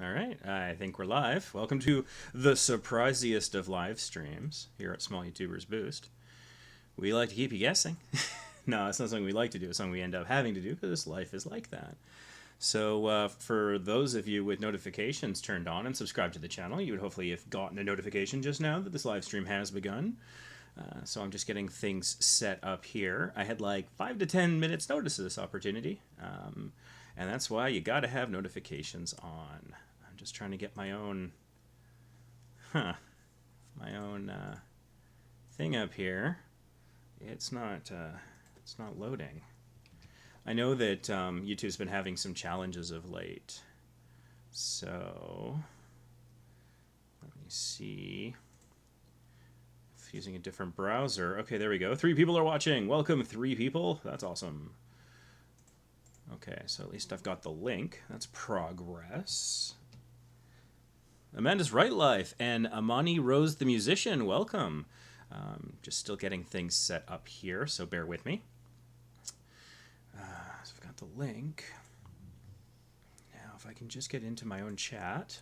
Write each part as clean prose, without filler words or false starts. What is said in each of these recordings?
All right, I think we're live. Welcome to the surprisiest of live streams here at Small YouTubers Boost. We like to keep you guessing. No, it's not something we like to do. It's something we end up having to do because life is like that. So, for those of you with notifications turned on and subscribed to the channel, you would hopefully have gotten a notification just now that this live stream has begun. So I'm just getting things set up here. I had like 5 to 10 minutes notice of this opportunity, and that's why you got to have notifications on. I'm just trying to get my own, thing up here. It's not loading. I know that YouTube's been having some challenges of late, so let me see. Using a different browser. Okay, there we go. 3 people are watching. Welcome, 3 people. That's awesome. Okay, so at least I've got the link. That's progress. Amanda's Right Life and Amani Rose the Musician. Welcome. Just still getting things set up here, so bear with me. So I've got the link. Now, if I can just get into my own chat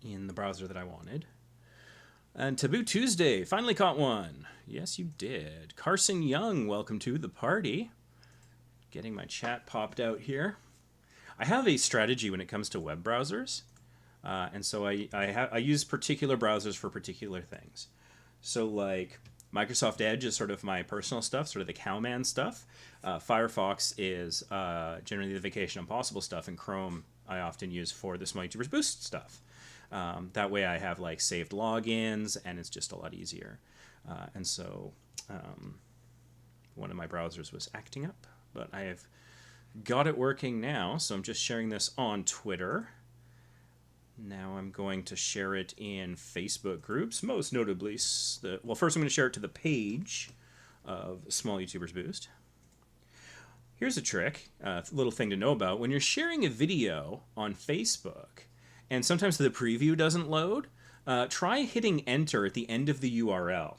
in the browser that I wanted. And Taboo Tuesday, finally caught one. Yes, you did. Carson Young, welcome to the party. Getting my chat popped out here. I have a strategy when it comes to web browsers. And so I use particular browsers for particular things. So like Microsoft Edge is sort of my personal stuff, sort of the cowman stuff. Firefox is generally the Vacation Impossible stuff. And Chrome I often use for the Small YouTubers Boost stuff. That way I have like saved logins and it's just a lot easier. And so one of my browsers was acting up, but I have got it working now. So I'm just sharing this on Twitter. Now I'm going to share it in Facebook groups, most notably, well, first I'm going to share it to the page of Small YouTubers Boost. Here's a trick, a little thing to know about. When you're sharing a video on Facebook, and sometimes the preview doesn't load, try hitting enter at the end of the URL,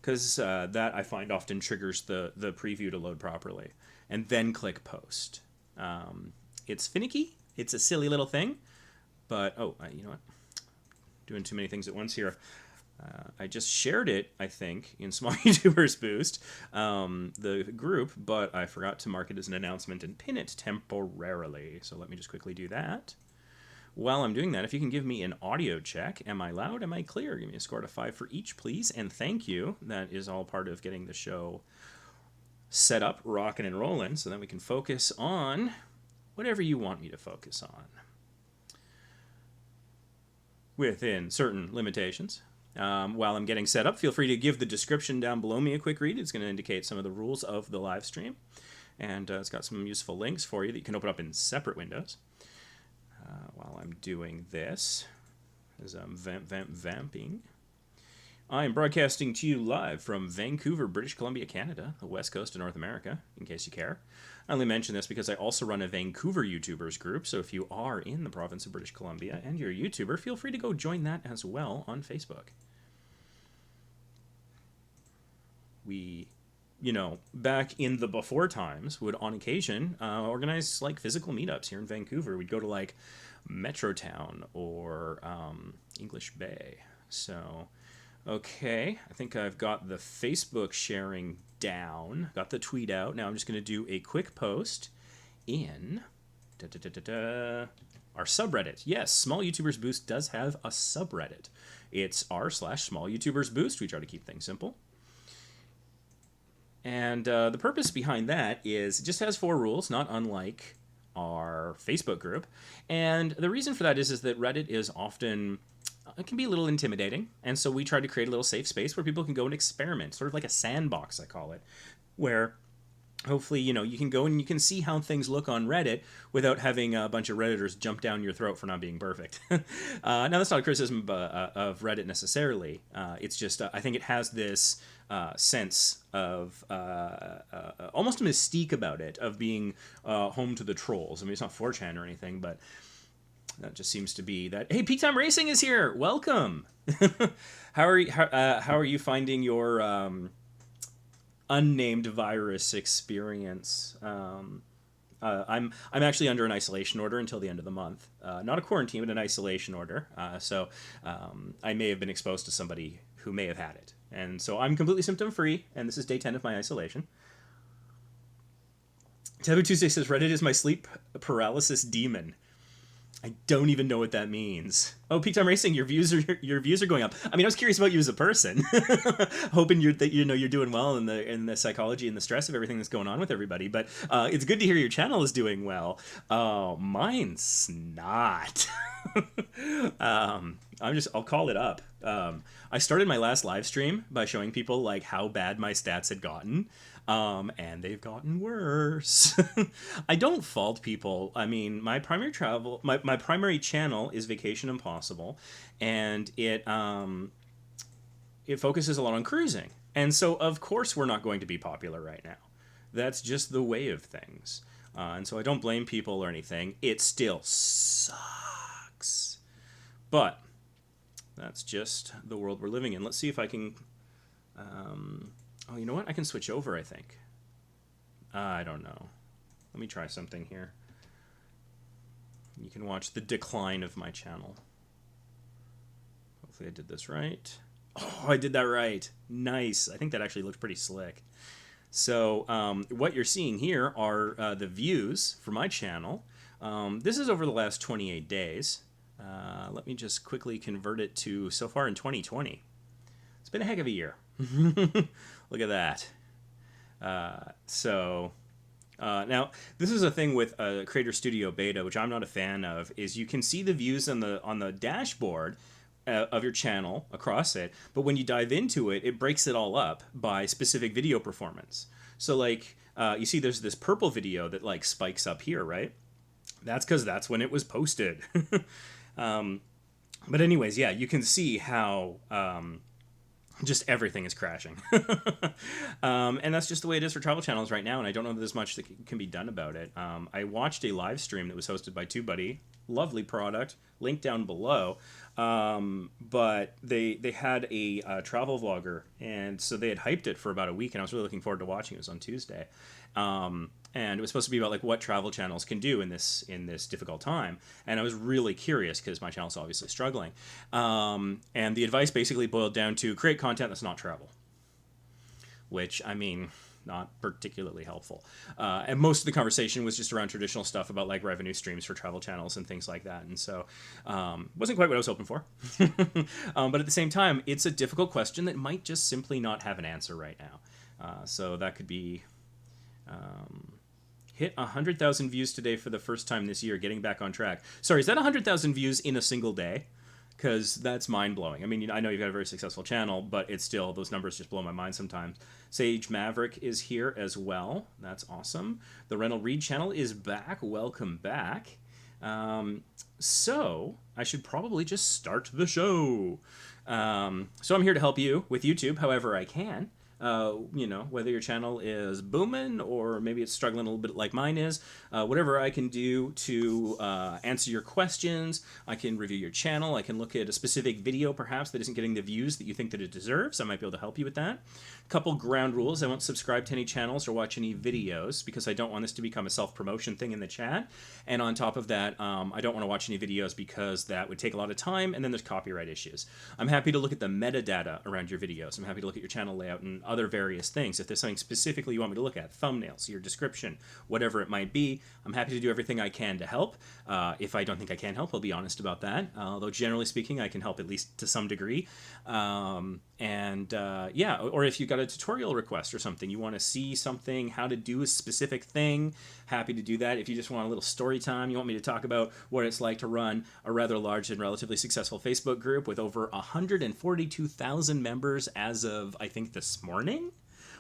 because that I find often triggers the preview to load properly. And then click post. It's finicky. It's a silly little thing. But, you know what? Doing too many things at once here. I just shared it, I think, in Small YouTubers Boost, the group, but I forgot to mark it as an announcement and pin it temporarily. So let me just quickly do that. While I'm doing that, if you can give me an audio check. Am I loud? Am I clear? Give me a score out of 5 for each, please. And thank you. That is all part of getting the show set up, rocking and rolling, so that we can focus on whatever you want me to focus on, within certain limitations. While I'm getting set up, feel free to give the description down below me a quick read. It's going to indicate some of the rules of the live stream. And it's got some useful links for you that you can open up in separate windows. While I'm doing this, as I'm vamping, I am broadcasting to you live from Vancouver, British Columbia, Canada, the west coast of North America, in case you care. I only mention this because I also run a Vancouver YouTubers group, so if you are in the province of British Columbia and you're a YouTuber, feel free to go join that as well on Facebook. We, back in the before times, would on occasion organize like physical meetups here in Vancouver. We'd go to like Metrotown or English Bay. So, okay, I think I've got the Facebook sharing down, got the tweet out. Now I'm just going to do a quick post in our subreddit. Yes, Small YouTubers Boost does have a subreddit. It's r/Small YouTubers Boost. We try to keep things simple. And the purpose behind that is it just has 4 rules, not unlike our Facebook group. And the reason for that is that Reddit is often, it can be a little intimidating. And so we try to create a little safe space where people can go and experiment, sort of like a sandbox, I call it, where hopefully, you can go and you can see how things look on Reddit without having a bunch of Redditors jump down your throat for not being perfect. Now, that's not a criticism of Reddit necessarily. It's just, I think it has this sense of almost a mystique about it, of being home to the trolls. I mean, it's not 4chan or anything, but that just seems to be that. Hey, Peak Time Racing is here. Welcome. How are you finding your unnamed virus experience? I'm actually under an isolation order until the end of the month. Not a quarantine, but an isolation order. So I may have been exposed to somebody who may have had it. And so I'm completely symptom free, and this is day 10 of my isolation. Taboo Tuesday says, Reddit is my sleep paralysis demon. I don't even know what that means. Oh, Peak Time Racing, your views are going up. I mean, I was curious about you as a person, hoping you're doing well in the psychology and the stress of everything that's going on with everybody. But it's good to hear your channel is doing well. Mine's not. I'll call it up. I started my last live stream by showing people like how bad my stats had gotten. And they've gotten worse. I don't fault people. I mean, my primary channel is Vacation Impossible, and it focuses a lot on cruising. And so, of course, we're not going to be popular right now. That's just the way of things. And so I don't blame people or anything. It still sucks. But that's just the world we're living in. Let's see if I can... Oh, you know what? I can switch over, I think. I don't know. Let me try something here. You can watch the decline of my channel. Hopefully I did this right. Oh, I did that right. Nice. I think that actually looked pretty slick. So what you're seeing here are the views for my channel. This is over the last 28 days. Let me just quickly convert it to so far in 2020. It's been a heck of a year. Look at that. Now this is a thing with Creator Studio Beta, which I'm not a fan of, is you can see the views on the dashboard of your channel across it, but when you dive into it, it breaks it all up by specific video performance. So like you see there's this purple video that like spikes up here, right? That's because that's when it was posted. But anyways, yeah, you can see how just everything is crashing. And that's just the way it is for travel channels right now, and I don't know that there's much that can be done about it. I watched a live stream that was hosted by TubeBuddy. Lovely product, link down below. But they had a travel vlogger, and so they had hyped it for about a week, and I was really looking forward to watching it. It was on Tuesday. And it was supposed to be about like what travel channels can do in this difficult time. And I was really curious because my channel's obviously struggling. And the advice basically boiled down to create content that's not travel, which, I mean, not particularly helpful. And most of the conversation was just around traditional stuff about like revenue streams for travel channels and things like that. And so wasn't quite what I was hoping for. But at the same time, it's a difficult question that might just simply not have an answer right now. So that could be... hit 100,000 views today for the first time this year, getting back on track. Sorry, is that 100,000 views in a single day? Because that's mind-blowing. I mean, I know you've got a very successful channel, but it's still, those numbers just blow my mind sometimes. Sage Maverick is here as well. That's awesome. The Reynold Reed channel is back. Welcome back. So I should probably just start the show. So I'm here to help you with YouTube however I can. You know, whether your channel is booming or maybe it's struggling a little bit like mine is, whatever I can do to answer your questions. I can review your channel. I can look at a specific video perhaps that isn't getting the views that you think that it deserves. I might be able to help you with that. Couple ground rules. I won't subscribe to any channels or watch any videos because I don't want this to become a self-promotion thing in the chat. And on top of that, I don't want to watch any videos because that would take a lot of time and then there's copyright issues. I'm happy to look at the metadata around your videos. I'm happy to look at your channel layout and other various things. If there's something specifically you want me to look at, thumbnails, your description, whatever it might be, I'm happy to do everything I can to help. If I don't think I can help, I'll be honest about that. Although generally speaking, I can help at least to some degree. Yeah, or if you've got a tutorial request or something, you want to see something, how to do a specific thing, happy to do that. If you just want a little story time, you want me to talk about what it's like to run a rather large and relatively successful Facebook group with over 142,000 members as of, I think, this morning,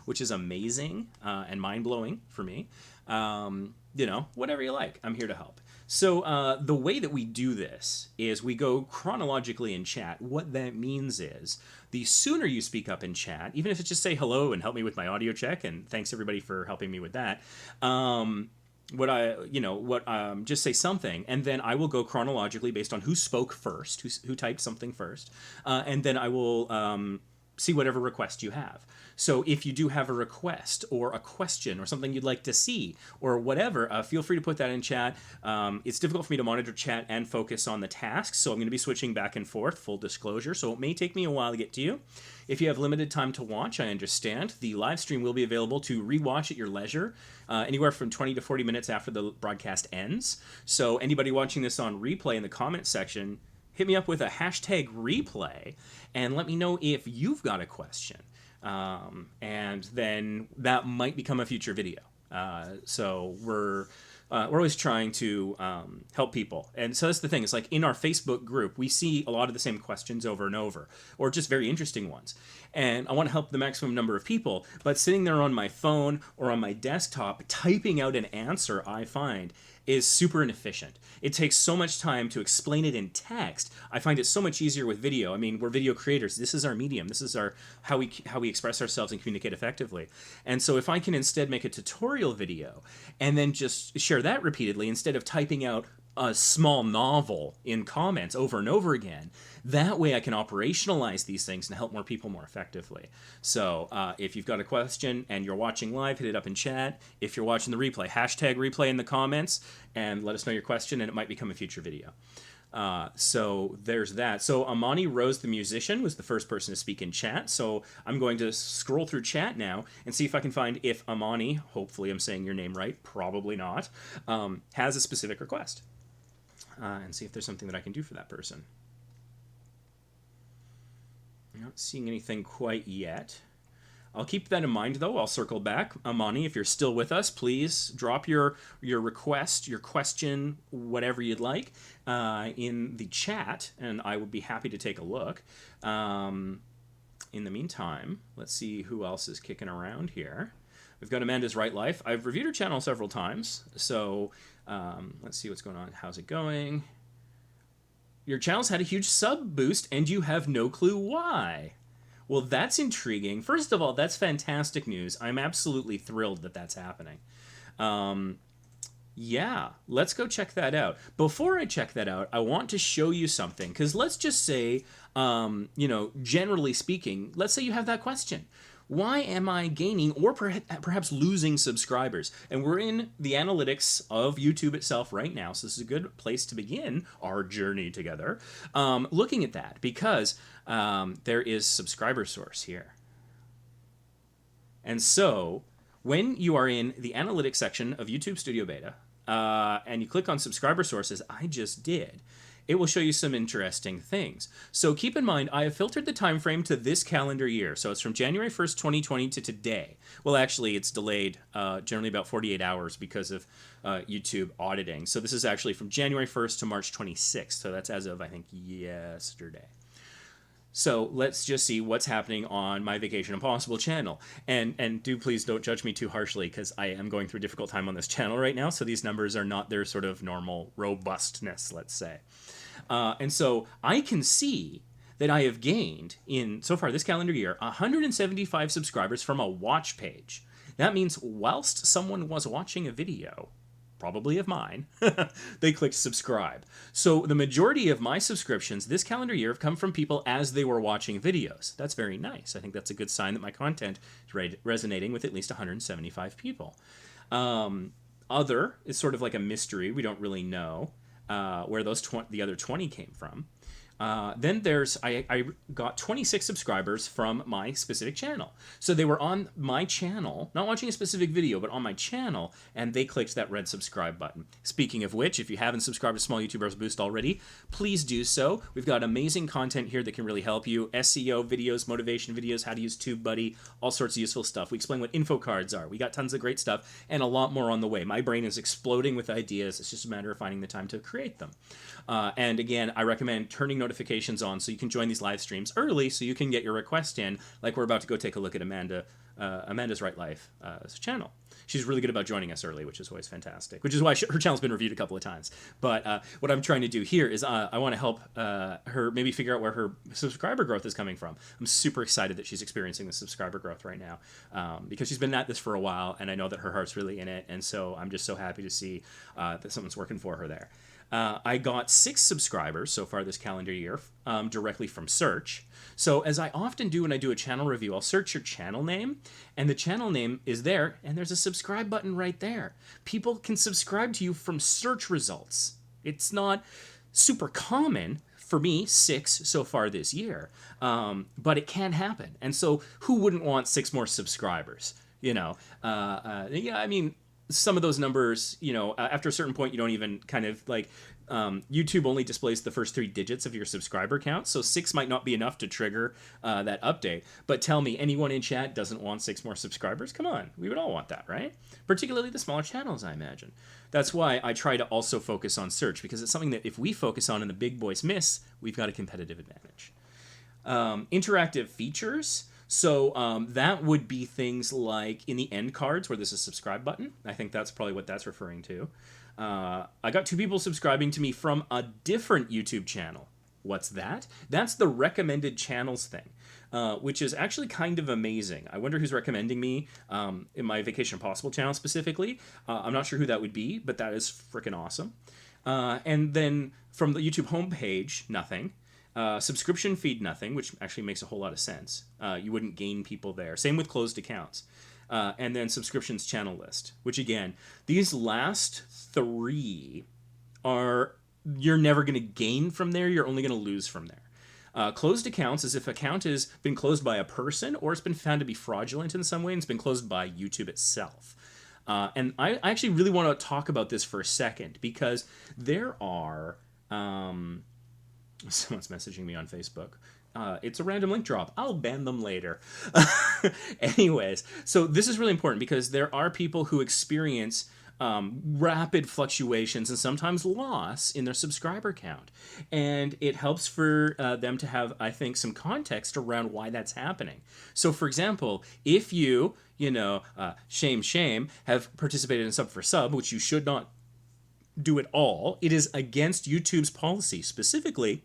which is amazing and mind-blowing for me. You know, whatever you like, I'm here to help. So the way that we do this is we go chronologically in chat. What that means is the sooner you speak up in chat, even if it's just say hello and help me with my audio check, and thanks everybody for helping me with that. Just say something, and then I will go chronologically based on who spoke first, who typed something first, and then I will see whatever request you have. So if you do have a request or a question or something you'd like to see or whatever, feel free to put that in chat. It's difficult for me to monitor chat and focus on the tasks, so I'm going to be switching back and forth, full disclosure, so it may take me a while to get to you. If you have limited time to watch, I understand. The live stream will be available to rewatch at your leisure, anywhere from 20 to 40 minutes after the broadcast ends. So anybody watching this on replay in the comment section, hit me up with a hashtag replay and let me know if you've got a question. And then that might become a future video. So we're always trying to help people. And so that's the thing. It's like in our Facebook group, we see a lot of the same questions over and over, or just very interesting ones. And I want to help the maximum number of people, but sitting there on my phone or on my desktop, typing out an answer, I find, is super inefficient. It takes so much time to explain it in text. I find it so much easier with video. I mean, we're video creators. This is our medium. This is our how we express ourselves and communicate effectively. And so if I can instead make a tutorial video and then just share that repeatedly instead of typing out a small novel in comments over and over again, that way I can operationalize these things and help more people more effectively. So if you've got a question and you're watching live, hit it up in chat. If you're watching the replay, hashtag replay in the comments and let us know your question, and it might become a future video. So there's that. So Amani Rose, the musician, was the first person to speak in chat. So I'm going to scroll through chat now and see if I can find if Amani, hopefully I'm saying your name right, probably not, has a specific request. And see if there's something that I can do for that person. I'm not seeing anything quite yet. I'll keep that in mind, though. I'll circle back. Amani, if you're still with us, please drop your request, your question, whatever you'd like, in the chat, and I would be happy to take a look. In the meantime, let's see who else is kicking around here. We've got Amanda's Right Life. I've reviewed her channel several times, so let's see what's going on. How's it going? Your channel's had a huge sub boost, and you have no clue why. Well, that's intriguing. First of all, that's fantastic news. I'm absolutely thrilled that that's happening. Yeah, let's go check that out. Before I check that out, I want to show you something, because let's just say, generally speaking, let's say you have that question. Why am I gaining or perhaps losing subscribers? And we're in the analytics of YouTube itself right now, so this is a good place to begin our journey together, looking at that, because there is subscriber source here. And so when you are in the analytics section of YouTube Studio Beta, and you click on subscriber sources, I just did, it will show you some interesting things. So keep in mind, I have filtered the time frame to this calendar year. So it's from January 1st, 2020 to today. Well, actually, it's delayed generally about 48 hours because of YouTube auditing. So this is actually from January 1st to March 26th. So that's as of, I think, yesterday. So let's just see what's happening on my Vacation Impossible channel. And do please don't judge me too harshly, because I am going through a difficult time on this channel right now. So these numbers are not their sort of normal robustness, let's say. And so I can see that I have gained, in so far this calendar year, 175 subscribers from a watch page. That means whilst someone was watching a video, probably of mine, they clicked subscribe. So the majority of my subscriptions this calendar year have come from people as they were watching videos. That's very nice. I think that's a good sign that my content is resonating with at least 175 people. Other is sort of like a mystery. We don't really know where those the other 20 came from. Then there's, I got 26 subscribers from my specific channel. So they were on my channel, not watching a specific video, but on my channel, and they clicked that red subscribe button. Speaking of which, if you haven't subscribed to Small YouTubers Boost already, please do so. We've got amazing content here that can really help you. SEO videos, motivation videos, how to use TubeBuddy, all sorts of useful stuff. We explain what info cards are. We got tons of great stuff and a lot more on the way. My brain is exploding with ideas. It's just a matter of finding the time to create them. And again, I recommend turning notifications on so you can join these live streams early so you can get your request in, like we're about to go take a look at Amanda's Right Life channel. She's really good about joining us early, which is always fantastic, which is why her channel's been reviewed a couple of times. But what I'm trying to do here is I want to help her maybe figure out where her subscriber growth is coming from. I'm super excited that she's experiencing the subscriber growth right now because she's been at this for a while, and I know that her heart's really in it, and so I'm just so happy to see that something's working for her there. I got 6 subscribers so far this calendar year directly from search. So as I often do when I do a channel review, I'll search your channel name, and the channel name is there, and there's a subscribe button right there. People can subscribe to you from search results. It's not super common. For me, 6 so far this year, but it can happen. And so who wouldn't want 6 more subscribers? Yeah, I mean, some of those numbers, after a certain point, you don't even kind of like, YouTube only displays the first 3 digits of your subscriber count, so 6 might not be enough to trigger that update. But tell me, anyone in chat doesn't want 6 more subscribers? Come on, we would all want that, right? Particularly the smaller channels, I imagine. That's why I try to also focus on search, because it's something that if we focus on and the big boys miss, we've got a competitive advantage. Interactive features. So that would be things like in the end cards where there's a subscribe button. I think that's probably what that's referring to. I got 2 people subscribing to me from a different YouTube channel. What's that? That's the recommended channels thing, which is actually kind of amazing. I wonder who's recommending me in my Vacation Impossible channel specifically. I'm not sure who that would be, but that is freaking awesome. And then from the YouTube homepage, nothing. Subscription feed, nothing, which actually makes a whole lot of sense. You wouldn't gain people there. Same with closed accounts. And then subscriptions channel list, which again, these last 3 are, you're never going to gain from there. You're only going to lose from there. Closed accounts is if account has been closed by a person or it's been found to be fraudulent in some way and it's been closed by YouTube itself. And I actually really want to talk about this for a second, because there are... someone's messaging me on Facebook. It's a random link drop. I'll ban them later. Anyways, so this is really important because there are people who experience rapid fluctuations and sometimes loss in their subscriber count. And it helps for them to have, I think, some context around why that's happening. So, for example, if you, shame, have participated in Sub for Sub, which you should not do at all, it is against YouTube's policy, specifically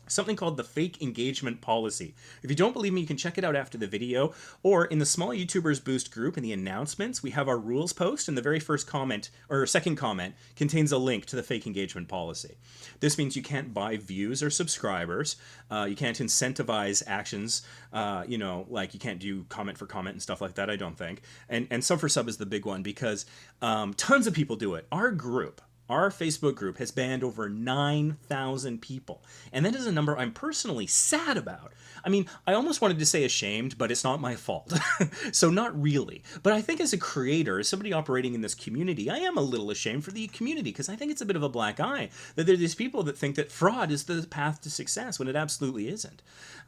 something called the fake engagement policy. If you don't believe me, you can check it out after the video, or in the Small YouTubers Boost group in the announcements, we have our rules post, and the very first comment, or second comment, contains a link to the fake engagement policy. This means you can't buy views or subscribers, you can't incentivize actions, like you can't do comment for comment and stuff like that, I don't think. And Sub for Sub is the big one, because tons of people do it. Our Facebook group has banned over 9,000 people. And that is a number I'm personally sad about. I mean, I almost wanted to say ashamed, but it's not my fault. So not really. But I think as a creator, as somebody operating in this community, I am a little ashamed for the community, because I think it's a bit of a black eye that there are these people that think that fraud is the path to success when it absolutely isn't.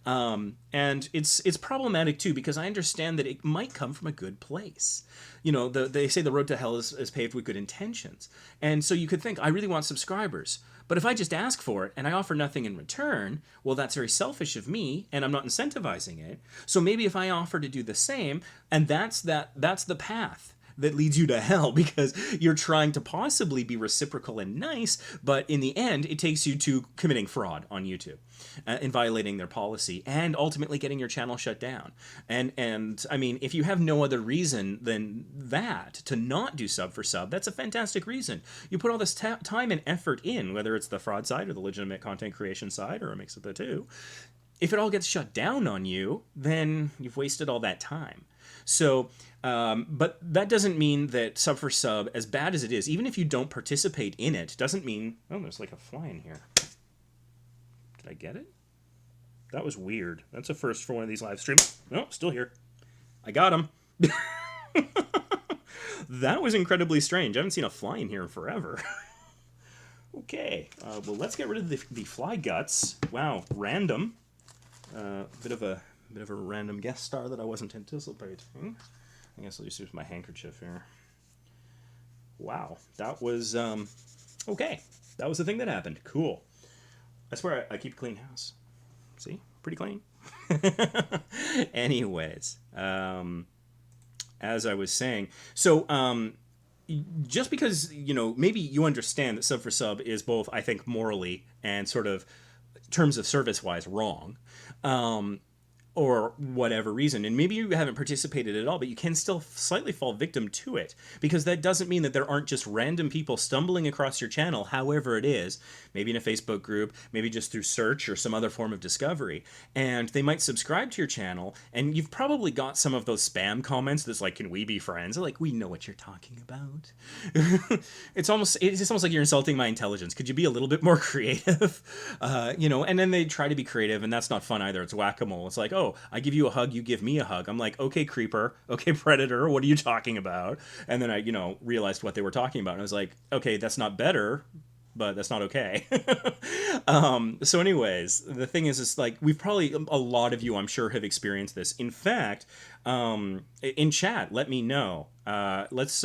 And it's problematic too, because I understand that it might come from a good place. They say the road to hell is paved with good intentions. And so you could think, I really want subscribers. But if I just ask for it and I offer nothing in return, well, that's very selfish of me, and I'm not incentivizing it. So maybe if I offer to do the same, and that's the path that leads you to hell, because you're trying to possibly be reciprocal and nice, but in the end, it takes you to committing fraud on YouTube and violating their policy and ultimately getting your channel shut down. And I mean, if you have no other reason than that to not do Sub for Sub, that's a fantastic reason. You put all this time and effort in, whether it's the fraud side or the legitimate content creation side or a mix of the two. If it all gets shut down on you, then you've wasted all that time. So, but that doesn't mean that Sub for Sub, as bad as it is, even if you don't participate in it, doesn't mean... Oh, there's like a fly in here. Did I get it? That was weird. That's a first for one of these live streams. Oh, still here. I got him. That was incredibly strange. I haven't seen a fly in here in forever. Okay. Well, let's get rid of the fly guts. Wow, random. Bit of a random guest star that I wasn't anticipating. I guess I'll just use my handkerchief here. Wow, that was okay. That was the thing that happened. Cool. That's where I keep a clean house. See, pretty clean. Anyways, as I was saying, so just because maybe you understand that Sub for Sub is both, I think, morally and sort of terms of service wise wrong. or whatever reason. And maybe you haven't participated at all, but you can still slightly fall victim to it, because that doesn't mean that there aren't just random people stumbling across your channel, however it is, maybe in a Facebook group, maybe just through search or some other form of discovery, and they might subscribe to your channel, and you've probably got some of those spam comments that's like, can we be friends? They're like, we know what you're talking about. It's almost like you're insulting my intelligence. Could you be a little bit more creative? And then they try to be creative, and that's not fun either. It's whack-a-mole. It's like, oh, I give you a hug, you give me a hug. I'm like, okay, creeper, okay, predator, what are you talking about? And then I, realized what they were talking about, and I was like, okay, that's not better, but that's not okay. So anyways, the thing is like, we've probably, a lot of you, I'm sure, have experienced this. In fact, in chat, let me know. Let's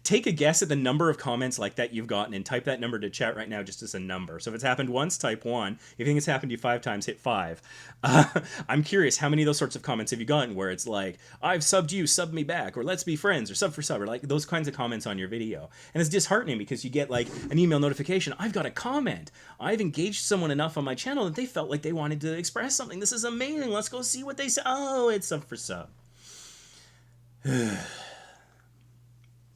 take a guess at the number of comments like that you've gotten, and type that number to chat right now just as a number. So if it's happened once, type 1. If you think it's happened to you 5 times, hit 5. I'm curious, how many of those sorts of comments have you gotten where it's like, I've subbed you, sub me back, or let's be friends, or sub for sub, or like those kinds of comments on your video. And it's disheartening because you get like an email notification, I've got a comment. I've engaged someone enough on my channel that they felt like they wanted to express something. This is amazing. Let's go see what they say. Oh, it's sub for sub.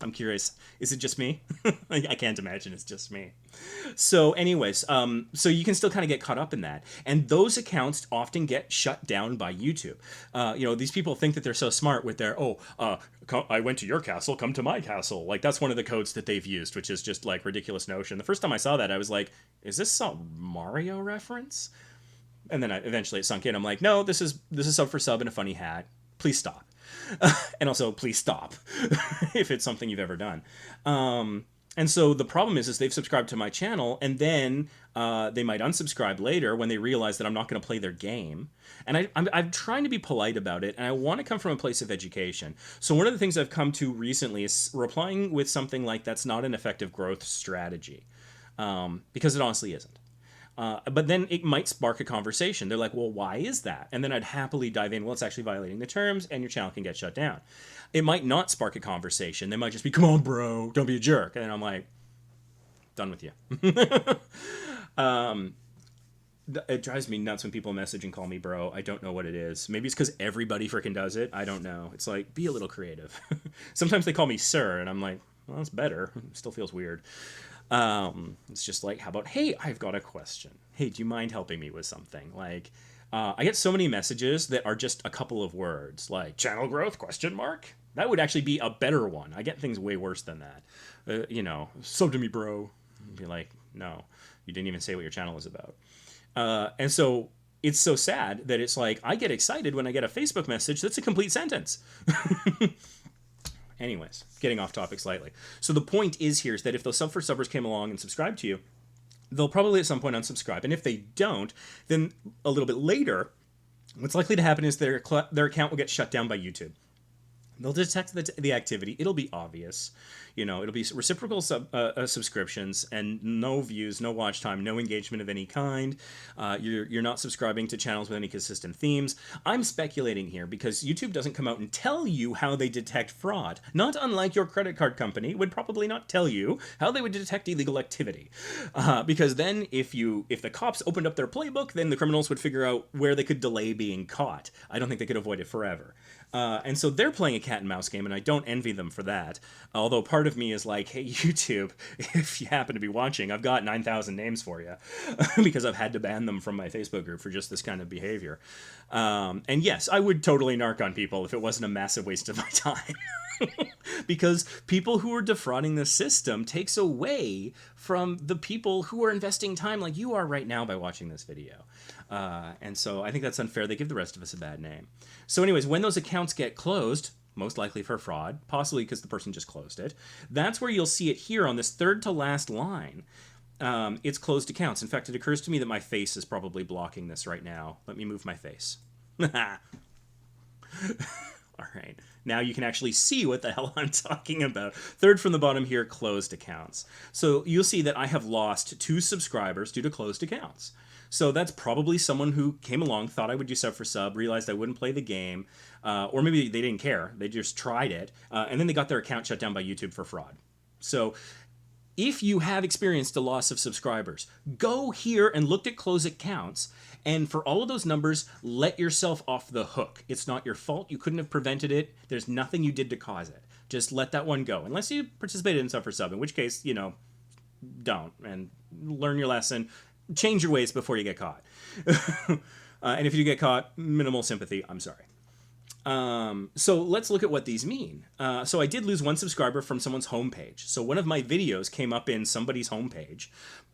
I'm curious. Is it just me? I can't imagine it's just me. So anyways, so you can still kind of get caught up in that. And those accounts often get shut down by YouTube. These people think that they're so smart with their, I went to your castle, come to my castle. Like, that's one of the codes that they've used, which is just like ridiculous notion. The first time I saw that, I was like, is this a Mario reference? And then eventually it sunk in. I'm like, no, this is sub for sub in a funny hat. Please stop. And also, please stop if it's something you've ever done. And so the problem is they've subscribed to my channel, and then they might unsubscribe later when they realize that I'm not going to play their game. And I'm trying to be polite about it, and I want to come from a place of education. So one of the things I've come to recently is replying with something like, that's not an effective growth strategy, because it honestly isn't. But then it might spark a conversation. They're like, well, why is that? And then I'd happily dive in. Well, it's actually violating the terms, and your channel can get shut down. It might not spark a conversation. They might just be, come on, bro, don't be a jerk. And I'm like, done with you. It drives me nuts when people message and call me bro. I don't know what it is. Maybe it's because everybody freaking does it. I don't know. It's like, be a little creative. Sometimes they call me sir, and I'm like, well, that's better. It still feels weird. It's just like, how about, hey, I've got a question. Hey, do you mind helping me with something? Like, I get so many messages that are just a couple of words, like channel growth, question mark. That would actually be a better one. I get things way worse than that. Sub to me, bro. I'd be like, no, you didn't even say what your channel is about. And so it's so sad that it's like, I get excited when I get a Facebook message that's a complete sentence. Anyways, getting off topic slightly. So the point is here is that if those sub for subbers came along and subscribed to you, they'll probably at some point unsubscribe. And if they don't, then a little bit later, what's likely to happen is their account will get shut down by YouTube. They'll detect the activity. It'll be obvious. It'll be reciprocal subscriptions and no views, no watch time, no engagement of any kind. You're not subscribing to channels with any consistent themes. I'm speculating here because YouTube doesn't come out and tell you how they detect fraud. Not unlike your credit card company would probably not tell you how they would detect illegal activity. Because then if the cops opened up their playbook, then the criminals would figure out where they could delay being caught. I don't think they could avoid it forever. And so they're playing a cat and mouse game, and I don't envy them for that. Although part of me is like, hey, YouTube, if you happen to be watching, I've got 9,000 names for you because I've had to ban them from my Facebook group for just this kind of behavior. And yes, I would totally narc on people if it wasn't a massive waste of my time. Because people who are defrauding the system takes away from the people who are investing time like you are right now by watching this video. And so I think that's unfair. They give the rest of us a bad name. So anyways, when those accounts get closed, most likely for fraud, possibly because the person just closed it, that's where you'll see it here on this third to last line. It's closed accounts. In fact, it occurs to me that my face is probably blocking this right now. Let me move my face. All right. Now you can actually see what the hell I'm talking about. Third from the bottom here, closed accounts. So you'll see that I have lost 2 subscribers due to closed accounts. So that's probably someone who came along, thought I would do sub for sub, realized I wouldn't play the game, or maybe they didn't care. They just tried it, and then they got their account shut down by YouTube for fraud. So if you have experienced a loss of subscribers, go here and look at close accounts. And for all of those numbers, let yourself off the hook. It's not your fault. You couldn't have prevented it. There's nothing you did to cause it. Just let that one go. Unless you participated in sub for sub, in which case, don't. And learn your lesson. Change your ways before you get caught. And if you get caught, minimal sympathy. I'm sorry. So let's look at what these mean. So I did lose one subscriber from someone's homepage. So one of my videos came up in somebody's homepage,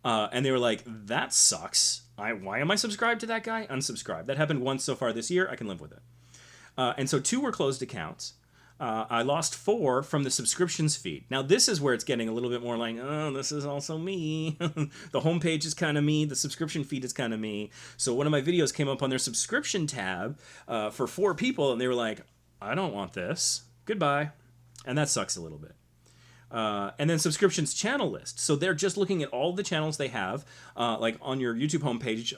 and they were like, that sucks. Why am I subscribed to that guy? Unsubscribe. That happened once so far this year. I can live with it. And so 2 were closed accounts. I lost 4 from the subscriptions feed. Now this is where it's getting a little bit more like, oh, this is also me. The homepage is kind of me. The subscription feed is kind of me. So one of my videos came up on their subscription tab for 4 people, and they were like, I don't want this. Goodbye. And that sucks a little bit. And then subscriptions channel list. So they're just looking at all the channels they have, like on your YouTube homepage,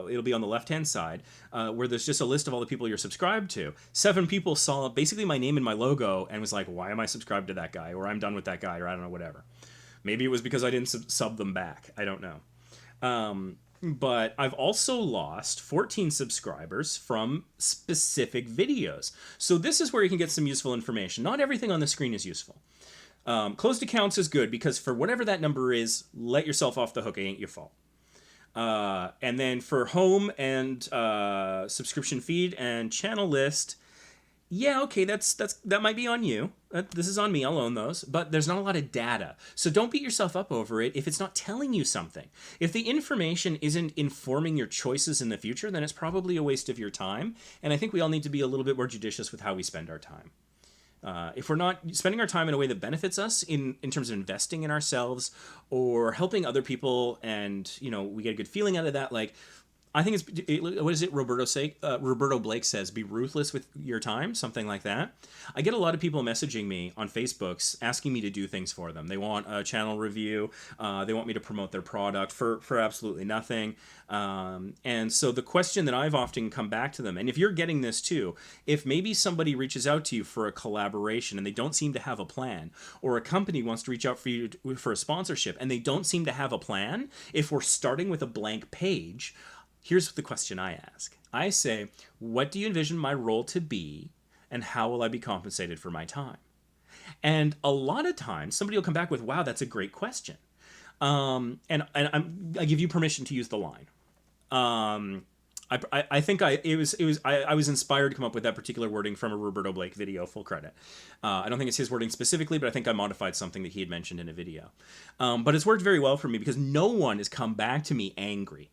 it'll be on the left-hand side, where there's just a list of all the people you're subscribed to. 7 people saw basically my name and my logo and was like, why am I subscribed to that guy? Or I'm done with that guy, or I don't know, whatever. Maybe it was because I didn't sub them back. I don't know. But I've also lost 14 subscribers from specific videos. So this is where you can get some useful information. Not everything on the screen is useful. Closed accounts is good because for whatever that number is, let yourself off the hook. It ain't your fault. And then for home and subscription feed and channel list, yeah, okay, that might be on you. This is on me. I'll own those. But there's not a lot of data. So don't beat yourself up over it if it's not telling you something. If the information isn't informing your choices in the future, then it's probably a waste of your time. And I think we all need to be a little bit more judicious with how we spend our time. If we're not spending our time in a way that benefits us in terms of investing in ourselves or helping other people, and we get a good feeling out of that, like I think what is it Roberto Blake says, be ruthless with your time, something like that. I get a lot of people messaging me on Facebooks asking me to do things for them. They want a channel review. They want me to promote their product for absolutely nothing. And so the question that I've often come back to them, and if you're getting this too, if maybe somebody reaches out to you for a collaboration and they don't seem to have a plan, or a company wants to reach out for you for a sponsorship and they don't seem to have a plan, if we're starting with a blank page, here's the question I ask. I say, what do you envision my role to be, and how will I be compensated for my time? And a lot of times, somebody will come back with, wow, that's a great question. I give you permission to use the line. I think I was inspired to come up with that particular wording from a Roberto Blake video, full credit. I don't think it's his wording specifically, but I think I modified something that he had mentioned in a video. But it's worked very well for me because no one has come back to me angry,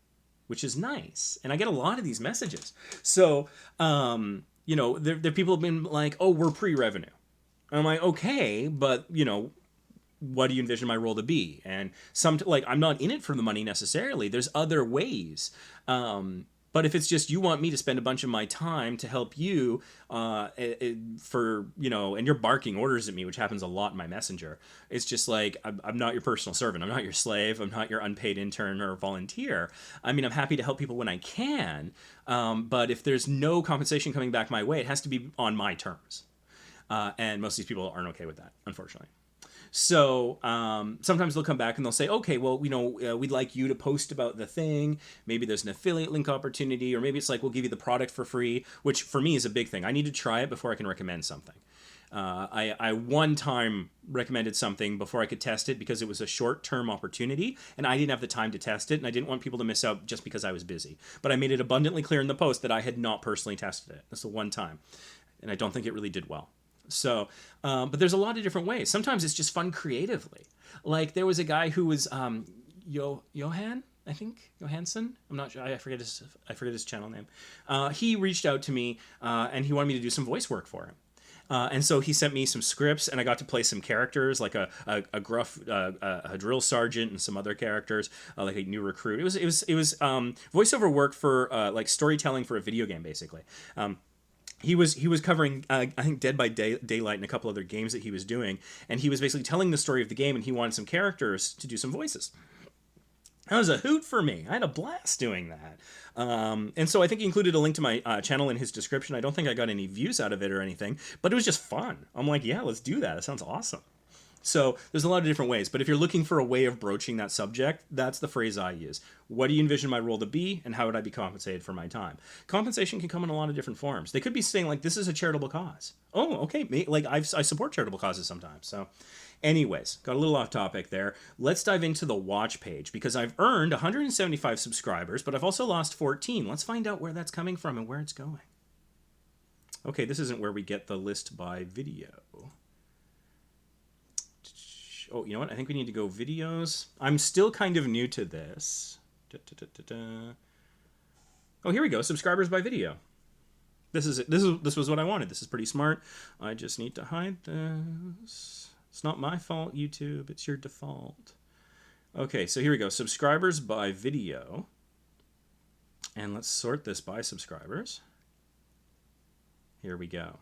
which is nice. And I get a lot of these messages. So, there people have been like, oh, we're pre-revenue. And I'm like, okay, but, what do you envision my role to be? And I'm not in it for the money necessarily. There's other ways. But if it's just you want me to spend a bunch of my time to help you and you're barking orders at me, which happens a lot in my messenger, it's just like, I'm not your personal servant. I'm not your slave. I'm not your unpaid intern or volunteer. I mean, I'm happy to help people when I can. But if there's no compensation coming back my way, it has to be on my terms. And most of these people aren't okay with that, unfortunately. So sometimes they'll come back and they'll say, okay, well, we'd like you to post about the thing. Maybe there's an affiliate link opportunity, or maybe it's like, we'll give you the product for free, which for me is a big thing. I need to try it before I can recommend something. I one time recommended something before I could test it because it was a short-term opportunity and I didn't have the time to test it, and I didn't want people to miss out just because I was busy. But I made it abundantly clear in the post that I had not personally tested it. That's the one time. And I don't think it really did well. So, but there's a lot of different ways. Sometimes it's just fun creatively. Like there was a guy who was Johan, I think, Johansson. I'm not sure. I forget his channel name. He reached out to me and he wanted me to do some voice work for him. And so he sent me some scripts, and I got to play some characters, like a gruff a drill sergeant and some other characters, like a new recruit. It was voiceover work for like storytelling for a video game, basically. He was covering, I think, Dead by Daylight and a couple other games that he was doing, and he was basically telling the story of the game, and he wanted some characters to do some voices. That was a hoot for me. I had a blast doing that. And so I think he included a link to my channel in his description. I don't think I got any views out of it or anything, but it was just fun. I'm like, yeah, let's do that. It sounds awesome. So there's a lot of different ways, but if you're looking for a way of broaching that subject, that's the phrase I use. What do you envision my role to be, and how would I be compensated for my time? Compensation can come in a lot of different forms. They could be saying, like, this is a charitable cause. Oh, okay, like I support charitable causes sometimes. So anyways, got a little off topic there. Let's dive into the watch page, because I've earned 175 subscribers, but I've also lost 14. Let's find out where that's coming from and where it's going. Okay, this isn't where we get the list by video. Oh, you know what? I think we need to go videos. I'm still kind of new to this. Oh, here we go. Subscribers by video. This is it. This was what I wanted. This is pretty smart. I just need to hide this. It's not my fault, YouTube. It's your default. Okay, so here we go. Subscribers by video. And let's sort this by subscribers. Here we go.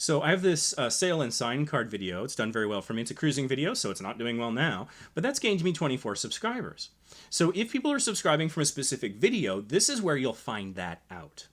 So I have this sale and sign card video. It's done very well for me. It's a cruising video, so it's not doing well now. But that's gained me 24 subscribers. So if people are subscribing from a specific video, this is where you'll find that out.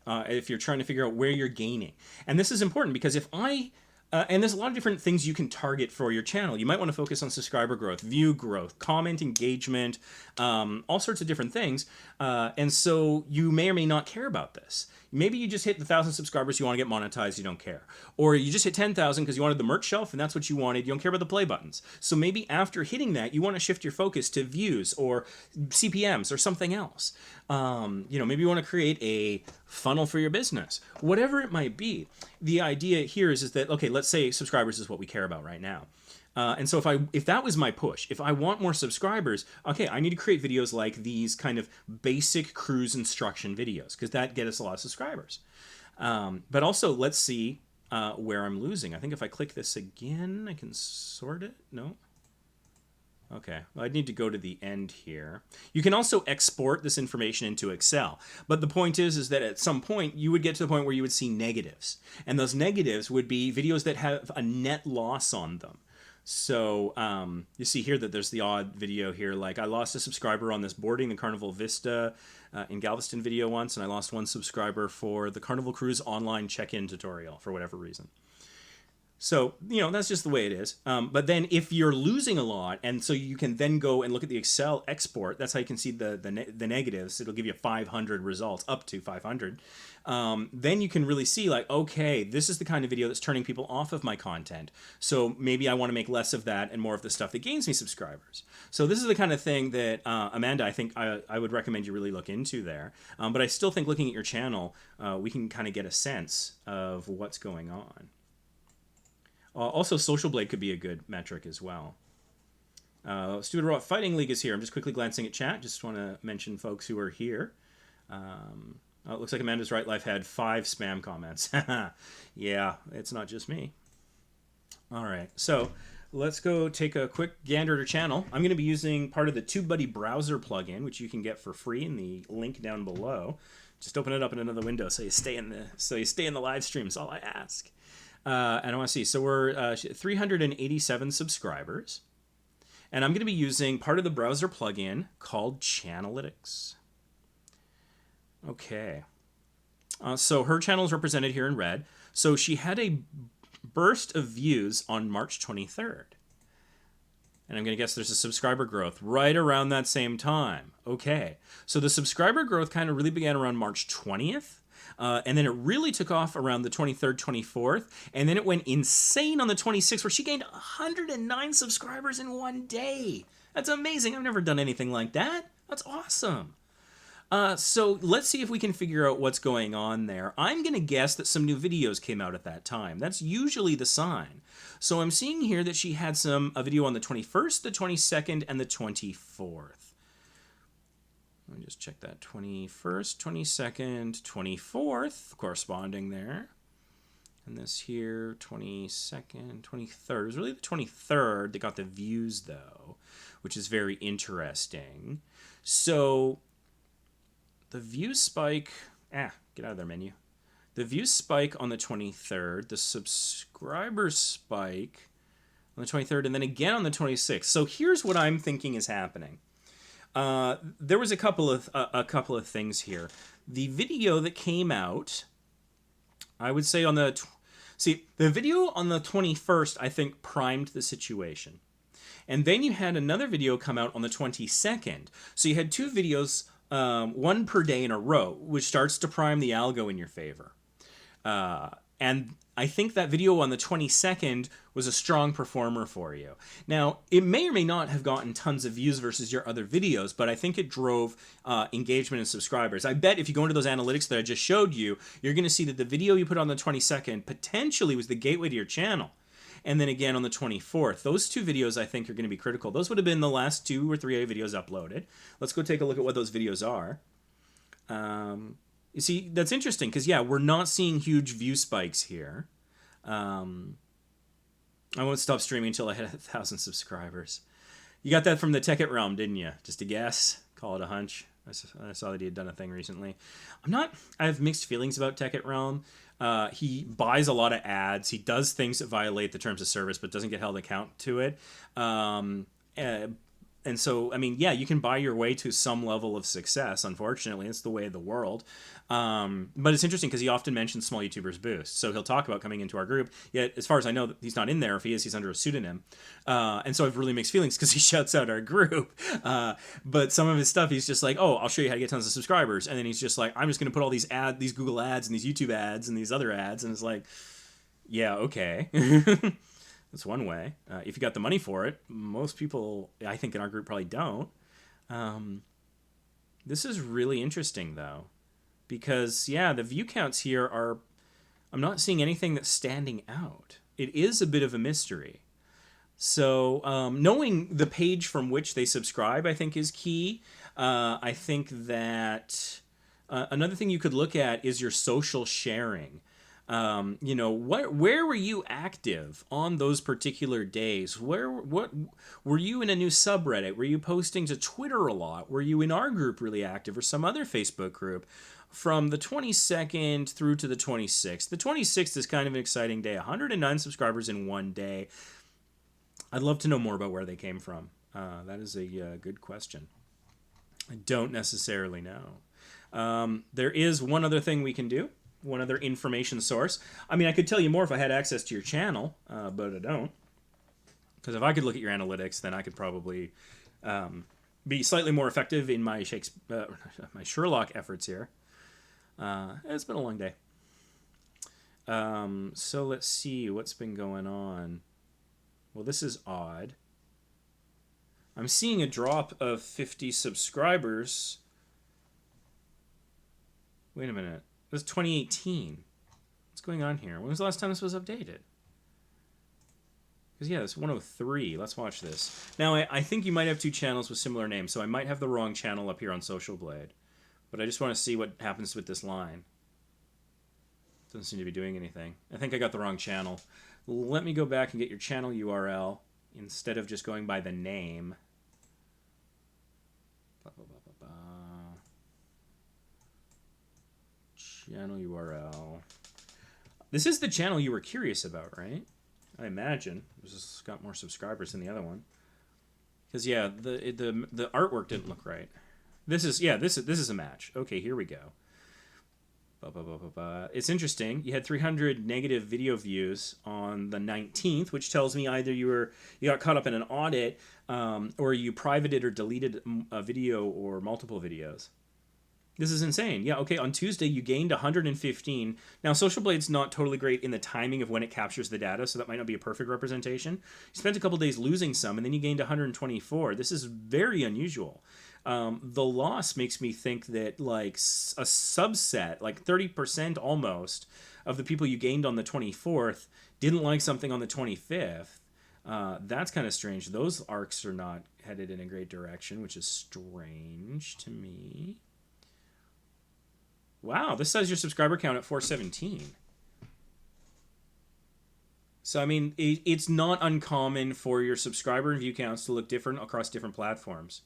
If you're trying to figure out where you're gaining. And this is important because if and there's a lot of different things you can target for your channel. You might want to focus on subscriber growth, view growth, comment engagement, all sorts of different things. And so you may or may not care about this. Maybe you just hit the 1,000 subscribers, you want to get monetized, you don't care. Or you just hit 10,000 because you wanted the merch shelf and that's what you wanted, you don't care about the play buttons. So maybe after hitting that, you want to shift your focus to views or CPMs or something else. Maybe you want to create a funnel for your business. Whatever it might be, the idea here is that, okay, let's say subscribers is what we care about right now. And so if that was my push, if I want more subscribers, okay, I need to create videos like these kind of basic cruise instruction videos, because that get us a lot of subscribers. But also, let's see where I'm losing. I think if I click this again, I can sort it. No? Okay, well, I'd need to go to the end here. You can also export this information into Excel. But the point is that at some point, you would get to the point where you would see negatives. And those negatives would be videos that have a net loss on them. So you see here that there's the odd video here, like I lost a subscriber on this boarding the Carnival Vista in Galveston video once, and I lost one subscriber for the Carnival Cruise online check-in tutorial for whatever reason. So, that's just the way it is. But then if you're losing a lot, and so you can then go and look at the Excel export, that's how you can see the negatives. It'll give you 500 results, up to 500. Then you can really see like, okay, this is the kind of video that's turning people off of my content. So maybe I want to make less of that and more of the stuff that gains me subscribers. So this is the kind of thing that, Amanda, I think I would recommend you really look into there. But I still think looking at your channel, we can kind of get a sense of what's going on. Also, Social Blade could be a good metric as well. Stupid Robot Fighting League is here. I'm just quickly glancing at chat. Just want to mention folks who are here. It looks like Amanda's Right Life had 5 spam comments. Yeah, it's not just me. All right, so let's go take a quick gander at her channel. I'm going to be using part of the TubeBuddy browser plugin, which you can get for free in the link down below. Just open it up in another window so you stay in the live stream. That's all I ask. And I want to see, so we're 387 subscribers, and I'm going to be using part of the browser plugin called Channelytics. Okay, so her channel is represented here in red. So she had a burst of views on March 23rd. And I'm going to guess there's a subscriber growth right around that same time. Okay, so the subscriber growth kind of really began around March 20th. And then it really took off around the 23rd, 24th. And then it went insane on the 26th, where she gained 109 subscribers in one day. That's amazing. I've never done anything like that. That's awesome. So let's see if we can figure out what's going on there. I'm going to guess that some new videos came out at that time. That's usually the sign. So I'm seeing here that she had a video on the 21st, the 22nd, and the 24th. Let me just check that. 21st, 22nd, 24th, corresponding there. And this here, 22nd, 23rd. It was really the 23rd that got the views, though, which is very interesting. So the view spike... get out of there, menu. The view spike on the 23rd, the subscriber spike on the 23rd, and then again on the 26th. So here's what I'm thinking is happening. There was a couple of things here. The video that came out, I would say on the See, the video on the 21st, I think, primed the situation. And then you had another video come out on the 22nd. So you had two videos, one per day in a row, which starts to prime the algo in your favor. And I think that video on the 22nd was a strong performer for you. Now, it may or may not have gotten tons of views versus your other videos, but I think it drove engagement and subscribers. I bet if you go into those analytics that I just showed you, you're going to see that the video you put on the 22nd potentially was the gateway to your channel. And then again on the 24th. Those two videos I think are going to be critical. Those would have been the last 2 or 3 videos uploaded. Let's go take a look at what those videos are. You see, that's interesting because, yeah, we're not seeing huge view spikes here. I won't stop streaming until I hit 1,000 subscribers. You got that from the Tech It Realm, didn't you? Just a guess? Call it a hunch? I saw that he had done a thing recently. I have mixed feelings about Tech It Realm. He buys a lot of ads. He does things that violate the terms of service, but doesn't get held account to it. And so, I mean, yeah, you can buy your way to some level of success. Unfortunately, it's the way of the world. But it's interesting because he often mentions small YouTubers boost. So he'll talk about coming into our group. Yet, as far as I know, he's not in there. If he is, he's under a pseudonym. And so I have really mixed feelings because he shouts out our group. But some of his stuff, he's just like, oh, I'll show you how to get tons of subscribers. And then he's just like, I'm just going to put all these Google ads and these YouTube ads and these other ads. And it's like, yeah, okay. That's one way. If you got the money for it, most people, I think in our group, probably don't. This is really interesting, though, because, yeah, the view counts here are, I'm not seeing anything that's standing out. It is a bit of a mystery. So knowing the page from which they subscribe, I think, is key. I think that another thing you could look at is your social sharing. You know, where were you active on those particular days? What were you in a new subreddit? Were you posting to Twitter a lot? Were you in our group really active or some other Facebook group? From the 22nd through to the 26th. The 26th is kind of an exciting day. 109 subscribers in one day. I'd love to know more about where they came from. That is a good question. I don't necessarily know. There is one other thing we can do. One other information source. I mean, I could tell you more if I had access to your channel, but I don't. Because if I could look at your analytics, then I could probably be slightly more effective in my my Sherlock efforts here. It's been a long day. So let's see what's been going on. Well, this is odd. I'm seeing a drop of 50 subscribers. Wait a minute. It was 2018. What's going on here? When was the last time this was updated? Because, yeah, it's 103. Let's watch this. Now, I think you might have two channels with similar names, so I might have the wrong channel up here on Social Blade. But I just want to see what happens with this line. Doesn't seem to be doing anything. I think I got the wrong channel. Let me go back and get your channel URL instead of just going by the name. Channel URL. This is the channel you were curious about, right? I imagine. It's just got more subscribers than the other one. Because yeah, the artwork didn't look right. This is a match. Okay, here we go. It's interesting. You had 300 negative video views on the 19th, which tells me either you got caught up in an audit, or you privated or deleted a video or multiple videos. This is insane. Yeah, okay, on Tuesday you gained 115. Now, Social Blade's not totally great in the timing of when it captures the data, so that might not be a perfect representation. You spent a couple days losing some, and then you gained 124. This is very unusual. The loss makes me think that, like, a subset, like 30% almost, of the people you gained on the 24th didn't like something on the 25th. That's kind of strange. Those arcs are not headed in a great direction, which is strange to me. Wow, this says your subscriber count at 417. So, I mean, it's not uncommon for your subscriber and view counts to look different across different platforms.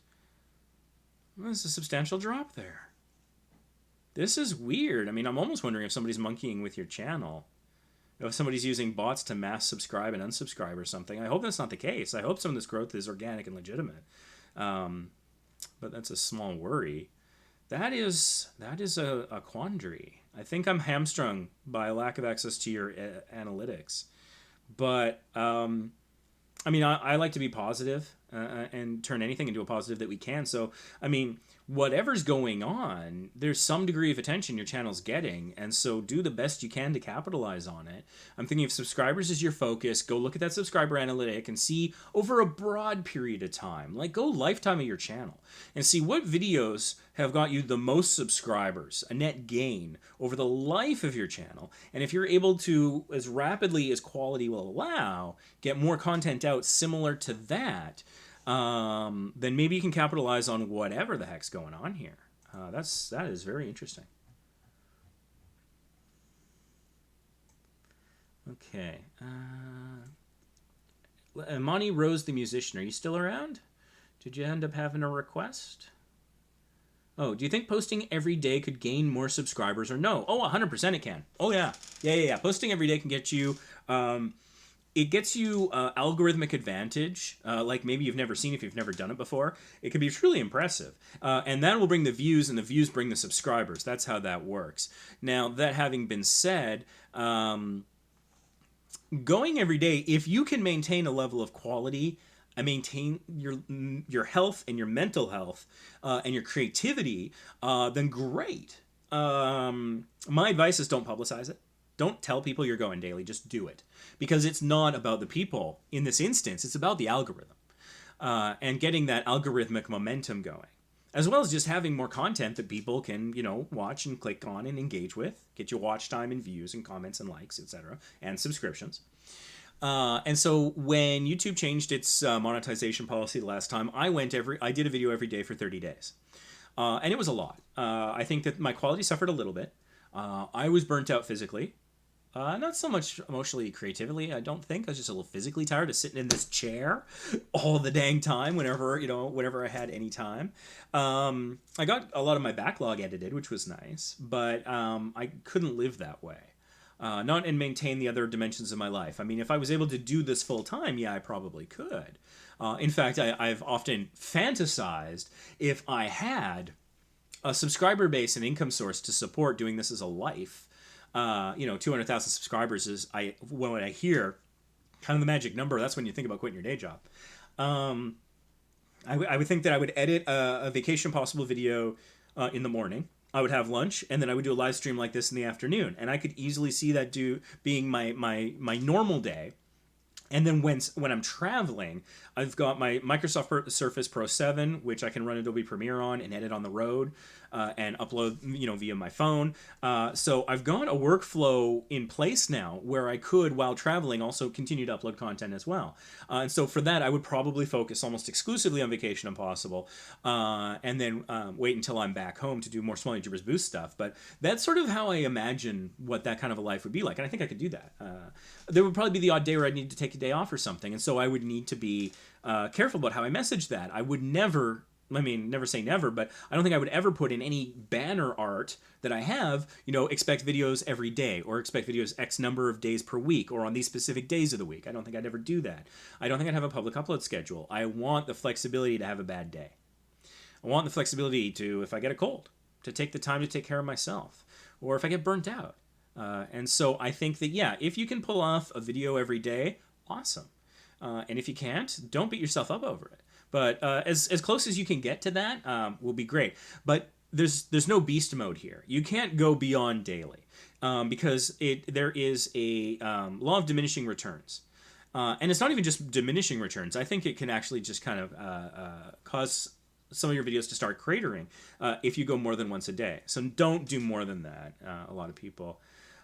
Well, there's a substantial drop there. This is weird. I mean, I'm almost wondering if somebody's monkeying with your channel. If somebody's using bots to mass subscribe and unsubscribe or something. I hope that's not the case. I hope some of this growth is organic and legitimate. But that's a small worry. That is a quandary. I think I'm hamstrung by lack of access to your analytics. But I mean, I like to be positive and turn anything into a positive that we can. So, I mean, whatever's going on, there's some degree of attention your channel's getting. And so do the best you can to capitalize on it. I'm thinking if subscribers is your focus, go look at that subscriber analytic and see over a broad period of time, like go lifetime of your channel and see what videos have got you the most subscribers, a net gain over the life of your channel. And if you're able to, as rapidly as quality will allow, get more content out similar to that, then maybe you can capitalize on whatever the heck's going on here. That is very interesting. Okay. Monty Rose the musician, are you still around? Did you end up having a request? Oh, do you think posting every day could gain more subscribers or no? Oh, 100% it can. Oh, yeah. Yeah. Posting every day can get you... it gets you algorithmic advantage, like maybe you've never seen if you've never done it before. It can be truly impressive. And that will bring the views, and the views bring the subscribers. That's how that works. Now, that having been said, going every day, if you can maintain a level of quality, and maintain your health and your mental health and your creativity, then great. My advice is don't publicize it. Don't tell people you're going daily. Just do it. Because it's not about the people in this instance. It's about the algorithm and getting that algorithmic momentum going. As well as just having more content that people can, watch and click on and engage with. Get your watch time and views and comments and likes, etc. And subscriptions. And so when YouTube changed its monetization policy the last time, I did a video every day for 30 days. And it was a lot. I think that my quality suffered a little bit. I was burnt out physically. Not so much emotionally, creatively, I don't think. I was just a little physically tired of sitting in this chair all the dang time whenever I had any time. I got a lot of my backlog edited, which was nice, but I couldn't live that way. Not and maintain the other dimensions of my life. I mean, if I was able to do this full time, yeah, I probably could. In fact, I've often fantasized if I had a subscriber base and income source to support doing this as a life. 200,000 subscribers is when I hear kind of the magic number. That's when you think about quitting your day job. I would think that I would edit a vacation possible video in the morning. I would have lunch, and then I would do a live stream like this in the afternoon. And I could easily see that being my normal day. And then when I'm traveling, I've got my Microsoft Surface Pro 7, which I can run Adobe Premiere on and edit on the road and upload, via my phone. So I've got a workflow in place now where I could, while traveling, also continue to upload content as well. And so for that, I would probably focus almost exclusively on Vacation Impossible and then wait until I'm back home to do more Small YouTubers Boost stuff. But that's sort of how I imagine what that kind of a life would be like. And I think I could do that. There would probably be the odd day where I'd need to take a day off or something. And so I would need to be careful about how I message that. I would never say never, but I don't think I would ever put in any banner art that I have, expect videos every day or expect videos X number of days per week or on these specific days of the week. I don't think I'd ever do that. I don't think I'd have a public upload schedule. I want the flexibility to have a bad day. I want the flexibility to, if I get a cold, to take the time to take care of myself, or if I get burnt out. And so I think that, yeah, if you can pull off a video every day, awesome. And if you can't, don't beat yourself up over it. But as close as you can get to that will be great. But there's no beast mode here. You can't go beyond daily because there is a law of diminishing returns. And it's not even just diminishing returns. I think it can actually just kind of cause some of your videos to start cratering if you go more than once a day. So don't do more than that, a lot of people.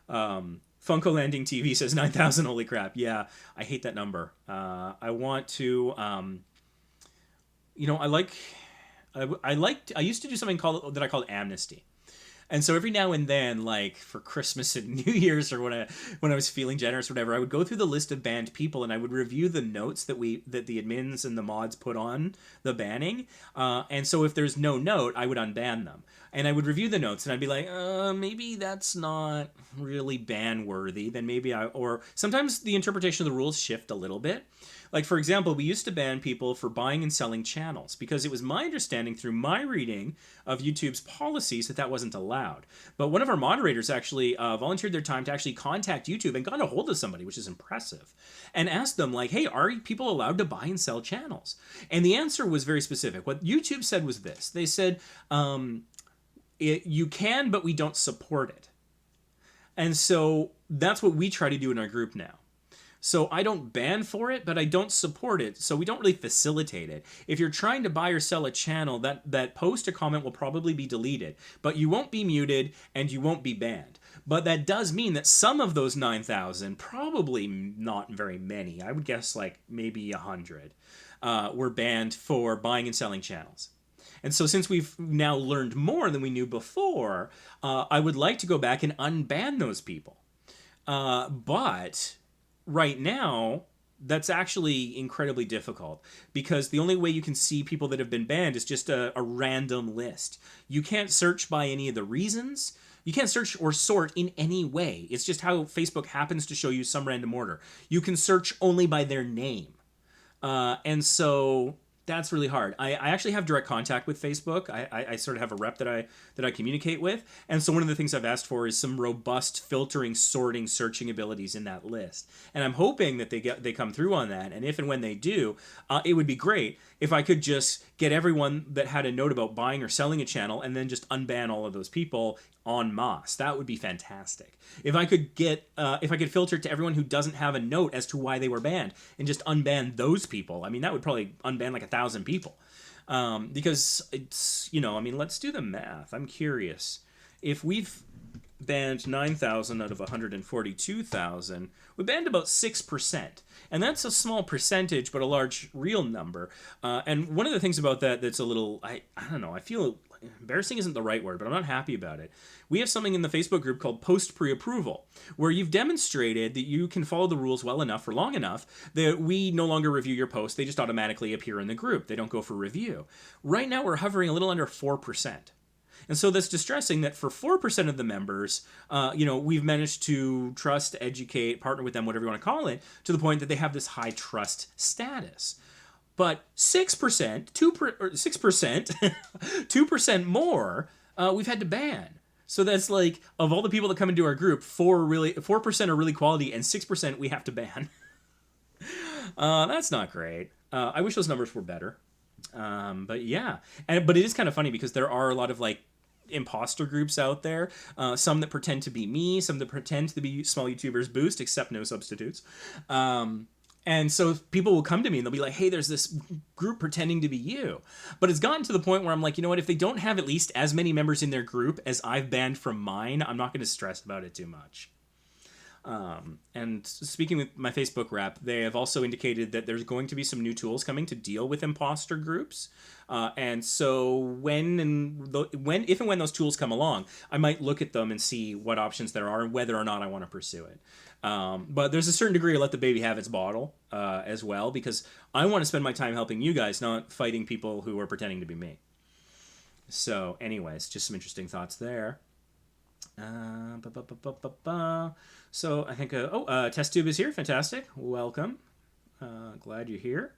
Funko Landing TV says 9,000. Holy crap! Yeah, I hate that number. I want to, I used to do something that I called amnesty, and so every now and then, like for Christmas and New Year's, or when I was feeling generous, or whatever, I would go through the list of banned people and I would review the notes that the admins and the mods put on the banning, and so if there's no note, I would unban them. And I would review the notes, and I'd be like, maybe that's not really ban-worthy. Then maybe or sometimes the interpretation of the rules shift a little bit. Like, for example, we used to ban people for buying and selling channels because it was my understanding through my reading of YouTube's policies that that wasn't allowed. But one of our moderators actually volunteered their time to actually contact YouTube and got a hold of somebody, which is impressive, and asked them, like, hey, are people allowed to buy and sell channels? And the answer was very specific. What YouTube said was this. They said, you can, but we don't support it. And so that's what we try to do in our group now. So I don't ban for it, but I don't support it. So we don't really facilitate it. If you're trying to buy or sell a channel, that post or comment will probably be deleted, but you won't be muted and you won't be banned. But that does mean that some of those 9,000, probably not very many, I would guess like maybe 100, were banned for buying and selling channels. And so since we've now learned more than we knew before, I would like to go back and unban those people. But right now, that's actually incredibly difficult because the only way you can see people that have been banned is just a random list. You can't search by any of the reasons. You can't search or sort in any way. It's just how Facebook happens to show you some random order. You can search only by their name. And so that's really hard. I actually have direct contact with Facebook. I sort of have a rep that I communicate with. And so one of the things I've asked for is some robust filtering, sorting, searching abilities in that list. And I'm hoping that they come through on that. And if and when they do, it would be great if I could just get everyone that had a note about buying or selling a channel and then just unban all of those people en masse. That would be fantastic. If I could filter it to everyone who doesn't have a note as to why they were banned and just unban those people. I mean, that would probably unban like 1,000 people. Because it's, I mean, let's do the math. I'm curious. If we've banned 9,000 out of 142,000, we banned about 6%. And that's a small percentage, but a large real number. And one of the things about that that's a little, I don't know, I feel embarrassing isn't the right word, but I'm not happy about it. We have something in the Facebook group called post pre-approval, where you've demonstrated that you can follow the rules well enough for long enough that we no longer review your posts. They just automatically appear in the group. They don't go for review. Right now, we're hovering a little under 4%. And so that's distressing that for 4% of the members, we've managed to trust, educate, partner with them, whatever you want to call it, to the point that they have this high trust status. But 6%, 2% more, we've had to ban. So that's like, of all the people that come into our group, 4% are really quality and 6% we have to ban. That's not great. I wish those numbers were better. But yeah, but it is kind of funny because there are a lot of like imposter groups out there. Some that pretend to be me, some that pretend to be small YouTubers boost, except no substitutes. And so people will come to me and they'll be like, hey, there's this group pretending to be you. But it's gotten to the point where I'm like, you know what, if they don't have at least as many members in their group as I've banned from mine, I'm not going to stress about it too much. And speaking with my Facebook rep, they have also indicated that there's going to be some new tools coming to deal with imposter groups. And so if and when those tools come along, I might look at them and see what options there are and whether or not I want to pursue it. But there's a certain degree of let the baby have its bottle as well, because I want to spend my time helping you guys, not fighting people who are pretending to be me. So anyways, just some interesting thoughts there. So I think, Test Tube is here. Fantastic. Welcome. Glad you're here.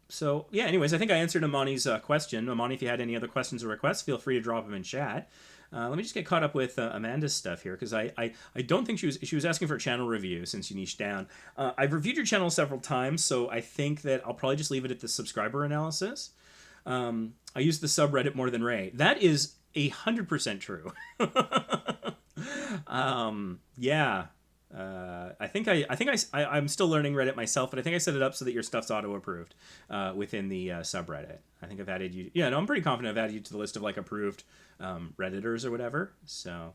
So yeah, anyways, I think I answered Amani's question. Amani, if you had any other questions or requests, feel free to drop them in chat. Let me just get caught up with Amanda's stuff here, because I don't think she was asking for a channel review since you niched down. I've reviewed your channel several times, so I think that I'll probably just leave it at the subscriber analysis. I use the subreddit more than Ray. That is 100% true. Yeah. I'm still learning Reddit myself, but I think I set it up so that your stuff's auto-approved within the subreddit. I think I've added you. Yeah, no, I'm pretty confident I've added you to the list of like approved Redditors or whatever. So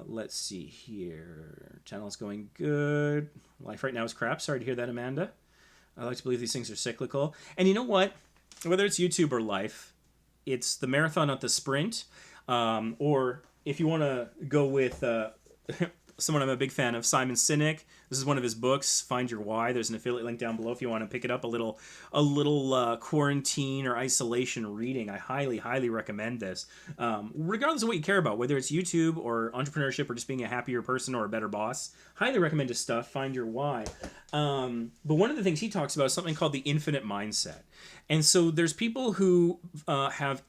let's see here. Channel's going good. Life right now is crap. Sorry to hear that, Amanda. I like to believe these things are cyclical. And you know what? Whether it's YouTube or life, it's the marathon, not the sprint. Or if you want to go with someone I'm a big fan of, Simon Sinek. This is one of his books, Find Your Why. There's an affiliate link down below if you want to pick it up. A little quarantine or isolation reading. I highly recommend this. Regardless of what you care about, whether it's YouTube or entrepreneurship or just being a happier person or a better boss, highly recommend his stuff. Find Your Why. But one of the things he talks about is something called the infinite mindset. And so there's people who have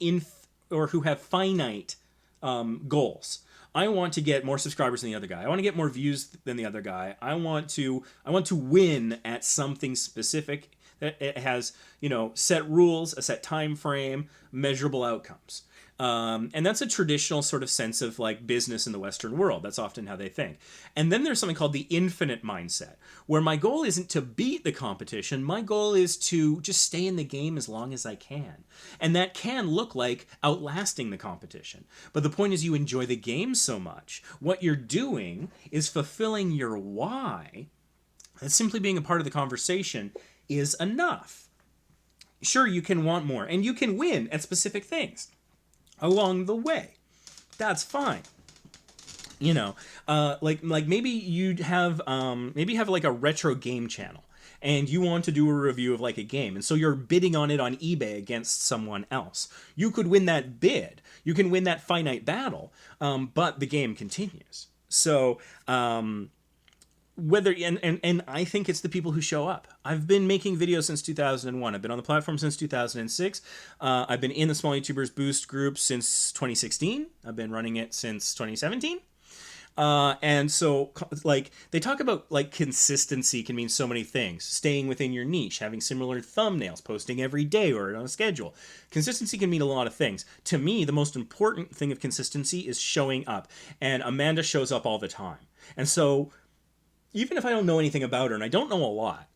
finite goals. I want to get more subscribers than the other guy. I want to get more views than the other guy. I want to win at something specific that it has, set rules, a set time frame, measurable outcomes. And that's a traditional sort of sense of like business in the Western world. That's often how they think. And then there's something called the infinite mindset, where my goal isn't to beat the competition. My goal is to just stay in the game as long as I can. And that can look like outlasting the competition. But the point is you enjoy the game so much. What you're doing is fulfilling your why. And simply being a part of the conversation is enough. Sure, you can want more, and you can win at specific things along the way. That's fine. Like maybe you have like a retro game channel and you want to do a review of like a game, and so you're bidding on it on eBay against someone else. You could win that bid. You can win that finite battle, but the game continues. So whether and I think it's the people who show up. I've been making videos since 2001. I've been on the platform since 2006. I've been in the Small YouTubers Boost group since 2016. I've been running it since 2017. And so like they talk about like consistency can mean so many things. Staying within your niche, having similar thumbnails, posting every day or on a schedule. Consistency can mean a lot of things. To me, the most important thing of consistency is showing up. And Amanda shows up all the time. And so even if I don't know anything about her, and I don't know a lot,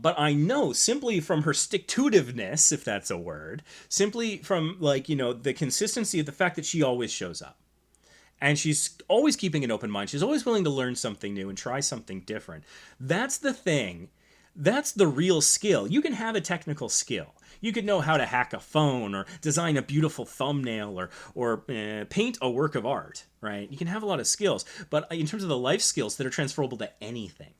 but I know simply from her stick-to-itiveness, if that's a word, simply from like, the consistency of the fact that she always shows up. And she's always keeping an open mind. She's always willing to learn something new and try something different. That's the thing. That's the real skill. You can have a technical skill. You could know how to hack a phone or design a beautiful thumbnail or paint a work of art, right? You can have a lot of skills. But in terms of the life skills that are transferable to anything,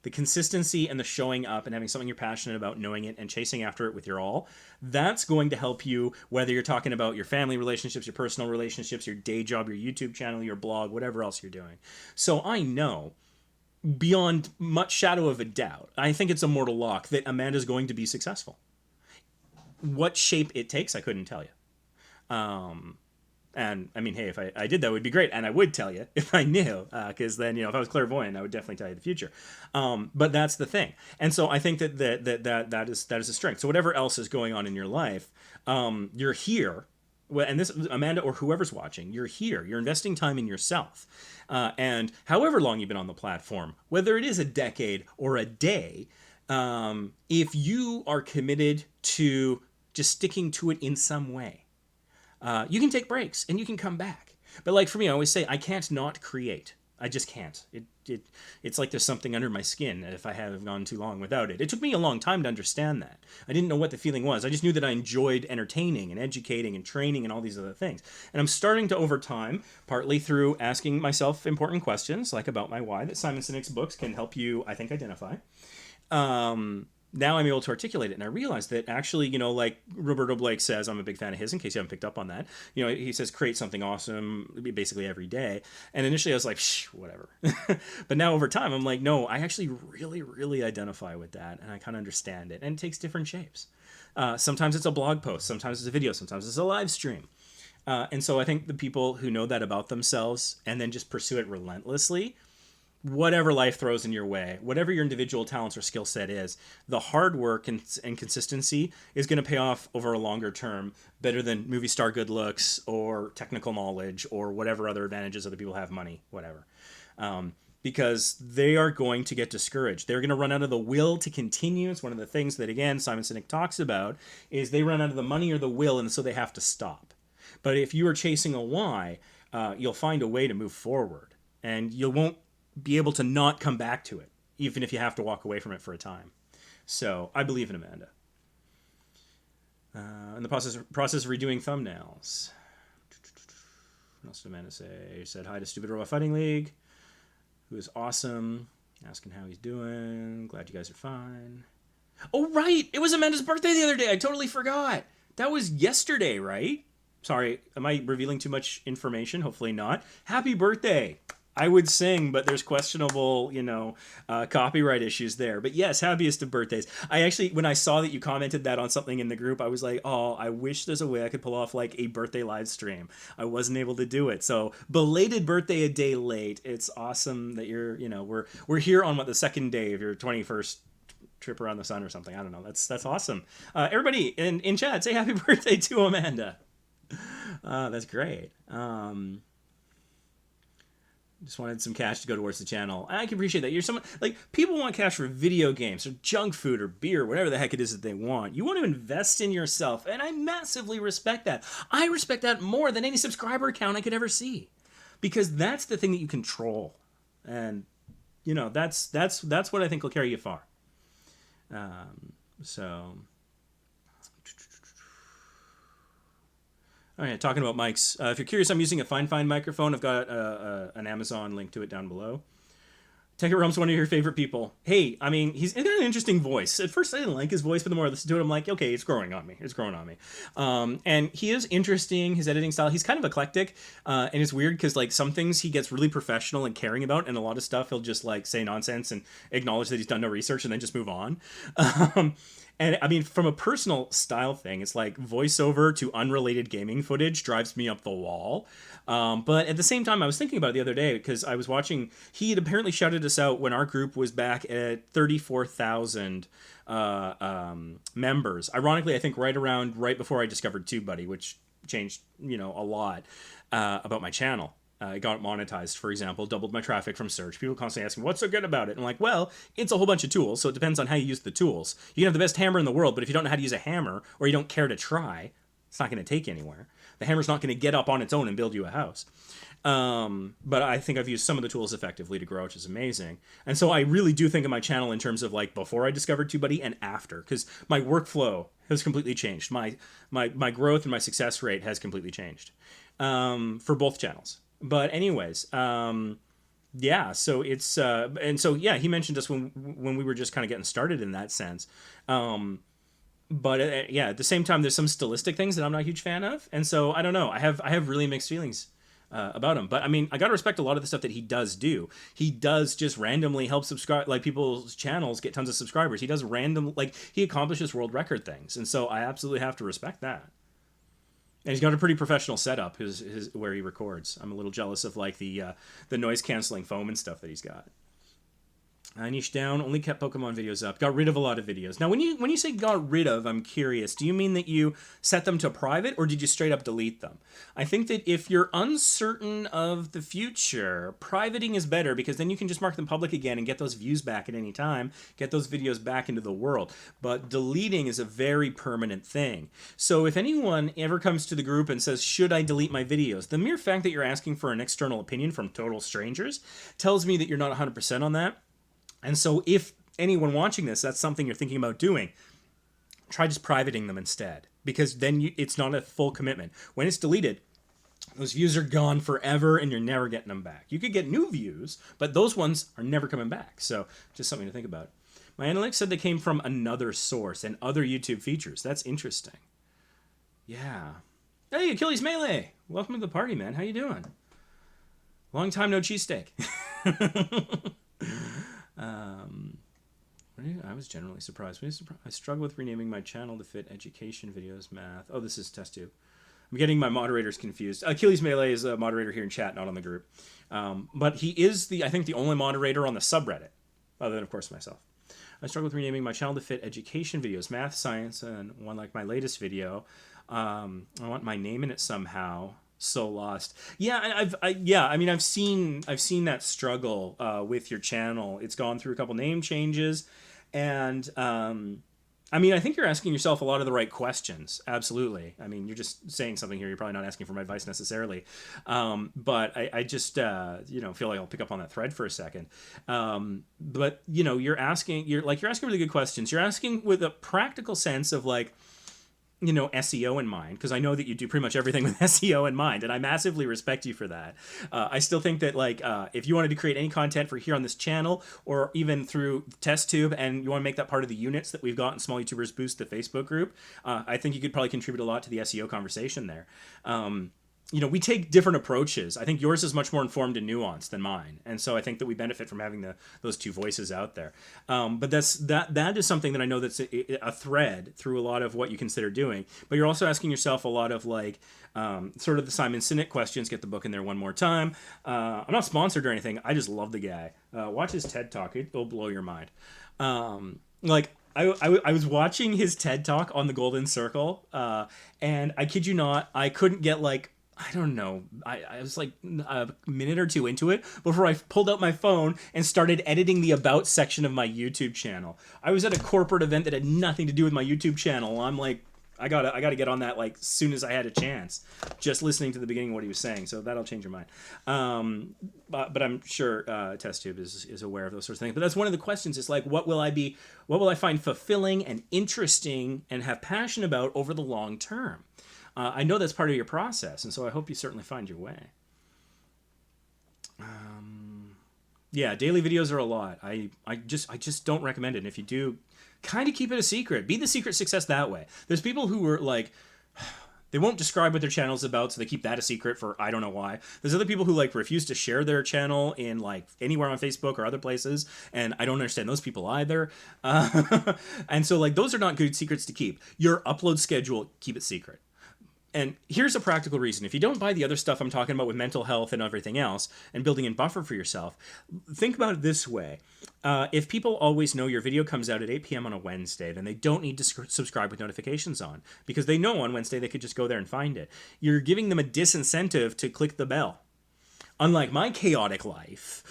the consistency and the showing up and having something you're passionate about, knowing it and chasing after it with your all, that's going to help you, whether you're talking about your family relationships, your personal relationships, your day job, your YouTube channel, your blog, whatever else you're doing. So I know, beyond much shadow of a doubt, I think it's a mortal lock that Amanda's going to be successful. What shape it takes, I couldn't tell you. And I mean, hey, if I did that, it would be great. And I would tell you if I knew, because then, if I was clairvoyant, I would definitely tell you the future. But that's the thing. And so I think that is a strength. So whatever else is going on in your life, you're here. And this, Amanda or whoever's watching, you're here. You're investing time in yourself. And however long you've been on the platform, whether it is a decade or a day, if you are committed to just sticking to it in some way, you can take breaks and you can come back. But like for me, I always say I can't not create. I just can't. It's like there's something under my skin if I have gone too long without it. It took me a long time to understand that. I didn't know what the feeling was. I just knew that I enjoyed entertaining and educating and training and all these other things. And I'm starting to, over time, partly through asking myself important questions, like about my why, that Simon Sinek's books can help you, I think, identify. Now I'm able to articulate it, and I realized that actually, like Roberto Blake says, I'm a big fan of his, in case you haven't picked up on that. He says, create something awesome basically every day. And initially I was like, whatever. But now over time, I'm like, no, I actually really, really identify with that, and I kind of understand it. And it takes different shapes. Sometimes it's a blog post, sometimes it's a video, sometimes it's a live stream. And so I think the people who know that about themselves and then just pursue it relentlessly, whatever life throws in your way, whatever your individual talents or skill set is, the hard work and consistency is going to pay off over a longer term better than movie star good looks or technical knowledge or whatever other advantages other people have, money, whatever. Because they are going to get discouraged. They're going to run out of the will to continue. It's one of the things that, again, Simon Sinek talks about, is they run out of the money or the will, and so they have to stop. But if you are chasing a why, you'll find a way to move forward, and you won't be able to not come back to it, even if you have to walk away from it for a time. So I believe in Amanda. In the process of redoing thumbnails. What else did Amanda say? She said hi to Stupid Robot Fighting League. who is awesome, asking how he's doing. Glad you guys are fine. Oh, right. It was Amanda's birthday the other day. I totally forgot. That was yesterday, right? Sorry, am I revealing too much information? Hopefully not. Happy birthday. I would sing, but there's questionable, copyright issues there. But yes, happiest of birthdays. I actually, when I saw that you commented that on something in the group, I was like, oh, I wish there's a way I could pull off like a birthday live stream. I wasn't able to do it. So belated birthday a day late. It's awesome that you're, we're here on the second day of your 21st trip around the sun or something. I don't know. That's awesome. Everybody in chat, say happy birthday to Amanda. That's great. Just wanted some cash to go towards the channel. I can appreciate that. You're someone, like, people want cash for video games or junk food or beer, whatever the heck it is that they want. You want to invest in yourself, and I massively respect that. I respect that more than any subscriber account I could ever see, because that's the thing that you control, and that's what I think will carry you far. All right, talking about mics. If you're curious, I'm using a Fifine microphone. I've got an Amazon link to it down below. Tekken Rum's one of your favorite people. Hey, I mean, he's got an interesting voice. At first, I didn't like his voice, but the more I listen to it, I'm like, okay, it's growing on me. And he is interesting. His editing style, he's kind of eclectic, and it's weird because like some things he gets really professional and caring about, and a lot of stuff he'll just like say nonsense and acknowledge that he's done no research and then just move on. And I mean, from a personal style thing, it's like voiceover to unrelated gaming footage drives me up the wall. But at the same time, I was thinking about it the other day because I was watching, he had apparently shouted us out when our group was back at 34,000 members. Ironically, I think right before I discovered TubeBuddy, which changed, a lot about my channel. It got monetized, for example, doubled my traffic from search. People constantly asking, what's so good about it? And I'm like, well, it's a whole bunch of tools, so it depends on how you use the tools. You can have the best hammer in the world, but if you don't know how to use a hammer, or you don't care to try, it's not going to take you anywhere. The hammer's not going to get up on its own and build you a house. But I think I've used some of the tools effectively to grow, which is amazing. And so I really do think of my channel in terms of like before I discovered TubeBuddy and after, because my workflow has completely changed. My growth and my success rate has completely changed for both channels. But anyways, yeah, so it's, and so, yeah, he mentioned us when we were just kind of getting started in that sense. But yeah, at the same time, there's some stylistic things that I'm not a huge fan of. And so I don't know, I have really mixed feelings about him. But I mean, I got to respect a lot of the stuff that he does do. He does just randomly help people's channels get tons of subscribers. He does he accomplishes world record things. And so I absolutely have to respect that. And he's got a pretty professional setup his where he records. I'm a little jealous of like the noise canceling foam and stuff that he's got. Niche down, only kept Pokemon videos up. Got rid of a lot of videos. Now, when you say got rid of, I'm curious. Do you mean that you set them to private, or did you straight up delete them? I think that if you're uncertain of the future, privating is better, because then you can just mark them public again and get those views back at any time, get those videos back into the world. But deleting is a very permanent thing. So if anyone ever comes to the group and says, should I delete my videos? The mere fact that you're asking for an external opinion from total strangers tells me that you're not 100% on that. And so if anyone watching this, that's something you're thinking about doing, try just privating them instead, because then it's not a full commitment. When it's deleted, those views are gone forever and you're never getting them back. You could get new views, but those ones are never coming back. So just something to think about. My analytics said they came from another source and other YouTube features. That's interesting. Yeah. Hey, Achilles Melee. Welcome to the party, man. How you doing? Long time no cheesesteak. I was generally surprised. I struggle with renaming my channel to fit education videos, math. Oh, this is test tube. I'm getting my moderators confused. Achilles Melee is a moderator here in chat, not on the group. But he is I think the only moderator on the subreddit, other than, of course, myself. I struggle with renaming my channel to fit education videos, math, science, and one like my latest video. I want my name in it somehow. So lost. Yeah, I've seen that struggle with your channel. It's gone through a couple name changes, and I mean, I think you're asking yourself a lot of the right questions. Absolutely. I mean, you're just saying something here. You're probably not asking for my advice necessarily, but I just feel like I'll pick up on that thread for a second. But you're asking really good questions. You're asking with a practical sense of like, SEO in mind, because I know that you do pretty much everything with SEO in mind, and I massively respect you for that. I still think that if you wanted to create any content for here on this channel, or even through TestTube, and you want to make that part of the units that we've got in Small YouTubers Boost, the Facebook group, I think you could probably contribute a lot to the SEO conversation there. We take different approaches. I think yours is much more informed and nuanced than mine, and so I think that we benefit from having those two voices out there. But that is something that I know that's a thread through a lot of what you consider doing. But you're also asking yourself a lot of sort of the Simon Sinek questions. Get the book in there one more time. I'm not sponsored or anything. I just love the guy. Watch his TED Talk. It'll blow your mind. I was watching his TED Talk on the Golden Circle, and I kid you not, I couldn't get I don't know. I was like a minute or two into it before I pulled out my phone and started editing the About section of my YouTube channel. I was at a corporate event that had nothing to do with my YouTube channel. I'm like, I gotta get on that as soon as I had a chance. Just listening to the beginning of what he was saying, so that'll change your mind. But I'm sure TestTube is aware of those sorts of things. But that's one of the questions. Is what will I find fulfilling and interesting and have passion about over the long term? I know that's part of your process, and so I hope you certainly find your way. Yeah, daily videos are a lot. I just don't recommend it. And if you do, kind of keep it a secret. Be the secret success that way. There's people who are they won't describe what their channel's about, so they keep that a secret for I don't know why. There's other people who refuse to share their channel in anywhere on Facebook or other places, and I don't understand those people either. And so those are not good secrets to keep. Your upload schedule, keep it secret. And here's a practical reason. If you don't buy the other stuff I'm talking about with mental health and everything else, and building in buffer for yourself, think about it this way. If people always know your video comes out at 8 p.m. on a Wednesday, then they don't need to subscribe with notifications on, because they know on Wednesday they could just go there and find it. You're giving them a disincentive to click the bell. Unlike my chaotic life,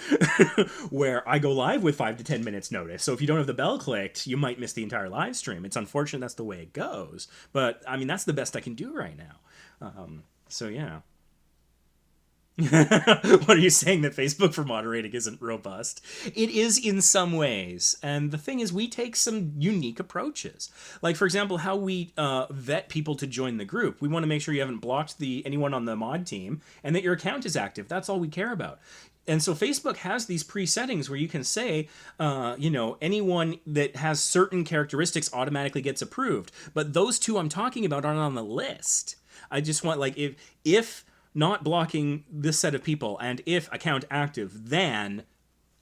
where I go live with 5 to 10 minutes notice. So if you don't have the bell clicked, you might miss the entire live stream. It's unfortunate that's the way it goes. But, I mean, that's the best I can do right now. So, yeah. What are you saying, that Facebook for moderating isn't robust? It is in some ways. And the thing is, we take some unique approaches. For example, how we vet people to join the group. We want to make sure you haven't blocked anyone on the mod team and that your account is active. That's all we care about. And so Facebook has these pre-settings where you can say, anyone that has certain characteristics automatically gets approved. But those two I'm talking about aren't on the list. I just want, if not blocking this set of people, and if account active, then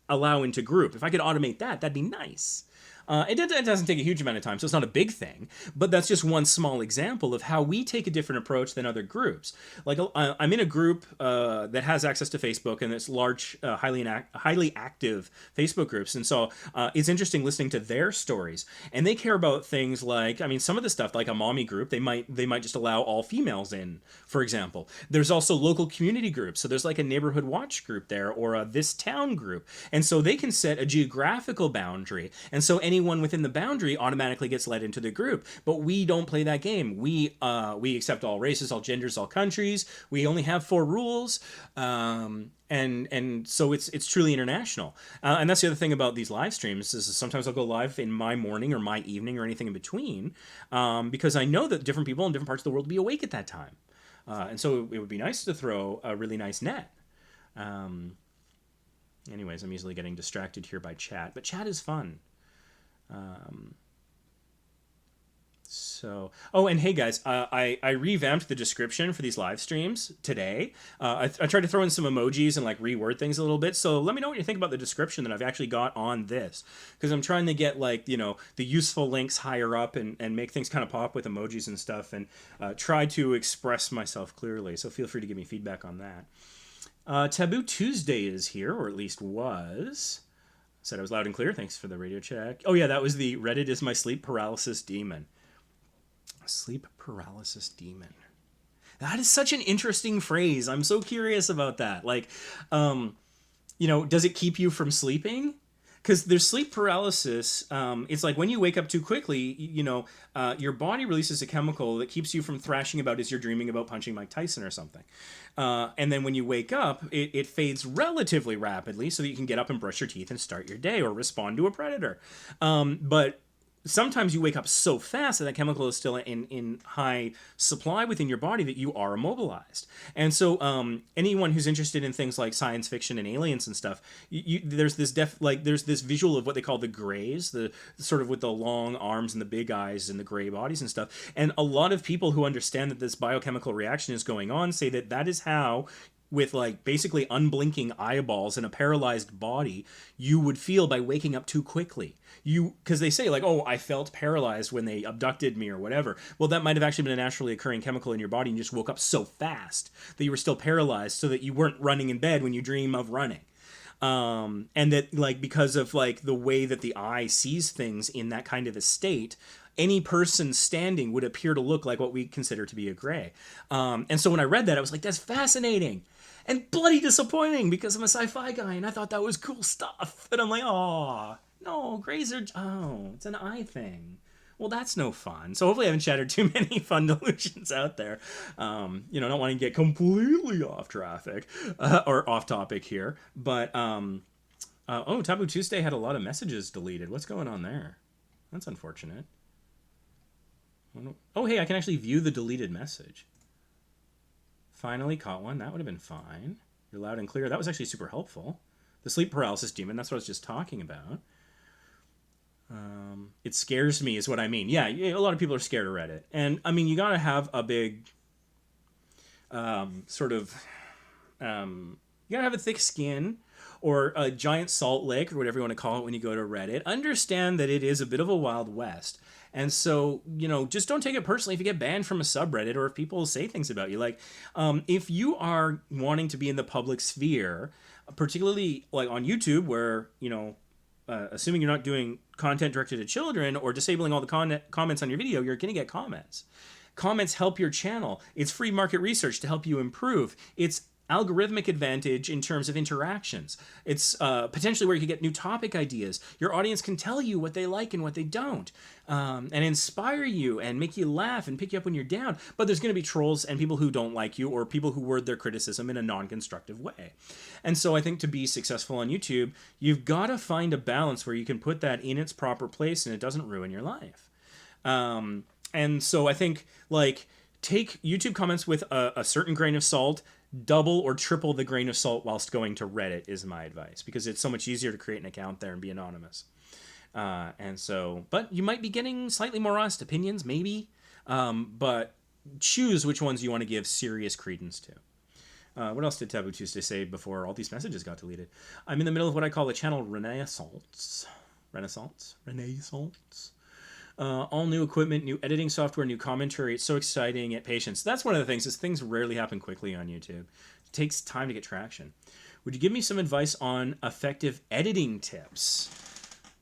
allow into group. If I could automate that, that'd be nice. It doesn't take a huge amount of time, so it's not a big thing, but that's just one small example of how we take a different approach than other groups. I'm in a group that has access to Facebook, and it's large, highly active Facebook groups, and so it's interesting listening to their stories. And they care about things some of the stuff, like a mommy group, they might just allow all females in, for example. There's also local community groups, so there's a neighborhood watch group there, or a this town group, and so they can set a geographical boundary, and so anyone within the boundary automatically gets let into the group. But we don't play that game. We accept all races, all genders, all countries. We only have 4 rules, and so it's truly international. And that's the other thing about these live streams, is sometimes I'll go live in my morning or my evening or anything in between, because I know that different people in different parts of the world will be awake at that time, and so it would be nice to throw a really nice net. Anyways, I'm easily getting distracted here by chat, but chat is fun. And hey guys, I revamped the description for these live streams today. I tried to throw in some emojis and reword things a little bit. So let me know what you think about the description that I've actually got on this, because I'm trying to get the useful links higher up and make things kind of pop with emojis and stuff, and try to express myself clearly. So feel free to give me feedback on that. Taboo Tuesday is here, or at least was. Said I was loud and clear. Thanks for the radio check. Oh yeah, that was the Reddit is my sleep paralysis demon. Sleep paralysis demon. That is such an interesting phrase. I'm so curious about that. Does it keep you from sleeping? Because there's sleep paralysis. It's when you wake up too quickly, your body releases a chemical that keeps you from thrashing about as you're dreaming about punching Mike Tyson or something. And then when you wake up, it fades relatively rapidly so that you can get up and brush your teeth and start your day or respond to a predator. But sometimes you wake up so fast that that chemical is still in high supply within your body that you are immobilized. And so anyone who's interested in things like science fiction and aliens and stuff, there's this there's this visual of what they call the grays, the sort of with the long arms and the big eyes and the gray bodies and stuff. And a lot of people who understand that this biochemical reaction is going on say that that is how, with like basically unblinking eyeballs and a paralyzed body, you would feel by waking up too quickly. Because they say like, oh, I felt paralyzed when they abducted me or whatever. Well, that might have actually been a naturally occurring chemical in your body, and you just woke up so fast that you were still paralyzed, so that you weren't running in bed when you dream of running. And that like because of like the way that the eye sees things in that kind of a state, any person standing would appear to look like what we consider to be a gray. And so when I read that, I was like, that's fascinating. And bloody disappointing, because I'm a sci-fi guy and I thought that was cool stuff. And I'm like, oh, no, grays are, oh, it's an eye thing. Well, that's no fun. So hopefully I haven't shattered too many fun delusions out there. You know, not wanting to get completely off traffic or off topic here. But, oh, Taboo Tuesday had a lot of messages deleted. What's going on there? That's unfortunate. Oh, hey, I can actually view the deleted message. Finally caught one. That would have been fine. You're loud and clear. That was actually super helpful. The sleep paralysis demon, that's what I was just talking about. It scares me is what I mean. Yeah, a lot of people are scared of Reddit. And, I mean, you got to have a big you got to have a thick skin or a giant salt lick or whatever you want to call it when you go to Reddit. Understand that it is a bit of a Wild West. And so, you know, just don't take it personally if you get banned from a subreddit or if people say things about you. Like, if you are wanting to be in the public sphere, particularly like on YouTube where, you know, assuming you're not doing content directed to children or disabling all the comments on your video, you're going to get comments. Comments help your channel. It's free market research to help you improve. It's algorithmic advantage in terms of interactions. It's potentially where you can get new topic ideas. Your audience can tell you what they like and what they don't, and inspire you and make you laugh and pick you up when you're down. But there's going to be trolls and people who don't like you or people who word their criticism in a non-constructive way. And so I think to be successful on YouTube, you've got to find a balance where you can put that in its proper place and it doesn't ruin your life. And so I think, like, take YouTube comments with a certain grain of salt. Double or triple the grain of salt whilst going to Reddit is my advice, because it's so much easier to create an account there and be anonymous. And so, but you might be getting slightly more honest opinions, maybe, but choose which ones you want to give serious credence to. What else did Taboo Tuesday say before all these messages got deleted? I'm in the middle of what I call a channel renaissance. All new equipment, new editing software, new commentary. It's so exciting. Get patience. That's one of the things, is things rarely happen quickly on YouTube. It takes time to get traction. Would you give me some advice on effective editing tips?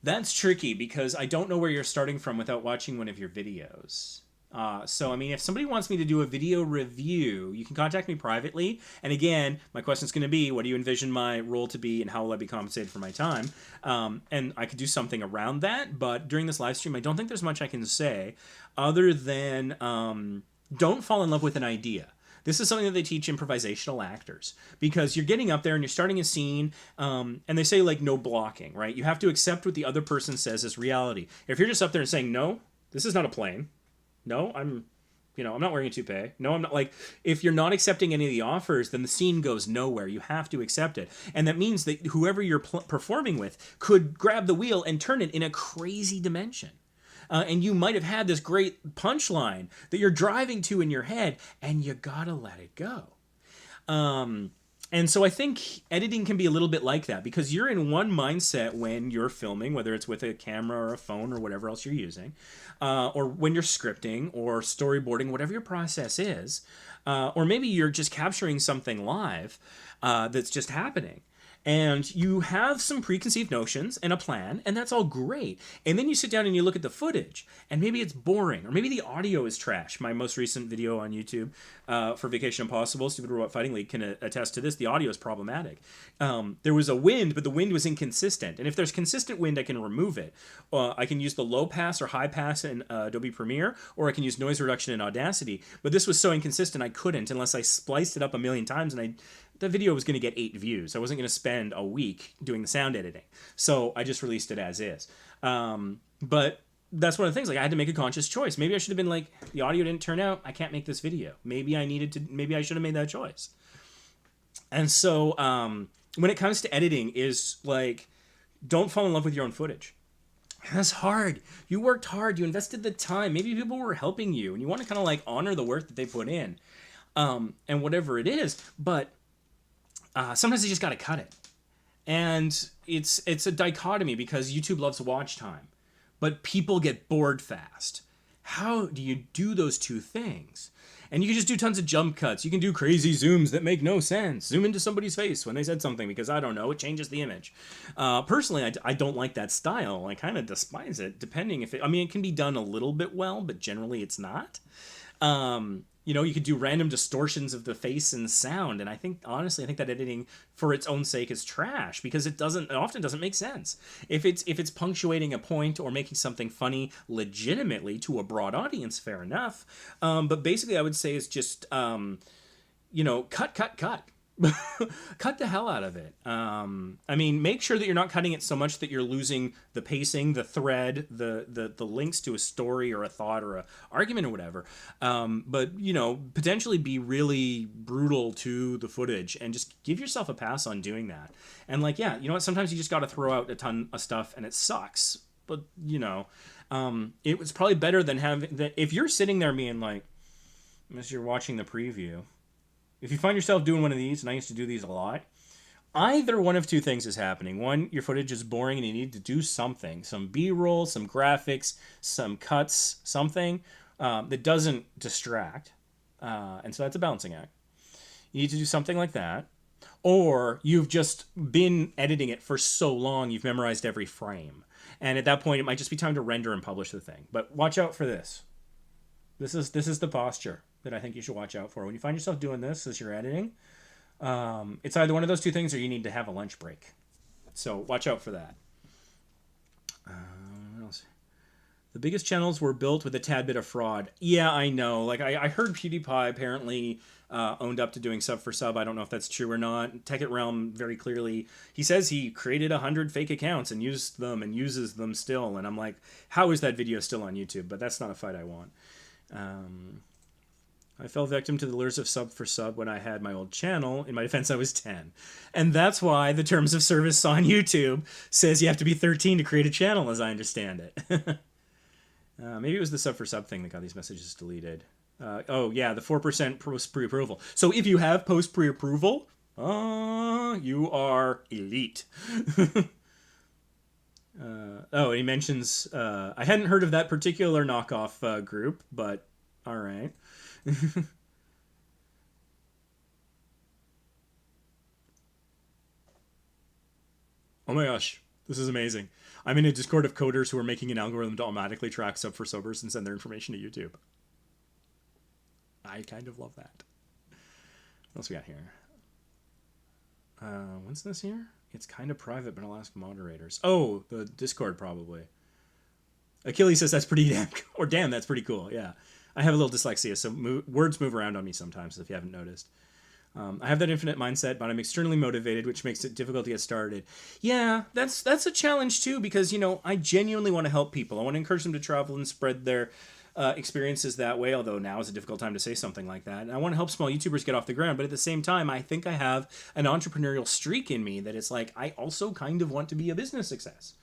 That's tricky because I don't know where you're starting from without watching one of your videos. So, I mean, if somebody wants me to do a video review, you can contact me privately. And again, my question is going to be, what do you envision my role to be and how will I be compensated for my time? And I could do something around that. But during this live stream, I don't think there's much I can say other than don't fall in love with an idea. This is something that they teach improvisational actors, because you're getting up there and you're starting a scene, and they say, like, no blocking, right? You have to accept what the other person says as reality. If you're just up there and saying, no, this is not a plane. No, I'm not wearing a toupee. No, I'm not, like, if you're not accepting any of the offers, then the scene goes nowhere. You have to accept it. And that means that whoever you're performing with could grab the wheel and turn it in a crazy dimension. And you might have had this great punchline that you're driving to in your head, and you gotta let it go. And so I think editing can be a little bit like that, because you're in one mindset when you're filming, whether it's with a camera or a phone or whatever else you're using, or when you're scripting or storyboarding, whatever your process is, or maybe you're just capturing something live that's just happening. And you have some preconceived notions and a plan, and that's all great. And then you sit down and you look at the footage, and maybe it's boring, or maybe the audio is trash. My most recent video on YouTube for Vacation Impossible, Stupid Robot Fighting League, can attest to this. The audio is problematic. There was a wind, but the wind was inconsistent. And if there's consistent wind, I can remove it. I can use the low pass or high pass in Adobe Premiere, or I can use noise reduction in Audacity. But this was so inconsistent, I couldn't unless I spliced it up a million times, and the video was going to get 8 views. I wasn't going to spend a week doing the sound editing. So I just released it as is. But that's one of the things. Like, I had to make a conscious choice. Maybe I should have been like, the audio didn't turn out, I can't make this video. Maybe I should have made that choice. And so when it comes to editing, is like, don't fall in love with your own footage. That's hard. You worked hard. You invested the time. Maybe people were helping you, and you want to kind of like honor the work that they put in, and whatever it is. But sometimes you just got to cut it, and it's a dichotomy because YouTube loves watch time, but people get bored fast. How do you do those two things? And you can just do tons of jump cuts. You can do crazy zooms that make no sense. Zoom into somebody's face when they said something because, I don't know, it changes the image. Personally, I don't like that style. I kind of despise it, depending if it... I mean, it can be done a little bit well, but generally it's not. You know, you could do random distortions of the face and sound, and I think, honestly, I think that editing, for its own sake, is trash because it often doesn't make sense. If it's punctuating a point or making something funny legitimately to a broad audience, fair enough. But basically, I would say it's just, you know, cut. Cut the hell out of it. I mean, make sure that you're not cutting it so much that you're losing the pacing, the thread, the links to a story or a thought or a argument or whatever. But, you know, potentially be really brutal to the footage and just give yourself a pass on doing that. And like, yeah, you know what? Sometimes you just got to throw out a ton of stuff and it sucks. But, you know, it was probably better than having that. If you're sitting there being like, as you're watching the preview, if you find yourself doing one of these, and I used to do these a lot, either one of two things is happening. One, your footage is boring and you need to do something. Some B-roll, some graphics, some cuts, something that doesn't distract. And so that's a balancing act. You need to do something like that. Or you've just been editing it for so long, you've memorized every frame. And at that point, it might just be time to render and publish the thing. But watch out for this. This is the posture that I think you should watch out for. When you find yourself doing this as you're editing, it's either one of those two things or you need to have a lunch break. So watch out for that. What else? The biggest channels were built with a tad bit of fraud. Yeah, I know. Like, I heard PewDiePie apparently owned up to doing sub for sub. I don't know if that's true or not. Tech Realm very clearly, he says he created 100 fake accounts and used them and uses them still. And I'm like, how is that video still on YouTube? But that's not a fight I want. I fell victim to the lures of sub for sub when I had my old channel. In my defense, I was 10. And that's why the terms of service on YouTube says you have to be 13 to create a channel, as I understand it. Maybe it was the sub for sub thing that got these messages deleted. Oh, yeah, the 4% post pre-approval. So if you have post pre-approval, you are elite. Oh, he mentions, I hadn't heard of that particular knockoff group, but all right. Oh my gosh, this is amazing. I'm in a Discord of coders who are making an algorithm to automatically track sub for subbers and send their information to YouTube. I kind of love that. What else we got here? What's this here? It's kind of private, but I'll ask moderators. Oh, the Discord probably. Achilles says that's pretty damn, or damn, that's pretty cool. Yeah. I have a little dyslexia, so words move around on me sometimes, if you haven't noticed. I have that infinite mindset, but I'm externally motivated, which makes it difficult to get started. Yeah, that's a challenge too, because, you know, I genuinely want to help people. I want to encourage them to travel and spread their experiences that way, although now is a difficult time to say something like that. And I want to help small YouTubers get off the ground, but at the same time, I think I have an entrepreneurial streak in me that it's like, I also kind of want to be a business success.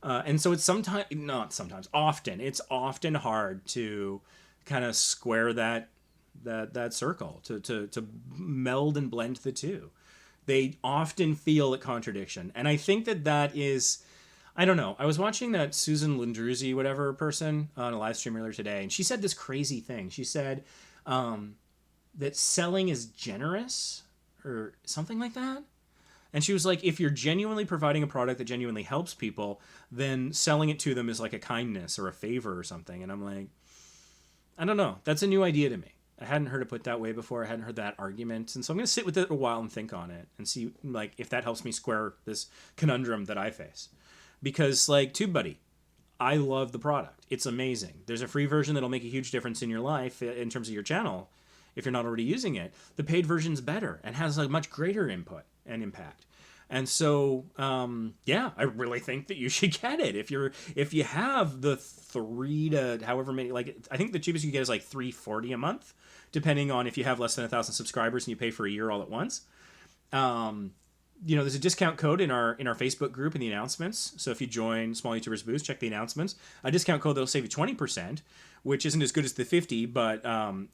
And so it's often, it's often hard to kind of square that circle, to meld and blend the two. They often feel a contradiction. And I think that is, I don't know. I was watching that Susan Landruzzi, whatever person, on a live stream earlier today, and she said this crazy thing. She said that selling is generous or something like that. And she was like, if you're genuinely providing a product that genuinely helps people, then selling it to them is like a kindness or a favor or something. And I'm like, I don't know. That's a new idea to me. I hadn't heard it put that way before. I hadn't heard that argument. And so I'm going to sit with it a while and think on it and see, like, if that helps me square this conundrum that I face. Because, like, TubeBuddy, I love the product. It's amazing. There's a free version that'll make a huge difference in your life in terms of your channel if you're not already using it. The paid version's better and has a much greater input and impact. And so, yeah, I really think that you should get it. If you have the 3 to however many, like, I think the cheapest you get is like $3.40 a month, depending on if you have less than 1,000 subscribers and you pay for a year all at once. There's a discount code in our Facebook group in the announcements. So if you join Small YouTubers Boost, check the announcements. A discount code that'll save you 20%, which isn't as good as the 50, but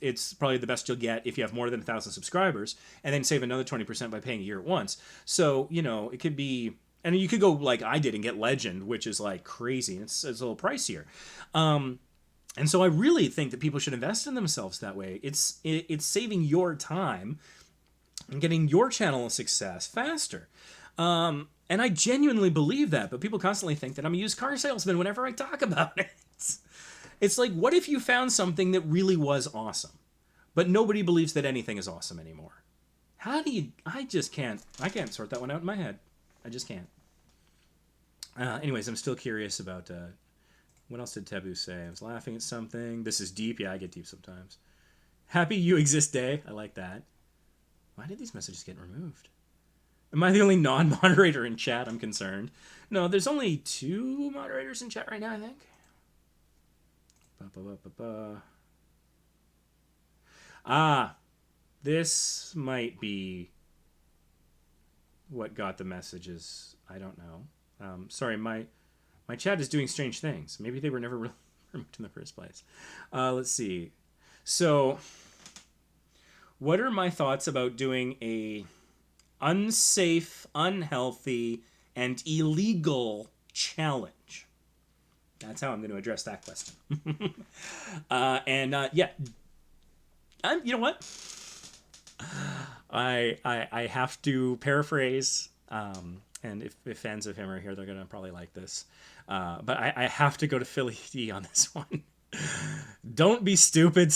it's probably the best you'll get if you have more than 1,000 subscribers, and then save another 20% by paying a year at once. So, it could be, and you could go like I did and get Legend, which is like crazy. It's a little pricier. And so I really think that people should invest in themselves that way. It's saving your time and getting your channel a success faster. And I genuinely believe that, but people constantly think that I'm a used car salesman whenever I talk about it. It's like, what if you found something that really was awesome, but nobody believes that anything is awesome anymore? How do you, I can't sort that one out in my head. I just can't. Anyways, I'm still curious about, what else did Taboo say? I was laughing at something. This is deep. Yeah, I get deep sometimes. Happy You Exist Day. I like that. Why did these messages get removed? Am I the only non-moderator in chat? I'm concerned. No, there's only 2 moderators in chat right now, I think. This might be what got the messages. I don't know. Sorry, my chat is doing strange things. Maybe they were never removed in the first place. Let's see. So, what are my thoughts about doing a unsafe, unhealthy, and illegal challenge? That's how I'm going to address that question. Yeah, you know what? I have to paraphrase, and if fans of him are here, they're going to probably like this. But I have to go to Philly D on this one. Don't be stupid.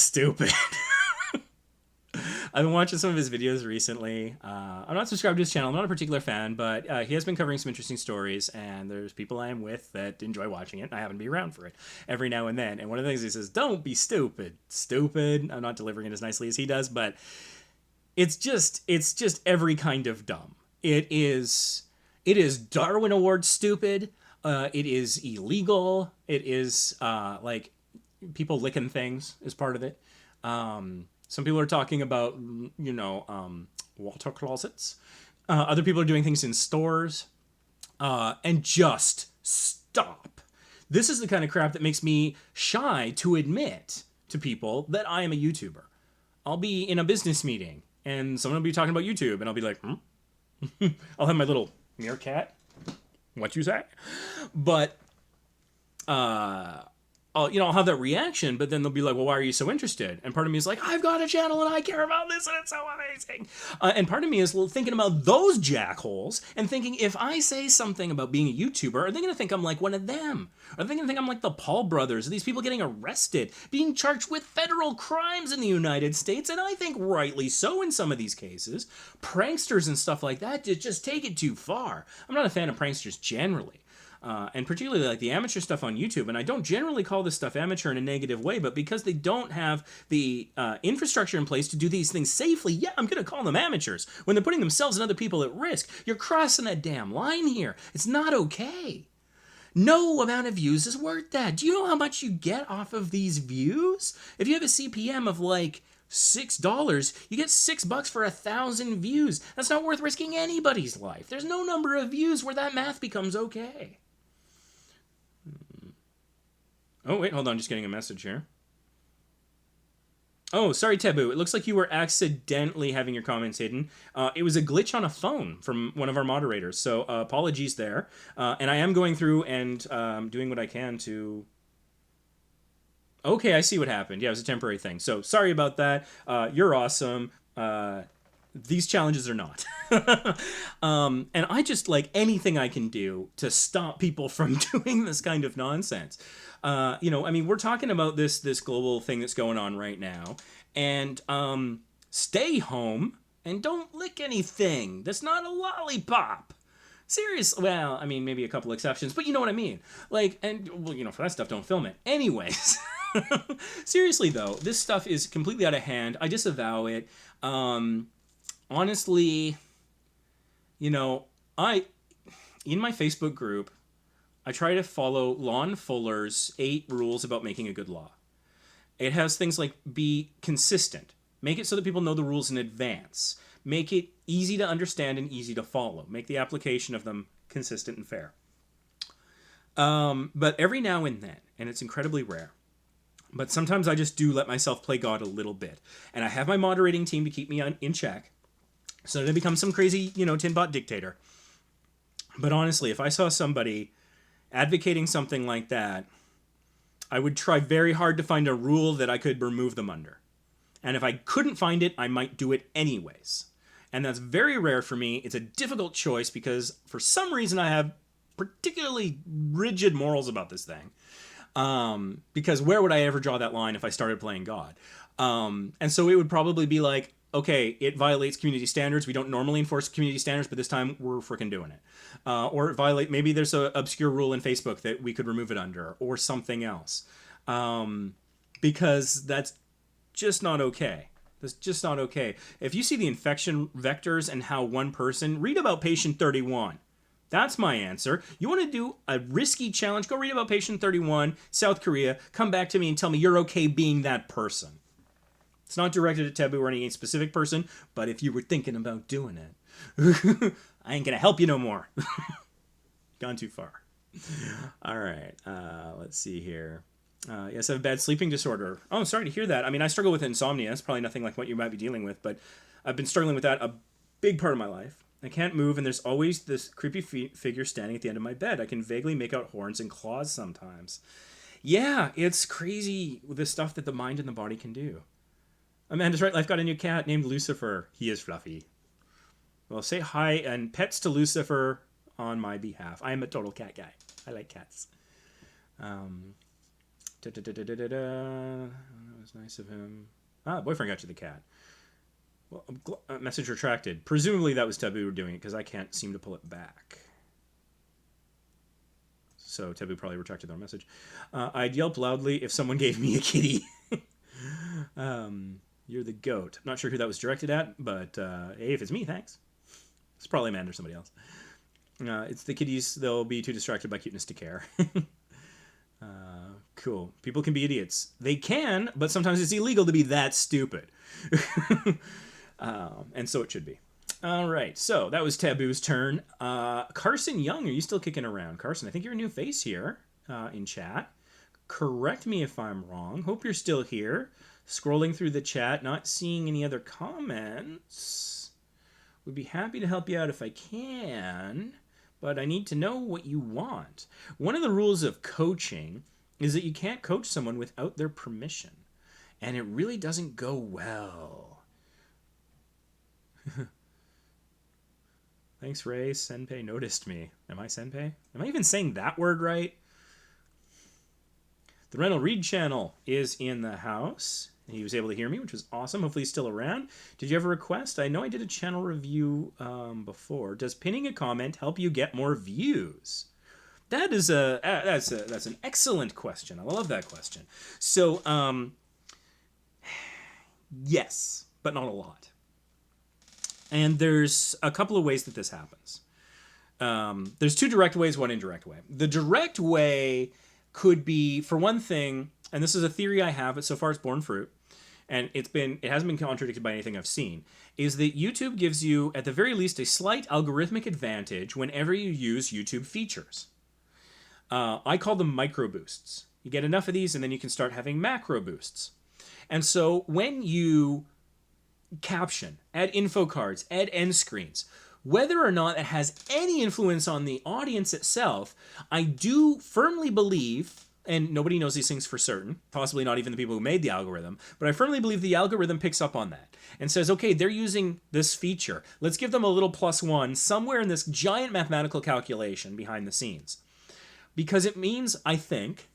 I've been watching some of his videos recently. I'm not subscribed to his channel. I'm not a particular fan, but he has been covering some interesting stories, and there's people I am with that enjoy watching it, and I happen to be around for it every now and then. And one of the things he says, don't be stupid. I'm not delivering it as nicely as he does, but it's just every kind of dumb. It is Darwin Award stupid. It is illegal. It is like people licking things is part of it. Some people are talking about, water closets. Other people are doing things in stores. And just stop. This is the kind of crap that makes me shy to admit to people that I am a YouTuber. I'll be in a business meeting, and someone will be talking about YouTube, and I'll be like, I'll have my little meerkat. What you say? But, I'll have that reaction, but then they'll be like, well, why are you so interested? And part of me is like, I've got a channel and I care about this and it's so amazing. And part of me is thinking about those jackholes and thinking, if I say something about being a YouTuber, are they going to think I'm like one of them? Are they going to think I'm like the Paul brothers? Are these people getting arrested, being charged with federal crimes in the United States? And I think rightly so in some of these cases. Pranksters and stuff like that just take it too far. I'm not a fan of pranksters generally. And particularly like the amateur stuff on YouTube. And I don't generally call this stuff amateur in a negative way, but because they don't have the infrastructure in place to do these things safely, yeah, I'm going to call them amateurs. When they're putting themselves and other people at risk, you're crossing a damn line here. It's not okay. No amount of views is worth that. Do you know how much you get off of these views? If you have a CPM of like $6, you get $6 for 1,000 views. That's not worth risking anybody's life. There's no number of views where that math becomes okay. Oh, wait, hold on. Just getting a message here. Oh, sorry, Taboo. It looks like you were accidentally having your comments hidden. It was a glitch on a phone from one of our moderators, so apologies there. And I am going through and doing what I can to... Okay, I see what happened. Yeah, it was a temporary thing. So, sorry about that. You're awesome. These challenges are not. And I just like anything I can do to stop people from doing this kind of nonsense. We're talking about this global thing that's going on right now. And stay home and don't lick anything. That's not a lollipop. Seriously, well, I mean, maybe a couple exceptions, but you know what I mean. Like, and, well, for that stuff, don't film it. Anyways, seriously, though, this stuff is completely out of hand. I disavow it. Honestly, In my Facebook group, I try to follow Lon Fuller's 8 rules about making a good law. It has things like be consistent. Make it so that people know the rules in advance. Make it easy to understand and easy to follow. Make the application of them consistent and fair. But every now and then, and it's incredibly rare, but sometimes I just do let myself play God a little bit. And I have my moderating team to keep me in check so that I become some crazy, tin pot dictator. But honestly, if I saw somebody advocating something like that, I would try very hard to find a rule that I could remove them under. And if I couldn't find it, I might do it anyways. And that's very rare for me. It's a difficult choice because for some reason I have particularly rigid morals about this thing. Because where would I ever draw that line if I started playing God? And so it would probably be like, okay, it violates community standards. We don't normally enforce community standards, but this time we're freaking doing it. Or maybe there's an obscure rule in Facebook that we could remove it under, or something else. Because that's just not okay. That's just not okay. If you see the infection vectors and how one person, read about patient 31. That's my answer. You want to do a risky challenge? Go read about patient 31, South Korea. Come back to me and tell me you're okay being that person. It's not directed at taboo or any specific person, but if you were thinking about doing it, I ain't going to help you no more. Gone too far. All right. Let's see here. Yes, I have a bad sleeping disorder. Oh, I'm sorry to hear that. I mean, I struggle with insomnia. It's probably nothing like what you might be dealing with, but I've been struggling with that a big part of my life. I can't move, and there's always this creepy figure standing at the end of my bed. I can vaguely make out horns and claws sometimes. Yeah, it's crazy the stuff that the mind and the body can do. Amanda's right. I've got a new cat named Lucifer. He is fluffy. Well, say hi and pets to Lucifer on my behalf. I am a total cat guy. I like cats. That was nice of him. Boyfriend got you the cat. Well, message retracted. Presumably that was Taboo doing it because I can't seem to pull it back. So Taboo probably retracted their message. I'd yelp loudly if someone gave me a kitty. You're the goat. I'm not sure who that was directed at, but hey, if it's me, thanks. It's probably Amanda or somebody else. It's the kitties. They'll be too distracted by cuteness to care. Cool. People can be idiots. They can, but sometimes it's illegal to be that stupid. And so it should be. All right. So that was Taboo's turn. Carson Young, are you still kicking around? Carson, I think you're a new face here in chat. Correct me if I'm wrong. Hope you're still here. Scrolling through the chat, not seeing any other comments. Would be happy to help you out if I can, but I need to know what you want. One of the rules of coaching is that you can't coach someone without their permission, and it really doesn't go well. Thanks, Ray. Senpei noticed me. Am I Senpei? Am I even saying that word right? The Reynold Reed channel is in the house. He was able to hear me, which was awesome. Hopefully he's still around. Did you have a request? I know I did a channel review before. Does pinning a comment help you get more views? That's an excellent question. I love that question. So, yes, but not a lot. And there's a couple of ways that this happens. There's 2 direct ways, 1 indirect way. The direct way could be, for one thing, and this is a theory I have, but so far it's borne fruit, and it hasn't been contradicted by anything I've seen, is that YouTube gives you, at the very least, a slight algorithmic advantage whenever you use YouTube features. I call them micro boosts. You get enough of these, and then you can start having macro boosts. And so when you caption, add info cards, add end screens, whether or not it has any influence on the audience itself, I do firmly believe, and nobody knows these things for certain, possibly not even the people who made the algorithm, but I firmly believe the algorithm picks up on that and says, okay, they're using this feature. Let's give them a little +1 somewhere in this giant mathematical calculation behind the scenes. Because it means, I think,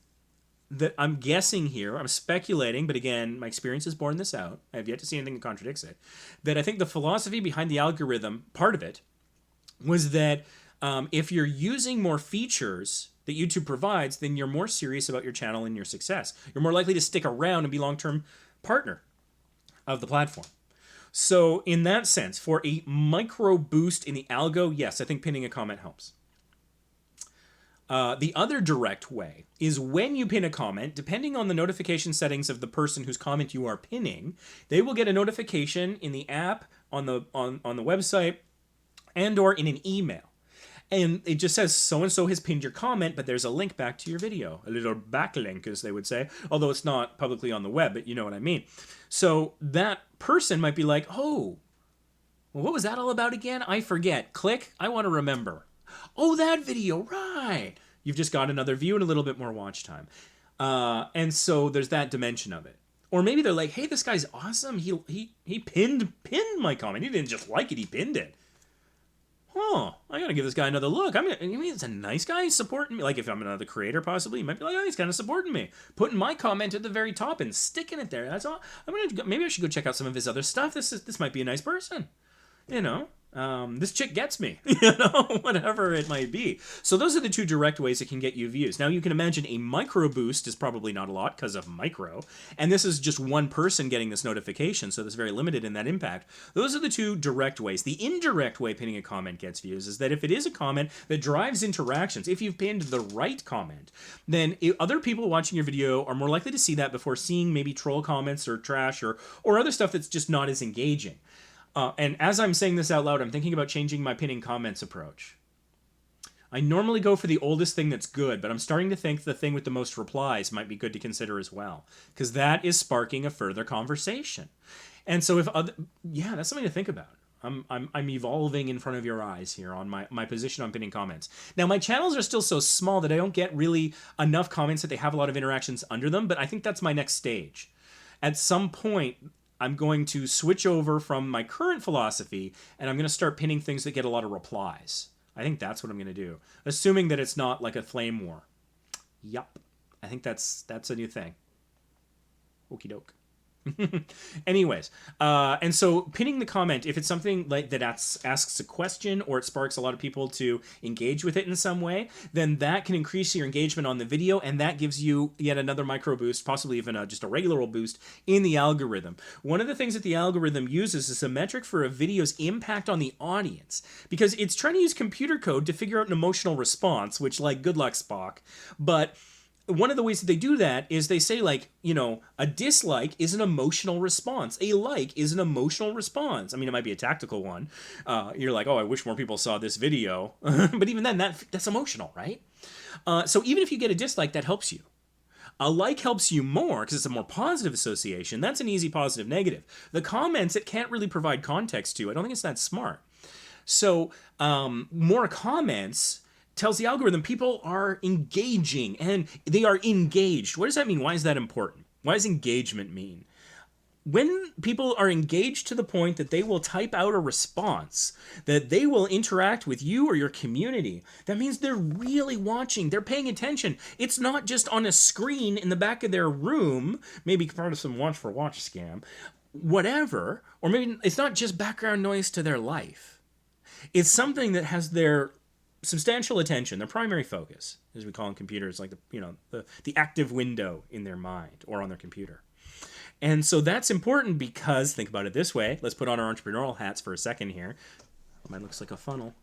that I'm guessing here, I'm speculating, but again, my experience has borne this out. I have yet to see anything that contradicts it. That I think the philosophy behind the algorithm, part of it, was that if you're using more features that YouTube provides, then you're more serious about your channel and your success. You're more likely to stick around and be long-term partner of the platform. So in that sense, for a micro boost in the algo, yes, I think pinning a comment helps. The other direct way is when you pin a comment, depending on the notification settings of the person whose comment you are pinning, they will get a notification in the app, on the website, and or in an email. And it just says so-and-so has pinned your comment, but there's a link back to your video. A little backlink, as they would say. Although it's not publicly on the web, but you know what I mean. So that person might be like, oh, well, what was that all about again? I forget. Click. I want to remember. Oh, that video. Right. You've just got another view and a little bit more watch time. And so there's that dimension of it. Or maybe they're like, hey, this guy's awesome. He pinned my comment. He didn't just like it. He pinned it. Oh, I gotta give this guy another look. I mean, it's a nice guy. He's supporting me. Like, if I'm another creator, possibly, he might be like, oh, he's kind of supporting me. Putting my comment at the very top and sticking it there. That's all. Maybe I should go check out some of his other stuff. This might be a nice person. You know, this chick gets me, you know, whatever it might be. So those are the two direct ways it can get you views. Now, you can imagine a micro boost is probably not a lot because of micro, and this is just one person getting this notification, so it's very limited in that impact. Those are the two direct ways. The indirect way pinning a comment gets views is that if it is a comment that drives interactions, if you've pinned the right comment, then other people watching your video are more likely to see that before seeing maybe troll comments or trash or other stuff that's just not as engaging. And as I'm saying this out loud, I'm thinking about changing my pinning comments approach. I normally go for the oldest thing that's good, but I'm starting to think the thing with the most replies might be good to consider as well, because that is sparking a further conversation. And so that's something to think about. I'm evolving in front of your eyes here on my position on pinning comments. Now, my channels are still so small that I don't get really enough comments that they have a lot of interactions under them, but I think that's my next stage. At some point, I'm going to switch over from my current philosophy, and I'm going to start pinning things that get a lot of replies. I think that's what I'm going to do, assuming that it's not like a flame war. Yup. I think that's a new thing. Okie doke. Anyways, and so pinning the comment, if it's something like that asks a question or it sparks a lot of people to engage with it in some way, then that can increase your engagement on the video, and that gives you yet another micro boost, possibly even just a regular old boost in the algorithm. One of the things that the algorithm uses is a metric for a video's impact on the audience, because it's trying to use computer code to figure out an emotional response, which, like, good luck, Spock. But one of the ways that they do that is they say, like, you know, a dislike is an emotional response. A like is an emotional response. I mean, it might be a tactical one. You're like, oh, I wish more people saw this video. But even then, that's emotional, right? So even if you get a dislike, that helps you. A like helps you more because it's a more positive association. That's an easy positive negative. The comments, it can't really provide context to. I don't think it's that smart. So more comments tells the algorithm people are engaging, and they are engaged. What does that mean? Why is that important? What does engagement mean? When people are engaged to the point that they will type out a response, that they will interact with you or your community, that means they're really watching, they're paying attention. It's not just on a screen in the back of their room, maybe part of some watch for watch scam, whatever, or maybe it's not just background noise to their life. It's something that has their substantial attention, their primary focus, as we call in computers, like the active window in their mind or on their computer. And so that's important because, think about it this way, let's put on our entrepreneurial hats for a second here. Mine looks like a funnel.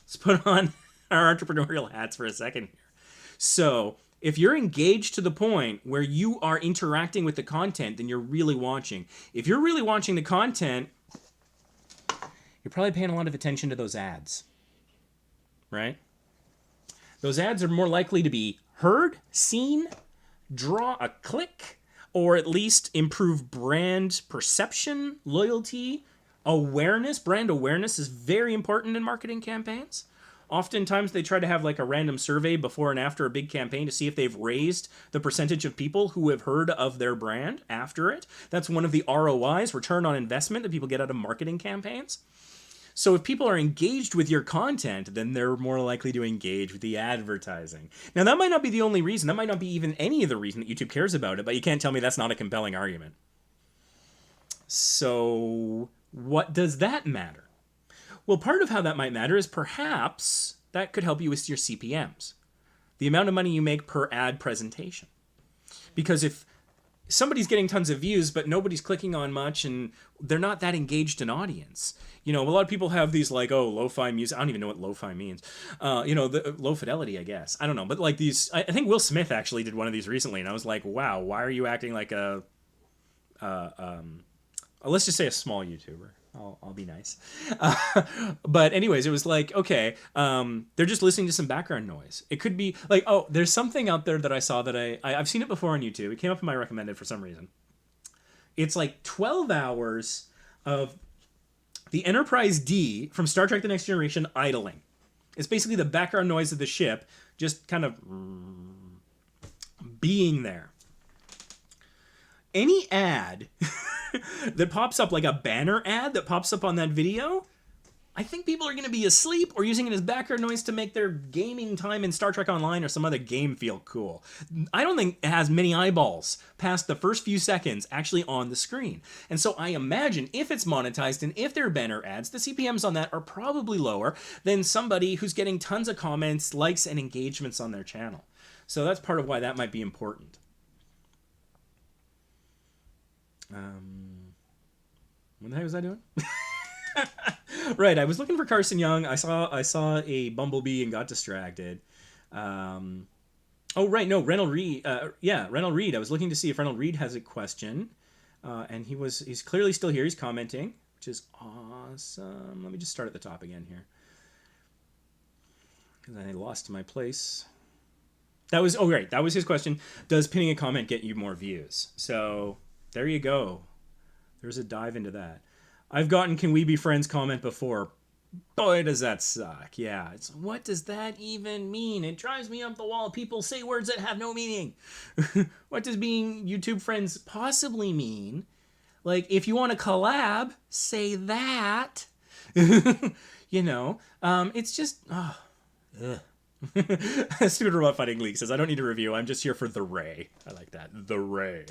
Let's put on our entrepreneurial hats for a second here. So if you're engaged to the point where you are interacting with the content, then you're really watching. If you're really watching the content, you're probably paying a lot of attention to those ads. Right? Those ads are more likely to be heard, seen, draw a click, or at least improve brand perception, loyalty, awareness. Brand awareness is very important in marketing campaigns. Oftentimes they try to have like a random survey before and after a big campaign to see if they've raised the percentage of people who have heard of their brand after it. That's one of the ROIs, return on investment, that people get out of marketing campaigns. So if people are engaged with your content, then they're more likely to engage with the advertising. Now, that might not be the only reason. That might not be even any of the reason that YouTube cares about it, but you can't tell me that's not a compelling argument. So what does that matter? Well, part of how that might matter is perhaps that could help you with your CPMs, the amount of money you make per ad presentation. Because if somebody's getting tons of views, but nobody's clicking on much, and they're not that engaged an audience. A lot of people have these like, oh, lo-fi music. I don't even know what lo-fi means. The low fidelity, I guess. I don't know, but like these, I think Will Smith actually did one of these recently, and I was like, wow, why are you acting like let's just say a small YouTuber. I'll be nice. But anyways, it was like, okay, they're just listening to some background noise. It could be like, oh, there's something out there that I saw that I've seen it before on YouTube. It came up in my recommended for some reason. It's like 12 hours of the Enterprise D from Star Trek The Next Generation idling. It's basically the background noise of the ship just kind of being there. Any ad that pops up, like a banner ad that pops up on that video, I think people are going to be asleep or using it as background noise to make their gaming time in Star Trek Online or some other game feel cool. I don't think it has many eyeballs past the first few seconds actually on the screen. And so I imagine if it's monetized and if there are banner ads, the CPMs on that are probably lower than somebody who's getting tons of comments, likes, and engagements on their channel. So that's part of why that might be important. What the heck was I doing? Right, I was looking for Carson Young. I saw a bumblebee and got distracted. Oh right, no, Reynold Reed. Reynold Reed. I was looking to see if Reynold Reed has a question, and he's clearly still here. He's commenting, which is awesome. Let me just start at the top again here, because I lost my place. That was his question. Does pinning a comment get you more views? So there you go. There's a dive into that. I've gotten "Can we be friends" comment before. Boy, does that suck. Yeah, what does that even mean? It drives me up the wall. People say words that have no meaning. What does being YouTube friends possibly mean? Like, if you want to collab, say that. It's just... Stupid Robot Fighting League says, I don't need a review. I'm just here for the Ray. I like that. The Ray.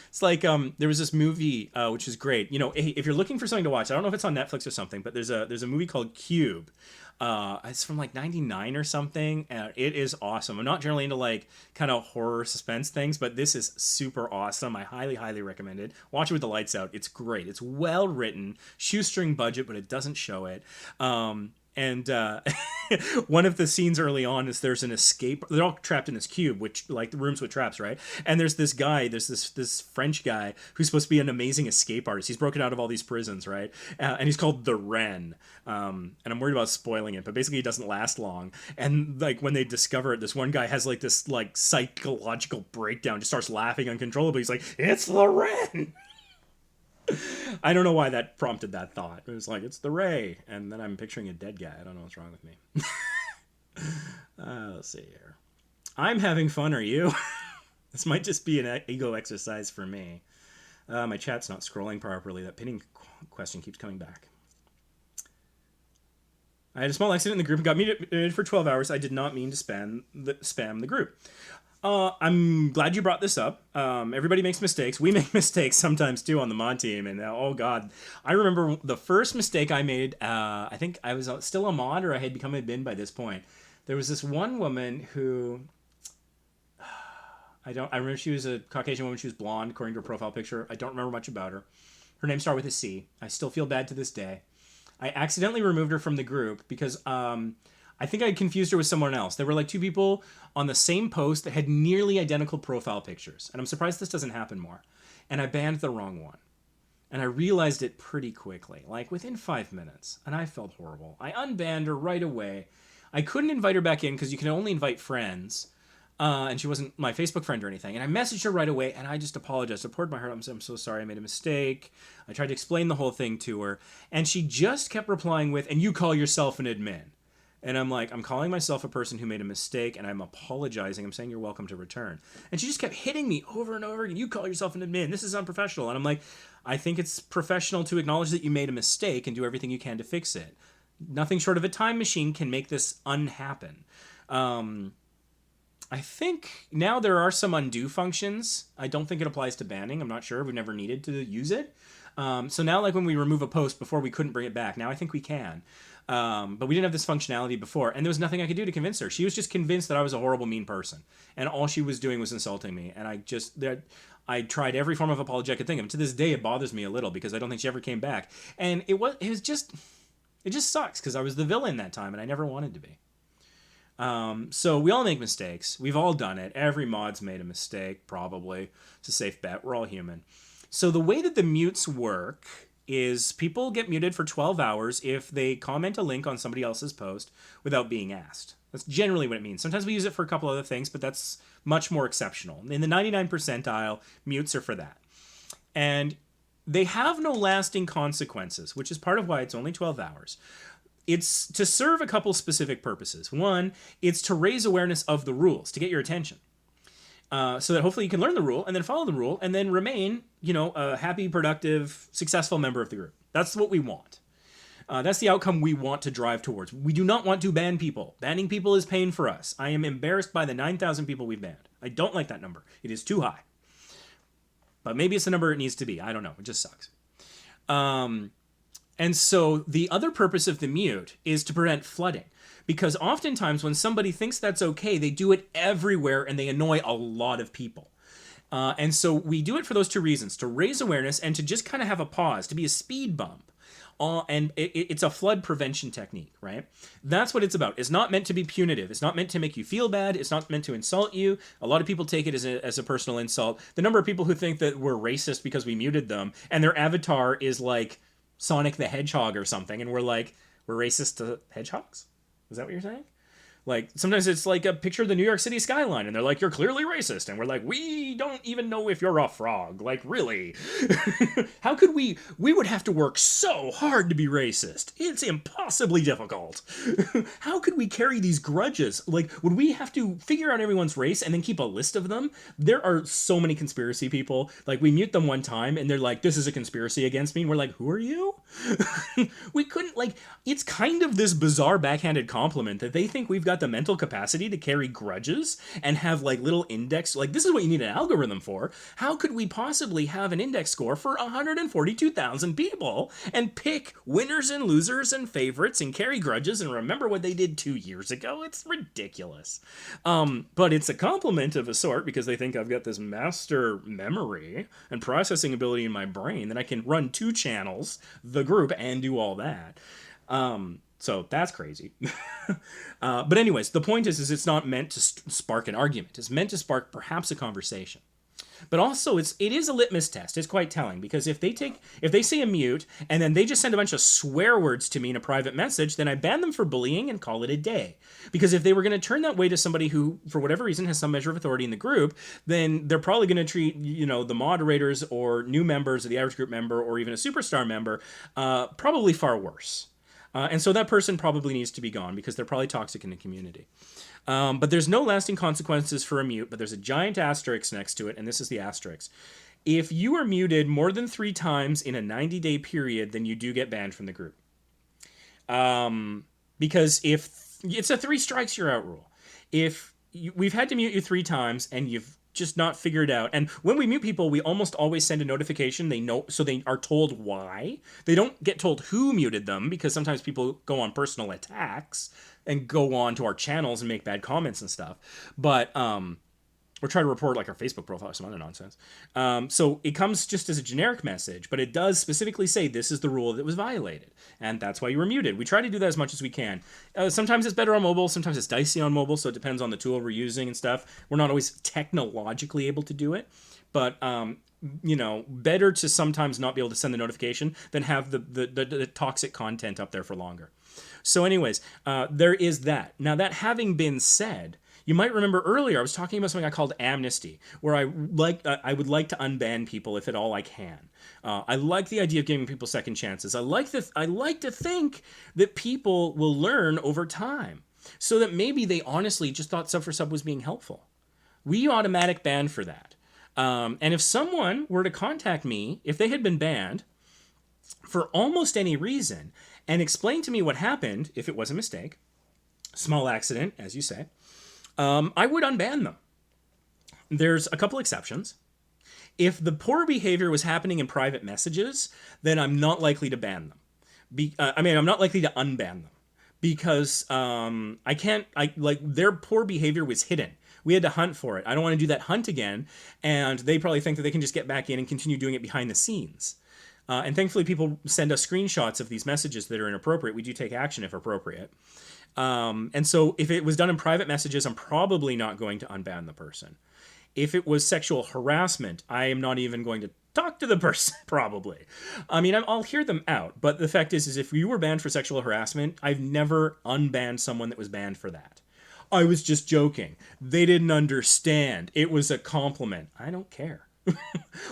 It's like there was this movie which is great. Hey, if you're looking for something to watch, I don't know if it's on Netflix or something, but there's a movie called Cube. It's from like 99 or something, and it is awesome. I'm not generally into like kind of horror suspense things, but this is super awesome. I highly recommend it. Watch it with the lights out. It's great. It's well written, shoestring budget, but it doesn't show it. And one of the scenes early on is there's an escape. They're all trapped in this cube, which like the rooms with traps, right? And there's this guy, this French guy who's supposed to be an amazing escape artist. He's broken out of all these prisons, right? And he's called the Wren. And I'm worried about spoiling it, but basically he doesn't last long. And like when they discover it, this one guy has like this like psychological breakdown, just starts laughing uncontrollably. He's like, "It's the Wren." I don't know why that prompted that thought. It was like, it's the Ray. And then I'm picturing a dead guy. I don't know what's wrong with me. Let's see here. I'm having fun, are you? This might just be an ego exercise for me. My chat's not scrolling properly. That pinning question keeps coming back. I had a small accident in the group and got muted for 12 hours. I did not mean to spam the group. I'm glad you brought this up. Everybody makes mistakes. We make mistakes sometimes too on the mod team. And oh god, I remember the first mistake I made. I think I was still a mod, or I had become admin by this point. There was this one woman who I remember she was a Caucasian woman. She was blonde, according to her profile picture. I don't remember much about her. Her name started with a C. I still feel bad to this day. I accidentally removed her from the group because I think I confused her with someone else. There were like two people on the same post that had nearly identical profile pictures. And I'm surprised this doesn't happen more. And I banned the wrong one. And I realized it pretty quickly, like within 5 minutes. And I felt horrible. I unbanned her right away. I couldn't invite her back in because you can only invite friends. And she wasn't my Facebook friend or anything. And I messaged her right away, and I just apologized. I poured my heart out. I'm so sorry, I made a mistake. I tried to explain the whole thing to her. And she just kept replying with, "And you call yourself an admin." And I'm like, I'm calling myself a person who made a mistake, and I'm apologizing. I'm saying you're welcome to return. And she just kept hitting me over and over again. "You call yourself an admin. This is unprofessional." And I'm like, I think it's professional to acknowledge that you made a mistake and do everything you can to fix it. Nothing short of a time machine can make this unhappen. I think now there are some undo functions. I don't think it applies to banning. I'm not sure. We've never needed to use it. So now, like when we remove a post before, we couldn't bring it back. Now I think we can. But we didn't have this functionality before, and there was nothing I could do to convince her. She was just convinced that I was a horrible, mean person, and all she was doing was insulting me. And I tried every form of apology I could think of. To this day, it bothers me a little because I don't think she ever came back. And it just sucks because I was the villain that time and I never wanted to be. So we all make mistakes. We've all done it. Every mod's made a mistake, probably. It's a safe bet. We're all human. So the way that the mutes work is people get muted for 12 hours if they comment a link on somebody else's post without being asked. That's generally what it means. Sometimes we use it for a couple other things, but that's much more exceptional. In the 99 percentile, mutes are for that. And they have no lasting consequences, which is part of why it's only 12 hours. It's to serve a couple specific purposes. One, it's to raise awareness of the rules, to get your attention. So that hopefully you can learn the rule and then follow the rule and then remain, a happy, productive, successful member of the group. That's what we want. That's the outcome we want to drive towards. We do not want to ban people. Banning people is pain for us. I am embarrassed by the 9,000 people we've banned. I don't like that number. It is too high. But maybe it's the number it needs to be. I don't know. It just sucks. And so the other purpose of the mute is to prevent flooding. Because oftentimes when somebody thinks that's okay, they do it everywhere and they annoy a lot of people. And so we do it for those two reasons, to raise awareness and to just kind of have a pause, to be a speed bump. And it's a flood prevention technique, right? That's what it's about. It's not meant to be punitive. It's not meant to make you feel bad. It's not meant to insult you. A lot of people take it as a personal insult. The number of people who think that we're racist because we muted them and their avatar is like Sonic the Hedgehog or something, and we're like, we're racist to hedgehogs? Is that what you're saying? Like, sometimes it's like a picture of the New York City skyline, and they're like, you're clearly racist. And we're like, we don't even know if you're a frog. Like, really? How could we would have to work so hard to be racist. It's impossibly difficult. How could we carry these grudges? Like, would we have to figure out everyone's race and then keep a list of them? There are so many conspiracy people. Like, we mute them one time, and they're like, this is a conspiracy against me. And we're like, who are you? We couldn't, like, it's kind of this bizarre backhanded compliment that they think we've got the mental capacity to carry grudges and have like little index, like this is what you need an algorithm for. How could we possibly have an index score for 142,000 people and pick winners and losers and favorites and carry grudges and remember what they did 2 years ago? It's ridiculous. But it's a compliment of a sort because they think I've got this master memory and processing ability in my brain that I can run 2 channels, the group, and do all that. So that's crazy. But anyways, the point is it's not meant to spark an argument. It's meant to spark perhaps a conversation. But also it is a litmus test. It's quite telling because if they say a mute and then they just send a bunch of swear words to me in a private message, then I ban them for bullying and call it a day. Because if they were going to turn that way to somebody who, for whatever reason, has some measure of authority in the group, then they're probably going to treat, the moderators or new members or the average group member or even a superstar member probably far worse. And so that person probably needs to be gone because they're probably toxic in the community. But there's no lasting consequences for a mute, but there's a giant asterisk next to it, and this is the asterisk. If you are muted more than 3 times in a 90-day period, then you do get banned from the group. Because if it's a 3 strikes you're out rule. If we've had to mute you 3 times and you've just not figured out. And when we mute people, we almost always send a notification. They know, so they are told why. They don't get told who muted them because sometimes people go on personal attacks and go on to our channels and make bad comments and stuff. But or try to report like our Facebook profile or some other nonsense. So it comes just as a generic message, but it does specifically say this is the rule that was violated. And that's why you were muted. We try to do that as much as we can. Sometimes it's better on mobile. Sometimes it's dicey on mobile. So it depends on the tool we're using and stuff. We're not always technologically able to do it. But, better to sometimes not be able to send the notification than have the toxic content up there for longer. So anyways, there is that. Now that having been said, you might remember earlier I was talking about something I called amnesty, where I would like to unban people if at all I can. I like the idea of giving people second chances. I like to think that people will learn over time, so that maybe they honestly just thought sub for sub was being helpful. We automatic ban for that. And if someone were to contact me, if they had been banned for almost any reason, and explain to me what happened, if it was a mistake, small accident, as you say, I would unban them. There's a couple exceptions. If the poor behavior was happening in private messages, then I'm not likely to ban them. I'm not likely to unban them because their poor behavior was hidden. We had to hunt for it. I don't want to do that hunt again. And they probably think that they can just get back in and continue doing it behind the scenes. And thankfully, people send us screenshots of these messages that are inappropriate. We do take action if appropriate. And so if it was done in private messages, I'm probably not going to unban the person. If it was sexual harassment, I am not even going to talk to the person, probably. I mean, I'll hear them out. But the fact is if you were banned for sexual harassment, I've never unbanned someone that was banned for that. I was just joking. They didn't understand. It was a compliment. I don't care.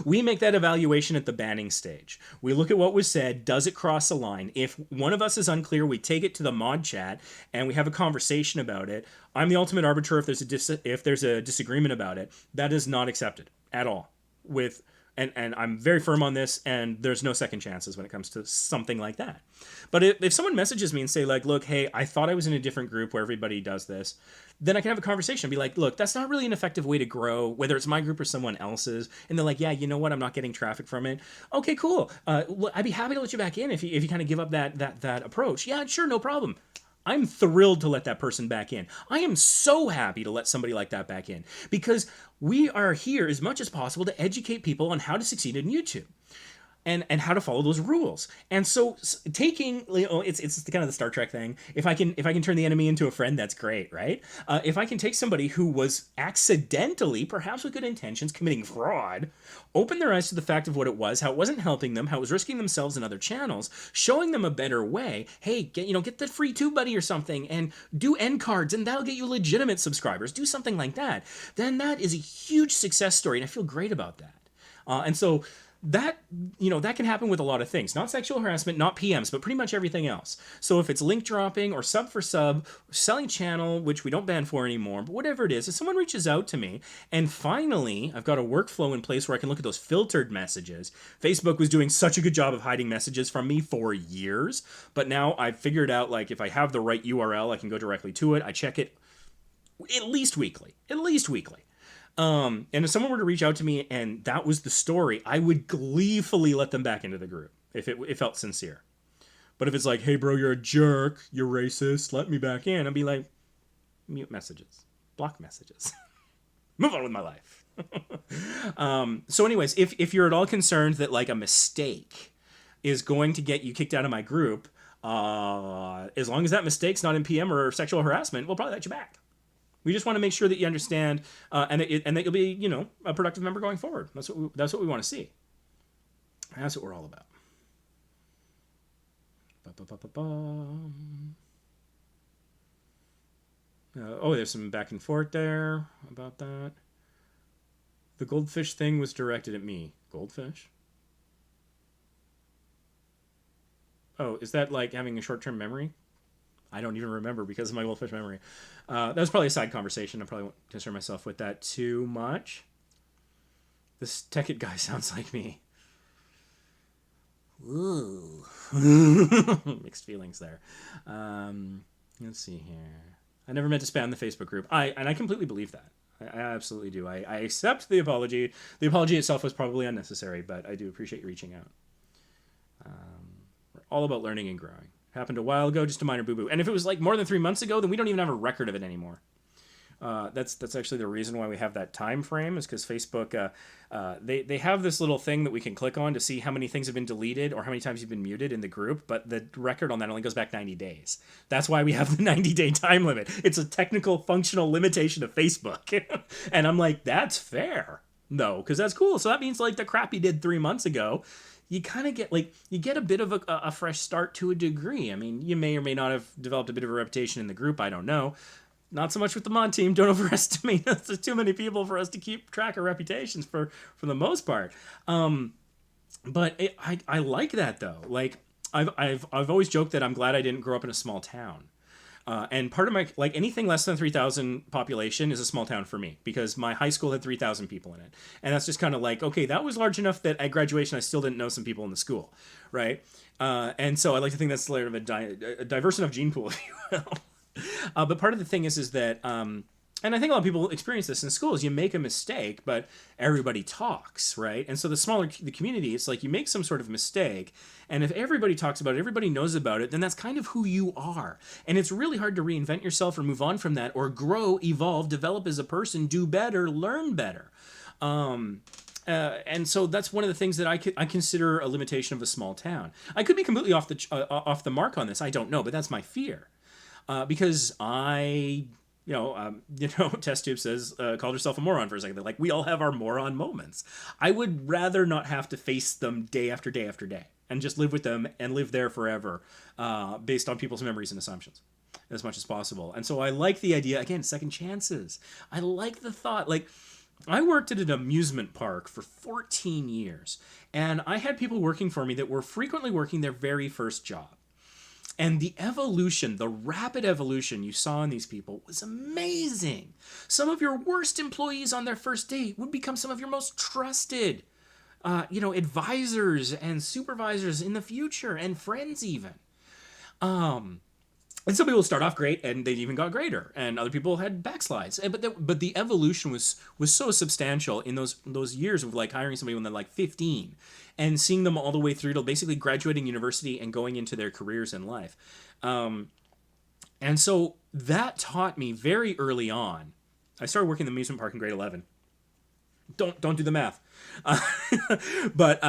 We make that evaluation at the banning stage. We look at what was said. Does it cross a line? If one of us is unclear, we take it to the mod chat and we have a conversation about it. I'm the ultimate arbiter if there's a disagreement about it. That is not accepted at all. And I'm very firm on this, and there's no second chances when it comes to something like that. But if someone messages me and say, like, look, hey, I thought I was in a different group where everybody does this, then I can have a conversation and be like, look, that's not really an effective way to grow, whether it's my group or someone else's. And they're like, yeah, you know what? I'm not getting traffic from it. Okay, cool. I'd be happy to let you back in if you kind of give up that approach. Yeah, sure, no problem. I'm thrilled to let that person back in. I am so happy to let somebody like that back in because we are here as much as possible to educate people on how to succeed in YouTube and how to follow those rules. And so taking, it's kind of the Star Trek thing. If I can turn the enemy into a friend, that's great, right? If I can take somebody who was accidentally, perhaps with good intentions, committing fraud, open their eyes to the fact of what it was, how it wasn't helping them, how it was risking themselves in other channels, showing them a better way. Hey, get the free TubeBuddy or something and do end cards and that'll get you legitimate subscribers. Do something like that. Then that is a huge success story and I feel great about that. And so that can happen with a lot of things, not sexual harassment, not PMs, but pretty much everything else. So if it's link dropping or sub for sub, selling channel, which we don't ban for anymore, but whatever it is, if someone reaches out to me and finally I've got a workflow in place where I can look at those filtered messages. Facebook was doing such a good job of hiding messages from me for years, but now I've figured out, like, if I have the right URL, I can go directly to it. I check it at least weekly. And if someone were to reach out to me and that was the story, I would gleefully let them back into the group if it felt sincere. But if it's like, hey, bro, you're a jerk, you're racist, let me back in, I'd be like, mute messages, block messages, move on with my life. So anyways, if you're at all concerned that, like, a mistake is going to get you kicked out of my group, as long as that mistake's not in PM or sexual harassment, we'll probably let you back. We just want to make sure that you understand and that you'll be, a productive member going forward. That's what we want to see. That's what we're all about. There's some back and forth there about that. The goldfish thing was directed at me. Goldfish? Oh, is that like having a short-term memory? I don't even remember because of my goldfish memory. That was probably a side conversation. I probably won't concern myself with that too much. This Tekkit guy sounds like me. Ooh. Mixed feelings there. Let's see here. I never meant to spam the Facebook group. I completely believe that. I absolutely do. I accept the apology. The apology itself was probably unnecessary, but I do appreciate you reaching out. We're all about learning and growing. Happened a while ago, just a minor boo-boo. And if it was like more than 3 months ago, then we don't even have a record of it anymore. That's actually the reason why we have that time frame, is because Facebook, they have this little thing that we can click on to see how many things have been deleted or how many times you've been muted in the group, but the record on that only goes back 90 days. That's why we have the 90-day time limit. It's a technical, functional limitation of Facebook. And I'm like, that's fair. No, because that's cool. So that means, like, the crap you did 3 months ago, you kind of get, like, you get a bit of a fresh start to a degree. I mean, you may or may not have developed a bit of a reputation in the group. I don't know. Not so much with the mod team. Don't overestimate. There's too many people for us to keep track of reputations for the most part. But I like that, though. Like, I've always joked that I'm glad I didn't grow up in a small town. And part of my, like, anything less than 3,000 population is a small town for me, because my high school had 3,000 people in it. And that's just kind of like, okay, that was large enough that at graduation I still didn't know some people in the school, right? And so I like to think that's sort of a diverse enough gene pool, if you will. But part of the thing is that and I think a lot of people experience this in schools. You make a mistake, but everybody talks, right? And so the smaller the community, it's like you make some sort of mistake, and if everybody talks about it, everybody knows about it, then that's kind of who you are. And it's really hard to reinvent yourself or move on from that or grow, evolve, develop as a person, do better, learn better. And so that's one of the things that I consider a limitation of a small town. I could be completely off the mark on this. I don't know, but that's my fear. Because Test Tube says, called herself a moron for a second. Like, we all have our moron moments. I would rather not have to face them day after day after day and just live with them and live there forever based on people's memories and assumptions as much as possible. And so I like the idea, again, second chances. I like the thought, like, I worked at an amusement park for 14 years, and I had people working for me that were frequently working their very first job. And the evolution, the rapid evolution you saw in these people was amazing. Some of your worst employees on their first day would become some of your most trusted, advisors and supervisors in the future, and friends even. And some people start off great, and they even got greater, and other people had backslides. But the evolution was so substantial in those years of like hiring somebody when they're like 15, and seeing them all the way through to basically graduating university and going into their careers in life. And so that taught me very early on. I started working in the amusement park in grade 11. Don't do the math, but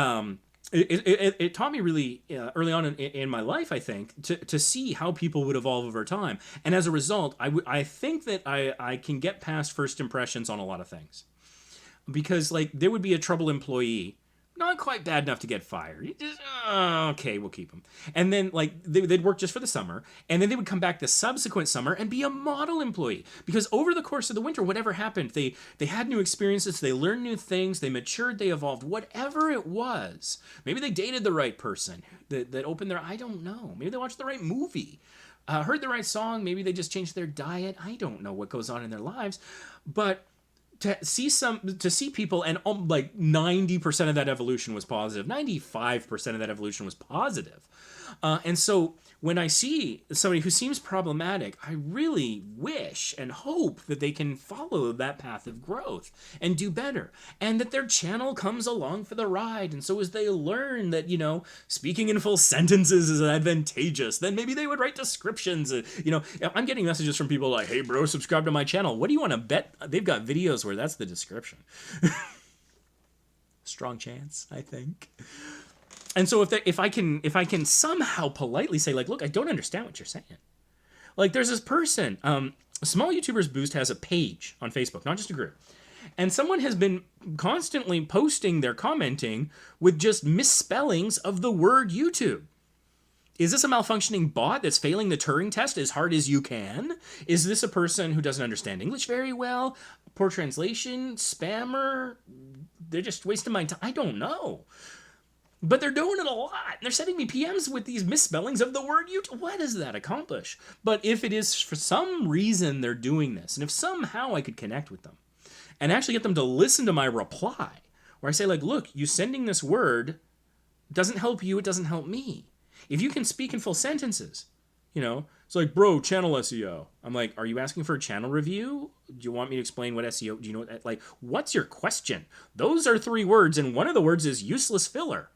It taught me really early on in my life, I think, to see how people would evolve over time. And as a result, I think that I can get past first impressions on a lot of things. Because, like, there would be a trouble employee, not quite bad enough to get fired. Okay, we'll keep them. And then, like, they'd work just for the summer, and then they would come back the subsequent summer and be a model employee. Because over the course of the winter, whatever happened, they had new experiences, they learned new things, they matured, they evolved, whatever it was. Maybe they dated the right person that opened their, I don't know. Maybe they watched the right movie, heard the right song, maybe they just changed their diet. I don't know what goes on in their lives. But to see people, and like 90% of that evolution was positive, 95% of that evolution was positive. And so when I see somebody who seems problematic, I really wish and hope that they can follow that path of growth and do better, and that their channel comes along for the ride. And so as they learn that, speaking in full sentences is advantageous, then maybe they would write descriptions. I'm getting messages from people like, hey bro, subscribe to my channel. What do you want to bet? They've got videos where that's the description. Strong chance, I think. And so if I can somehow politely say, like, look, I don't understand what you're saying. Like, there's this person, Small YouTubers Boost has a page on Facebook, not just a group. And someone has been constantly posting their commenting with just misspellings of the word YouTube. Is this a malfunctioning bot that's failing the Turing test as hard as you can? Is this a person who doesn't understand English very well? Poor translation? Spammer? They're just wasting my time? I don't know. But they're doing it a lot. They're sending me PMs with these misspellings of the word YouTube. What does that accomplish? But if it is for some reason they're doing this, and if somehow I could connect with them and actually get them to listen to my reply, where I say, like, look, you sending this word doesn't help you, it doesn't help me. If you can speak in full sentences, it's like, bro, channel SEO. I'm like, are you asking for a channel review? Do you want me to explain what SEO, do you know, like, what's your question? Those are 3 words, and one of the words is useless filler.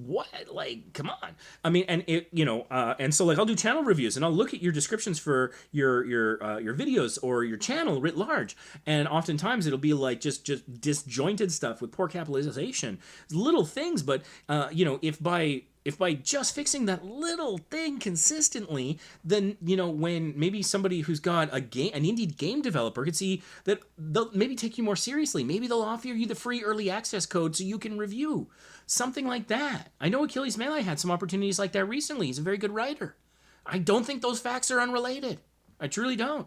What? Like, come on. I mean, and it, and so, like, I'll do channel reviews, and I'll look at your descriptions for your videos or your channel writ large, and oftentimes it'll be like just disjointed stuff with poor capitalization, little things. But if by just fixing that little thing consistently, then when maybe somebody who's got an indie game developer could see that, they'll maybe take you more seriously. Maybe they'll offer you the free early access code so you can review. Something like that. I know Achilles Melee had some opportunities like that recently. He's a very good writer. I don't think those facts are unrelated. I truly don't.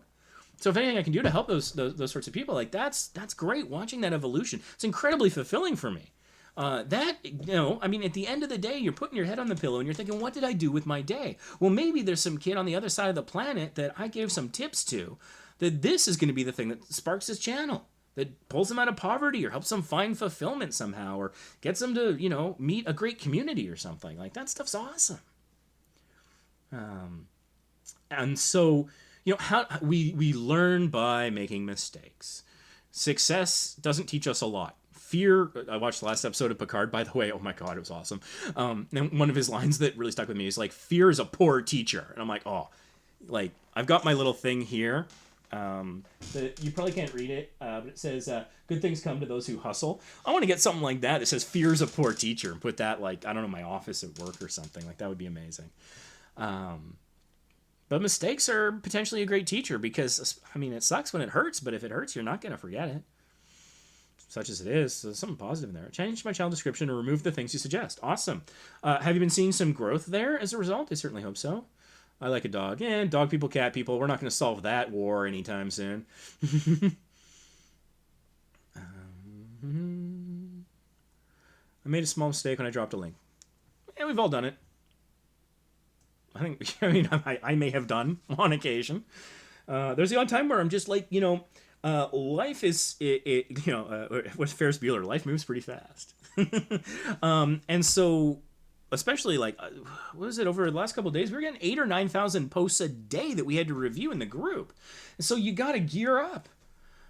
So if anything I can do to help those sorts of people, like, that's great. Watching that evolution, it's incredibly fulfilling for me. At the end of the day, you're putting your head on the pillow and you're thinking, what did I do with my day? Well, maybe there's some kid on the other side of the planet that I gave some tips to, that this is going to be the thing that sparks his channel, that pulls them out of poverty or helps them find fulfillment somehow, or gets them to, meet a great community or something. Like, that stuff's awesome. And so, You know, how we learn by making mistakes. Success doesn't teach us a lot. Fear, I watched the last episode of Picard, by the way. Oh my God, it was awesome. And one of his lines that really stuck with me is like, fear is a poor teacher. And I'm like, oh, like, I've got my little thing here. You probably can't read it, but it says, good things come to those who hustle. I want to get something like that that says, fear is a poor teacher, and put that, like, I don't know, in my office at work or something. Like, that would be amazing. But mistakes are potentially a great teacher because, I mean, it sucks when it hurts, but if it hurts, you're not going to forget it. Such as it is, so there's something positive in there. Change my channel description and remove the things you suggest. Awesome. Have you been seeing some growth there as a result? I certainly hope so. I like a dog. And dog people, cat people. We're not going to solve that war anytime soon. I made a small mistake when I dropped a link. And we've all done it. I may have done on occasion. There's the odd time where I'm just like, life is, what's Ferris Bueller? Life moves pretty fast. And so, especially like, what was it, over the last couple of days, we were getting 8,000 or 9,000 posts a day that we had to review in the group. And so you got to gear up.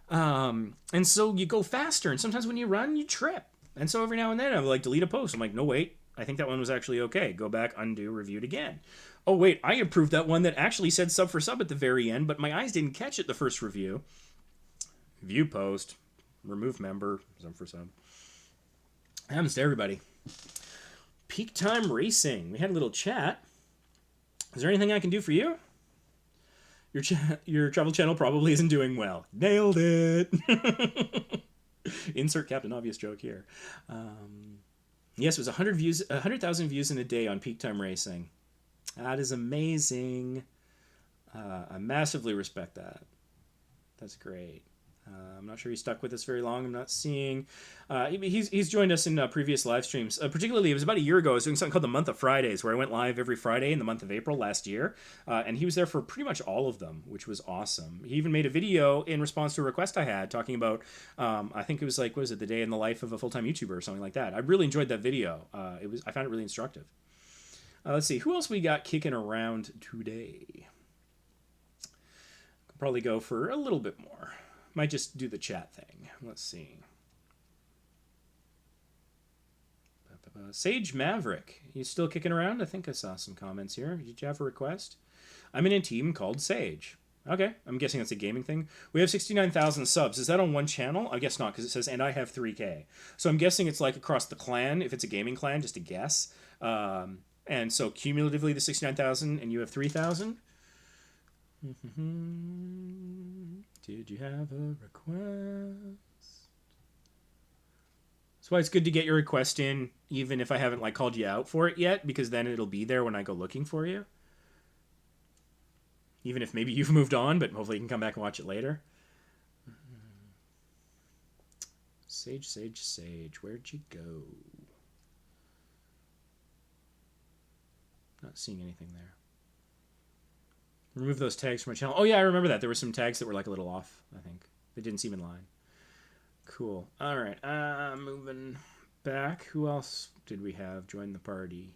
And so you go faster. And sometimes when you run, you trip. And so every now and then I would like delete a post. I'm like, no, wait, I think that one was actually okay. Go back, undo, review it again. Oh, wait, I approved that one that actually said sub for sub at the very end, but my eyes didn't catch it the first review. View post, remove member, sub for sub. Happens to everybody. Peak time racing. We had a little chat. Is there anything I can do for you? Your travel channel probably isn't doing well. Nailed it. Insert Captain Obvious joke here. Yes, it was 100,000 views in a day on peak time racing. That is amazing. I massively respect that. That's great. I'm not sure he stuck with us very long. I'm not seeing... he's joined us in previous live streams. Particularly, it was about a year ago. I was doing something called the Month of Fridays, where I went live every Friday in the month of April last year. And he was there for pretty much all of them, which was awesome. He even made a video in response to a request I had talking about, I think it was like, what was it, the day in the life of a full-time YouTuber or something like that. I really enjoyed that video. I found it really instructive. Let's see, who else we got kicking around today? Could probably go for a little bit more. Might just do the chat thing. Let's see. Sage Maverick. You still kicking around? I think I saw some comments here. Did you have a request? I'm in a team called Sage. Okay, I'm guessing that's a gaming thing. We have 69,000 subs. Is that on one channel? I guess not, because it says, and I have 3K. So I'm guessing it's like across the clan, if it's a gaming clan, just a guess. And so cumulatively the 69,000, and you have 3,000? Did you have a request? That's why it's good to get your request in, even if I haven't like called you out for it yet, because then it'll be there when I go looking for you. Even if maybe you've moved on, but hopefully you can come back and watch it later. Sage, Sage, Sage, where'd you go? Not seeing anything there. Remove those tags from my channel. Oh yeah, I remember that. There were some tags that were like a little off, I think. They didn't seem in line. Cool. All right. Moving back. Who else did we have join the party?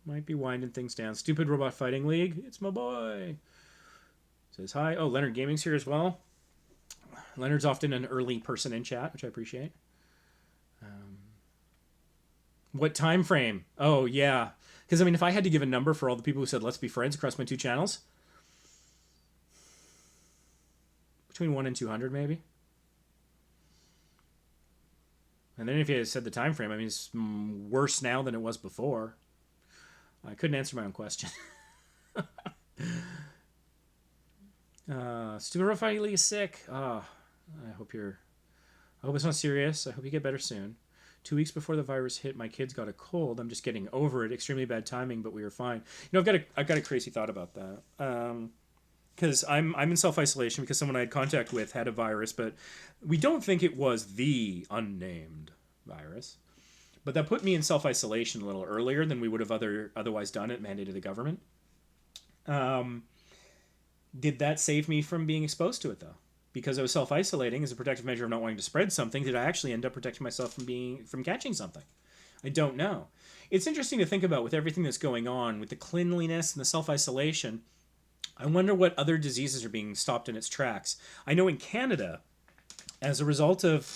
Might be winding things down. Stupid Robot Fighting League. It's my boy. Says hi. Oh, Leonard Gaming's here as well. Leonard's often an early person in chat, which I appreciate. What time frame? Oh, yeah. Because, I mean, if I had to give a number for all the people who said, let's be friends across my two channels, between 1 and 200, maybe. And then if you said the time frame, I mean, it's worse now than it was before. I couldn't answer my own question. Stupid Rough Fighting League is sick. I hope it's not serious. I hope you get better soon. 2 weeks before the virus hit, my kids got a cold. I'm just getting over it. Extremely bad timing, but we were fine. You know, I've got a crazy thought about that. Because I'm in self-isolation because someone I had contact with had a virus, but we don't think it was the unnamed virus. But that put me in self-isolation a little earlier than we would have otherwise done it, mandated the government. Did that save me from being exposed to it, though? Because I was self-isolating as a protective measure of not wanting to spread something, did I actually end up protecting myself from catching something? I don't know. It's interesting to think about with everything that's going on, with the cleanliness and the self-isolation. I wonder what other diseases are being stopped in its tracks. I know in Canada, as a result of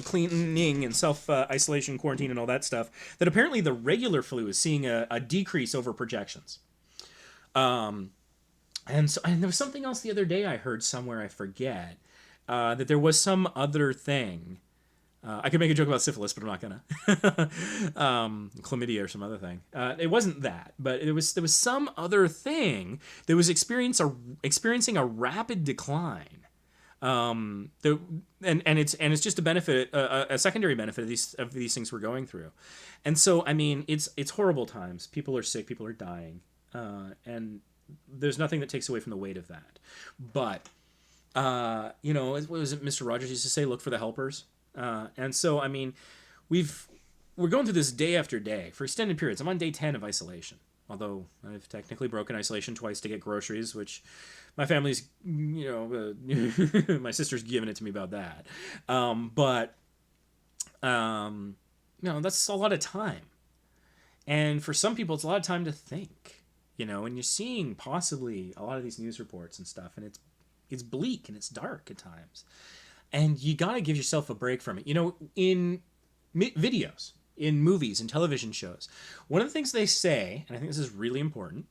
cleaning and self-isolation, quarantine, and all that stuff, that apparently the regular flu is seeing a decrease over projections. And there was something else the other day I heard somewhere, I forget, that there was some other thing. I could make a joke about syphilis, but I'm not gonna. Chlamydia or some other thing. It wasn't that, but there was some other thing that was experiencing a rapid decline. And it's just a benefit, a secondary benefit of these things we're going through. And so, I mean, it's horrible times. People are sick. People are dying, and there's nothing that takes away from the weight of that. But what was it Mr. Rogers used to say? Look for the helpers. And so, I mean, we're going through this day after day for extended periods. I'm on day 10 of isolation, although I've technically broken isolation twice to get groceries, which my family's, my sister's given it to me about that. That's a lot of time. And for some people, it's a lot of time to think, and you're seeing possibly a lot of these news reports and stuff, and it's bleak and it's dark at times. And you got to give yourself a break from it. In videos, in movies, and television shows, one of the things they say, and I think this is really important,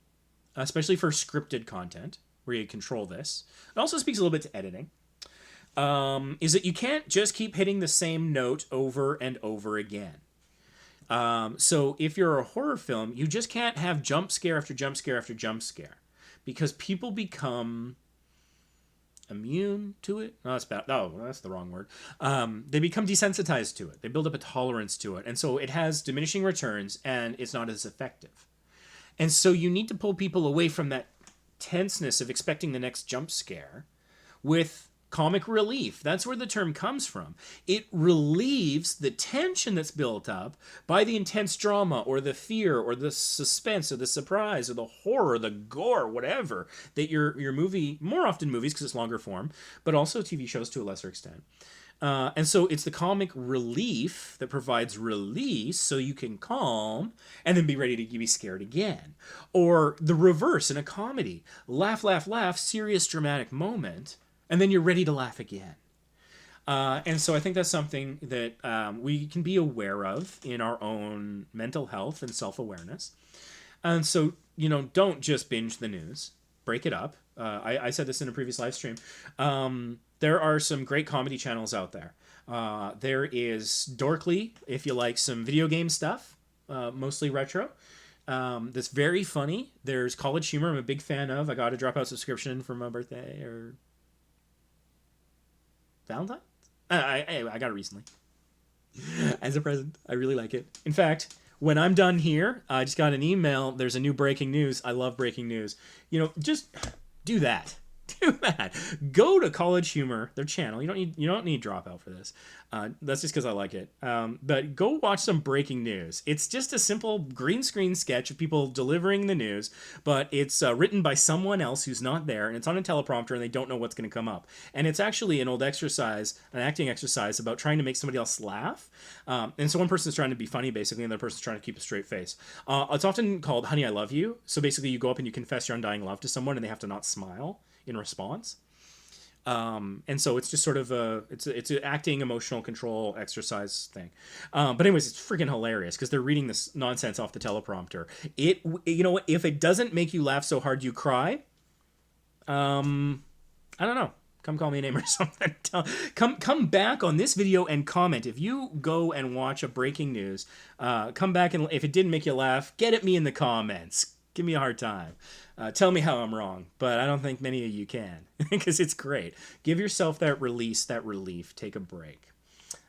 especially for scripted content, where you control this, it also speaks a little bit to editing, is that you can't just keep hitting the same note over and over again. So if you're a horror film, you just can't have jump scare after jump scare after jump scare, because people become immune to it. No, that's bad. No, that's the wrong word. They become desensitized to it. They build up a tolerance to it. And so it has diminishing returns, and it's not as effective. And so you need to pull people away from that tenseness of expecting the next jump scare with comic relief. That's where the term comes from. It relieves the tension that's built up by the intense drama or the fear or the suspense or the surprise or the horror, the gore, whatever, that your movie, more often movies because it's longer form, but also TV shows to a lesser extent. And so it's the comic relief that provides release so you can calm and then be ready to be scared again. Or the reverse in a comedy. Laugh, laugh, laugh, serious dramatic moment, and then you're ready to laugh again. And so I think that's something that we can be aware of in our own mental health and self-awareness. And so, don't just binge the news. Break it up. I said this in a previous live stream. There are some great comedy channels out there. There is Dorkly, if you like some video game stuff, mostly retro. That's very funny. There's College Humor, I'm a big fan of. I got a Dropout subscription for my birthday or Valentine's? I got it recently as a present. I really like it. In fact, when I'm done here, I just got an email. There's a new breaking news. I love breaking news. Just do that. Do that. Go to College Humor, their channel. You don't need Dropout for this. That's just because I like it. But go watch some breaking news. It's just a simple green screen sketch of people delivering the news, but it's written by someone else who's not there, and it's on a teleprompter, and they don't know what's going to come up. And it's actually an old exercise, an acting exercise about trying to make somebody else laugh. And so one person's trying to be funny, basically, and the other person's trying to keep a straight face. It's often called Honey, I Love You. So basically, you go up and you confess your undying love to someone, and they have to not smile in response. And so it's just sort of it's an acting emotional control exercise thing. But anyways, it's freaking hilarious because they're reading this nonsense off the teleprompter. If it doesn't make you laugh so hard you cry, I don't know. Come call me a name or something. Come back on this video and comment. If you go and watch a breaking news, come back, and if it didn't make you laugh, get at me in the comments. Give me a hard time. Tell me how I'm wrong, but I don't think many of you can because it's great. Give yourself that release, that relief. Take a break.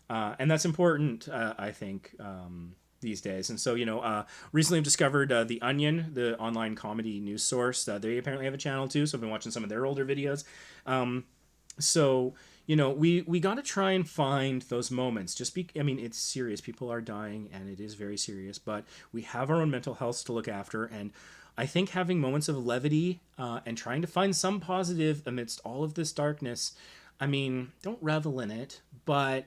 And that's important, I think, these days. And so, recently I've discovered The Onion, the online comedy news source. They apparently have a channel too, so I've been watching some of their older videos. So, we got to try and find those moments. It's serious. People are dying, and it is very serious, but we have our own mental health to look after, and I think having moments of levity and trying to find some positive amidst all of this darkness, don't revel in it, but,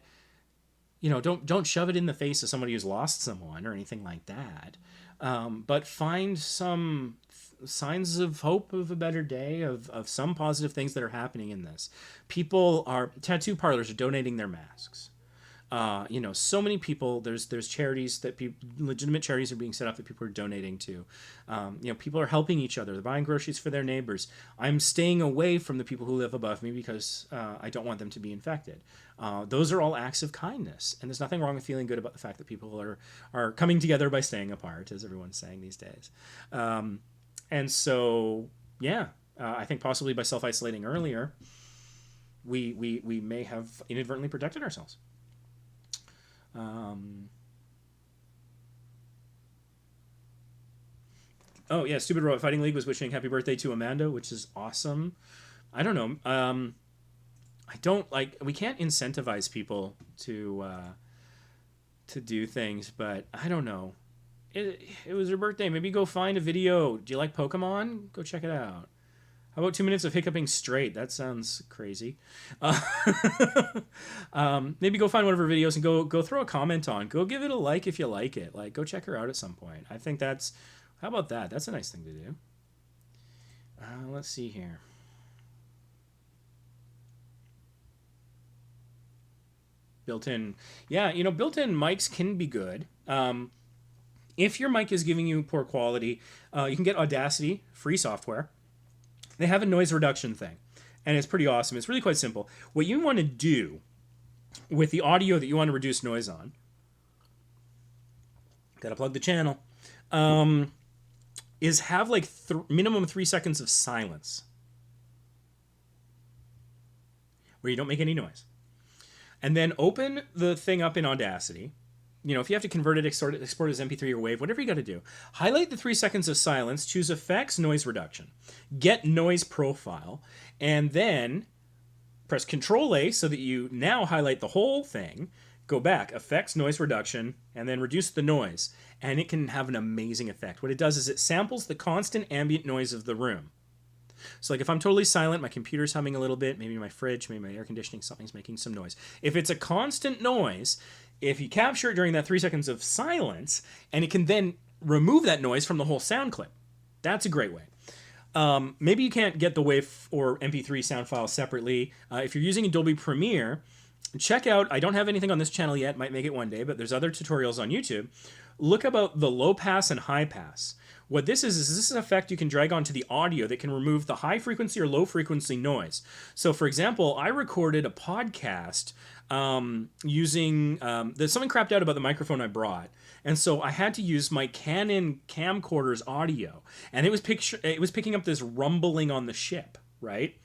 don't shove it in the face of somebody who's lost someone or anything like that. But find some signs of hope of a better day, of some positive things that are happening in this. Tattoo parlors are donating their masks. So many people, there's charities legitimate charities are being set up that people are donating to. People are helping each other. They're buying groceries for their neighbors. I'm staying away from the people who live above me because I don't want them to be infected. Those are all acts of kindness. And there's nothing wrong with feeling good about the fact that people are coming together by staying apart, as everyone's saying these days. And so, I think possibly by self-isolating earlier, we may have inadvertently protected ourselves. Stupid Robot Fighting League was wishing happy birthday to Amanda, which is awesome. I don't know. We can't incentivize people to do things, but I don't know. It was her birthday. Maybe go find a video. Do you like Pokemon? Go check it out. How about 2 minutes of hiccuping straight? That sounds crazy. Maybe go find one of her videos and go throw a comment on. Go give it a like if you like it. Like, go check her out at some point. I think how about that? That's a nice thing to do. Let's see here. Built-in. Yeah, built-in mics can be good. If your mic is giving you poor quality, you can get Audacity, free software. They have a noise reduction thing, and it's pretty awesome. It's really quite simple. What you want to do with the audio that you want to reduce noise on, gotta plug the channel, is have like minimum 3 seconds of silence where you don't make any noise. And then open the thing up in Audacity. If you have to convert it, export it as MP3 or WAV, whatever you got to do. Highlight the 3 seconds of silence, choose Effects, Noise Reduction. Get Noise Profile, and then press Control-A so that you now highlight the whole thing. Go back, Effects, Noise Reduction, and then reduce the noise. And it can have an amazing effect. What it does is it samples the constant ambient noise of the room. So like if I'm totally silent, my computer's humming a little bit, maybe my fridge, maybe my air conditioning, something's making some noise. If it's a constant noise, if you capture it during that 3 seconds of silence, and it can then remove that noise from the whole sound clip. That's a great way. Maybe you can't get the WAV or MP3 sound file separately. If you're using Adobe Premiere, check out, I don't have anything on this channel yet, might make it one day, but there's other tutorials on YouTube. Look about the low pass and high pass. What this is this is an effect you can drag onto the audio that can remove the high frequency or low frequency noise. So for example, I recorded a podcast using, something crapped out about the microphone I brought. And so I had to use my Canon camcorder's audio, and it was picking up this rumbling on the ship, right?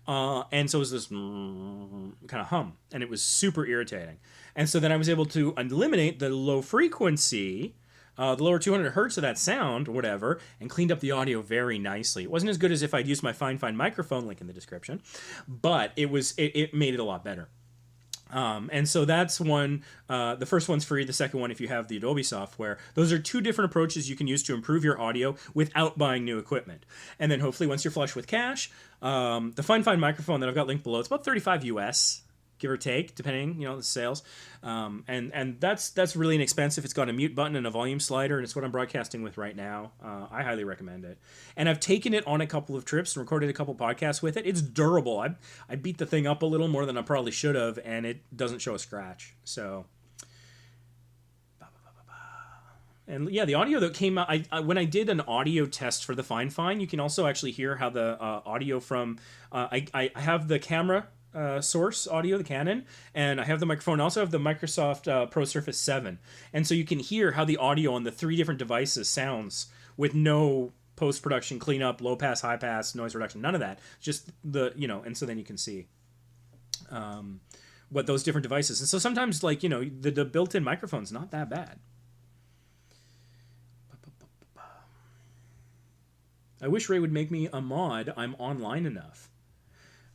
And so it was this kind of hum, and it was super irritating. And so then I was able to eliminate the low frequency, the lower 200 hertz of that sound, or whatever, and cleaned up the audio very nicely. It wasn't as good as if I'd used my Fifine microphone, link in the description, but it made it a lot better. And so that's one, the first one's free, the second one if you have the Adobe software. Those are two different approaches you can use to improve your audio without buying new equipment. And then hopefully once you're flush with cash, the Fifine microphone that I've got linked below, it's about $35 US, give or take, depending, the sales. And that's really inexpensive. It's got a mute button and a volume slider, and it's what I'm broadcasting with right now. I highly recommend it. And I've taken it on a couple of trips and recorded a couple podcasts with it. It's durable. I beat the thing up a little more than I probably should have, and it doesn't show a scratch. So, and yeah, the audio that came out, when I did an audio test for the Fifine, you can also actually hear how the audio from, I have the camera source audio, the Canon, and I have the microphone. I also have the Microsoft Pro Surface 7. And so you can hear how the audio on the three different devices sounds with no post-production cleanup, low pass, high pass, noise reduction, none of that. Just and so then you can see what those different devices. And so sometimes, like, the built-in microphone's not that bad. I wish Ray would make me a mod. I'm online enough.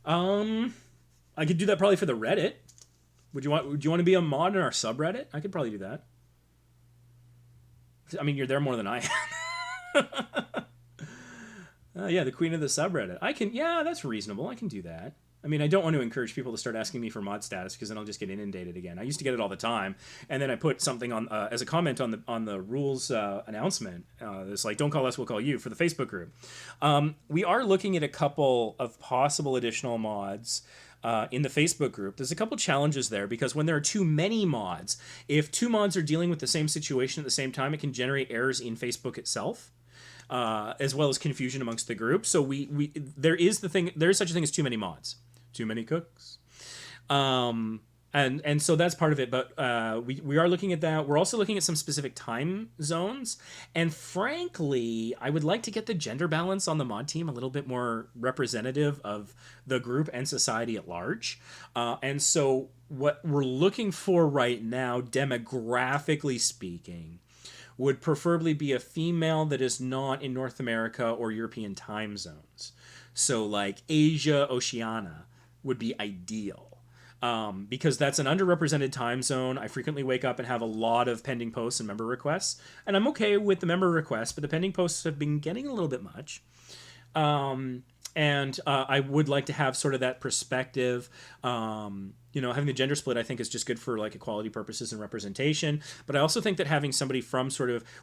I could do that probably for the Reddit. Do you want to be a mod in our subreddit? I could probably do that. I mean, you're there more than I am. Yeah, the queen of the subreddit. Yeah, that's reasonable. I can do that. I mean, I don't want to encourage people to start asking me for mod status because then I'll just get inundated again. I used to get it all the time, and then I put something on as a comment on the rules announcement. It's like, don't call us, we'll call you, for the Facebook group. We are looking at a couple of possible additional mods in the Facebook group. There's a couple challenges there because when there are too many mods, if two mods are dealing with the same situation at the same time, it can generate errors in Facebook itself. As well as confusion amongst the group. So there is such a thing as too many mods, too many cooks, and so that's part of it. But we are looking at that. We're also looking at some specific time zones, and frankly, I would like to get the gender balance on the mod team a little bit more representative of the group and society at large. And so what we're looking for right now, demographically speaking, would preferably be a female that is not in North America or European time zones. So like Asia, Oceania would be ideal. Because that's an underrepresented time zone. I frequently wake up and have a lot of pending posts and member requests. And I'm okay with the member requests, but the pending posts have been getting a little bit much. And I would like to have sort of that perspective. Having the gender split, I think, is just good for like equality purposes and representation. But I also think that having somebody from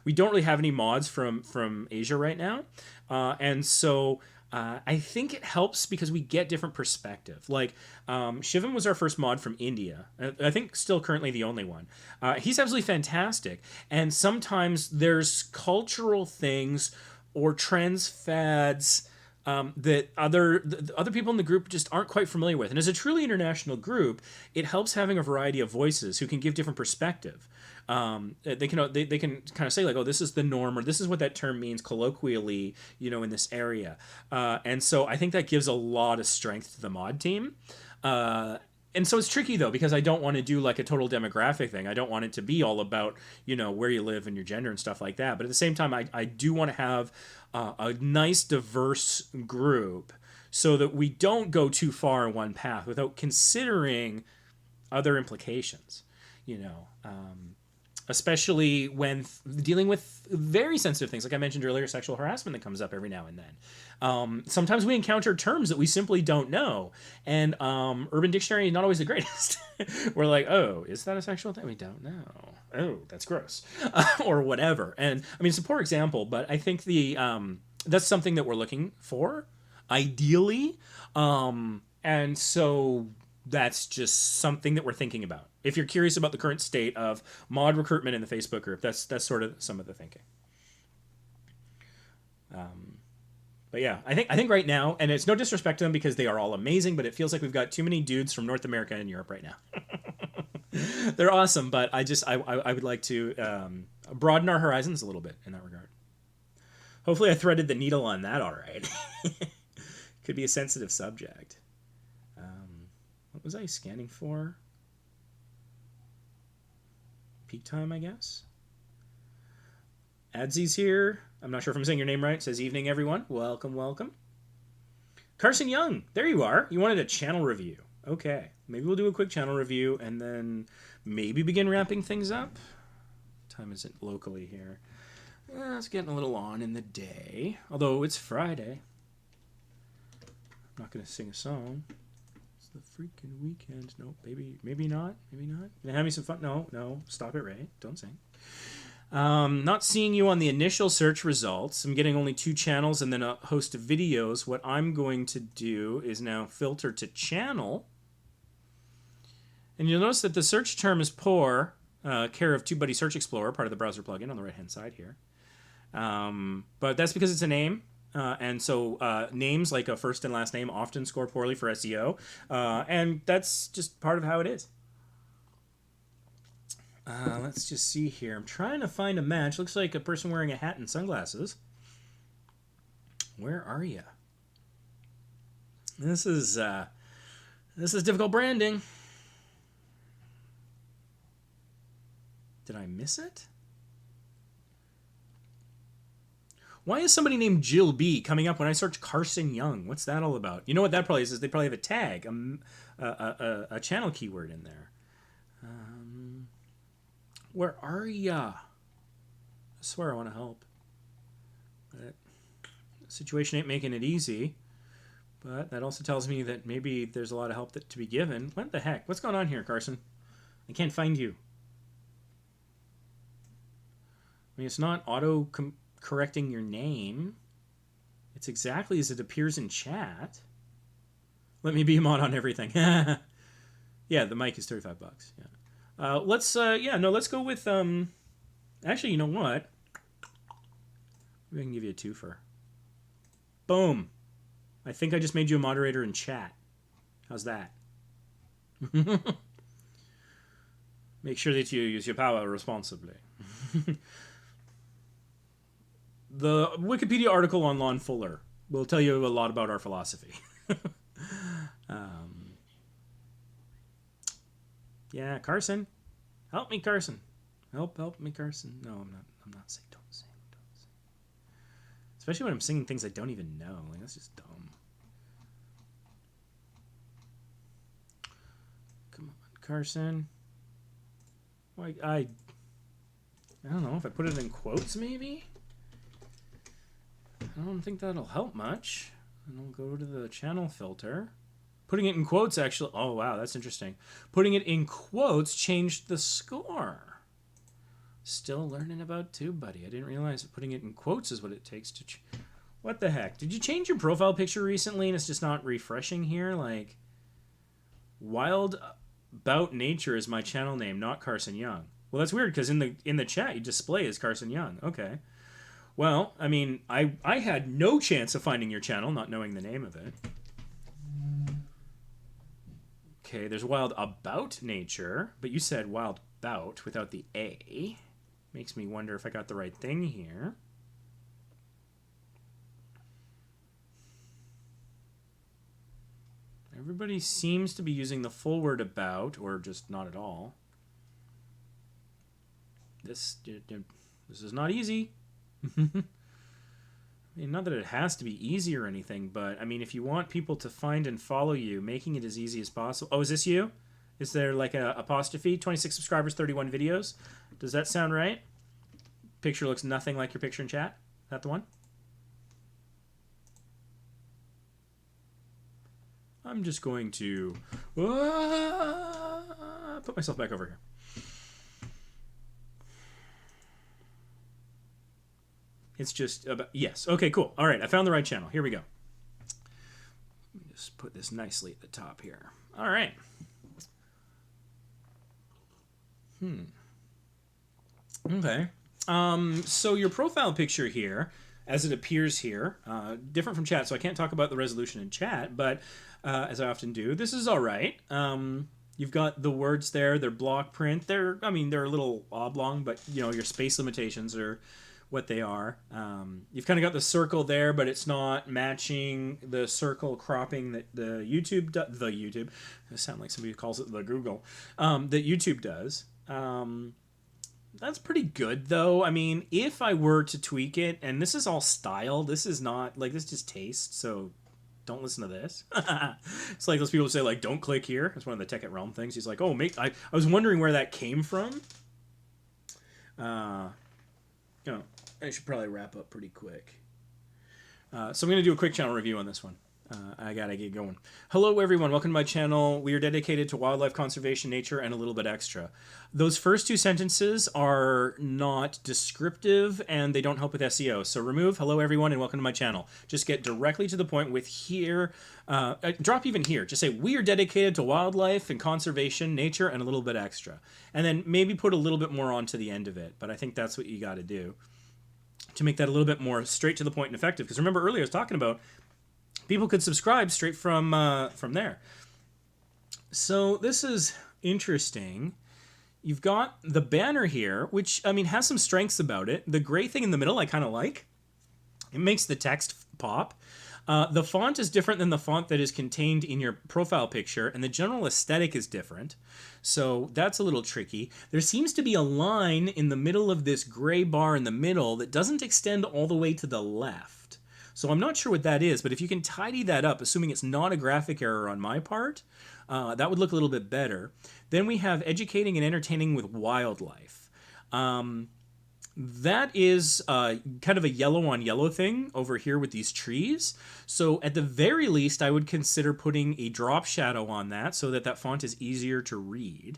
we don't really have any mods from Asia right now. And so I think it helps because we get different perspective. Like Shivam was our first mod from India. I think still currently the only one. He's absolutely fantastic. And sometimes there's cultural things or trends, fads, that other people in the group just aren't quite familiar with. And as a truly international group, it helps having a variety of voices who can give different perspective. They can kind of say like, oh, this is the norm, or this is what that term means colloquially, in this area. And so I think that gives a lot of strength to the mod team. And so it's tricky though, because I don't want to do like a total demographic thing. I don't want it to be all about, where you live and your gender and stuff like that. But at the same time, I do want to have a nice, diverse group so that we don't go too far in one path without considering other implications, especially when dealing with very sensitive things. Like I mentioned earlier, sexual harassment that comes up every now and then. Sometimes we encounter terms that we simply don't know. And Urban Dictionary is not always the greatest. We're like, oh, is that a sexual thing? We don't know. Oh, that's gross. Or whatever. And I mean, it's a poor example, but I think that's something that we're looking for, ideally. And so that's just something that we're thinking about. If you're curious about the current state of mod recruitment in the Facebook group, that's sort of some of the thinking. But yeah, I think right now, and it's no disrespect to them because they are all amazing, but it feels like we've got too many dudes from North America and Europe right now. They're awesome, but I would like to broaden our horizons a little bit in that regard. Hopefully I threaded the needle on that all right. Could be a sensitive subject. What was I scanning for? Peak time, I guess. Adsy's here. I'm not sure if I'm saying your name right. It says evening, everyone. Welcome, welcome. Carson Young, there you are. You wanted a channel review. Okay, maybe we'll do a quick channel review and then maybe begin wrapping things up. Time is it locally here? It's getting a little on in the day, although it's Friday. I'm not going to sing a song. It's the freaking weekend. No, maybe not. Gonna have me some fun. No, stop it, Ray. Don't sing. Not seeing you on the initial search results. I'm getting only 2 channels and then a host of videos. What I'm going to do is now filter to channel. And you'll notice that the search term is poor, care of TubeBuddy Search Explorer, part of the browser plugin on the right-hand side here. But that's because it's a name. And so names like a first and last name often score poorly for SEO. And that's just part of how it is. Let's just see here. I'm trying to find a match. Looks like a person wearing a hat and sunglasses. Where are you? This is difficult branding. Did I miss it? Why is somebody named Jill B coming up when I search Carson Young? What's that all about? You know what that probably is they probably have a tag, a channel keyword in there. Where are ya? I swear I want to help. But the situation ain't making it easy. But that also tells me that maybe there's a lot of help to be given. What the heck? What's going on here, Carson? I can't find you. I mean, it's not auto-correcting your name. It's exactly as it appears in chat. Let me be a mod on everything. Yeah, the mic is $35. Yeah. Let's go with actually, you know what? Maybe I can give you a twofer. Boom. I think I just made you a moderator in chat. How's that? Make sure that you use your power responsibly. The Wikipedia article on Lon Fuller will tell you a lot about our philosophy. Yeah, Carson. Help me, Carson. Help me, Carson. No, I'm not saying don't sing. Especially when I'm singing things I don't even know. Like, that's just dumb. Come on, Carson. Well, I don't know if I put it in quotes, maybe? I don't think that'll help much. And I'll go to the channel filter. Putting it in quotes, actually... Oh, wow, that's interesting. Putting it in quotes changed the score. Still learning about TubeBuddy. I didn't realize that putting it in quotes is what it takes to... What the heck? Did you change your profile picture recently and it's just not refreshing here? Like, Wild About Nature is my channel name, not Carson Young. Well, that's weird because in the chat you display as Carson Young. Okay. Well, I mean, I had no chance of finding your channel, not knowing the name of it. Okay, there's Wild About Nature, but you said Wild Bout without the A. Makes me wonder if I got the right thing here. Everybody seems to be using the full word about, or just not at all. This is not easy. I mean, not that it has to be easy or anything, but I mean, if you want people to find and follow you, making it as easy as possible. Oh, is this you? Is there like a apostrophe? 26 subscribers, 31 videos. Does that sound right? Picture looks nothing like your picture in chat. Is that the one? I'm just going to put myself back over here. It's just about, yes. Okay, cool. All right, I found the right channel. Here we go. Let me just put this nicely at the top here. All right. Okay. So your profile picture here, as it appears here, different from chat, so I can't talk about the resolution in chat, but as I often do, this is all right. You've got the words there. They're block print. They're a little oblong, but you know your space limitations are what they are. You've kind of got the circle there, but it's not matching the circle cropping that the YouTube does. The YouTube, I sound like somebody who calls it the Google. That YouTube does. That's pretty good though. I mean, if I were to tweak it, and this is all style, this is not like this is just taste. So don't listen to this. It's like those people who say like, don't click here. That's one of the Tech at Realm things. He's like, oh, I was wondering where that came from. I should probably wrap up pretty quick. So I'm going to do a quick channel review on this one. I gotta get going. Hello everyone, welcome to my channel. We are dedicated to wildlife conservation, nature, and a little bit extra. Those first two sentences are not descriptive and they don't help with SEO. So remove hello everyone and welcome to my channel. Just get directly to the point with here. Drop even here. Just say we are dedicated to wildlife and conservation, nature, and a little bit extra. And then maybe put a little bit more onto the end of it. But I think that's what you gotta do to make that a little bit more straight to the point and effective. Because remember earlier I was talking about people could subscribe straight from there. So this is interesting. You've got the banner here, which, I mean, has some strengths about it. The gray thing in the middle I kind of like. It makes the text pop. The font is different than the font that is contained in your profile picture, and the general aesthetic is different. So that's a little tricky. There seems to be a line in the middle of this gray bar in the middle that doesn't extend all the way to the left. So I'm not sure what that is, but if you can tidy that up, assuming it's not a graphic error on my part, that would look a little bit better. Then we have educating and entertaining with wildlife. That is kind of a yellow on yellow thing over here with these trees. So at the very least, I would consider putting a drop shadow on that so that that font is easier to read.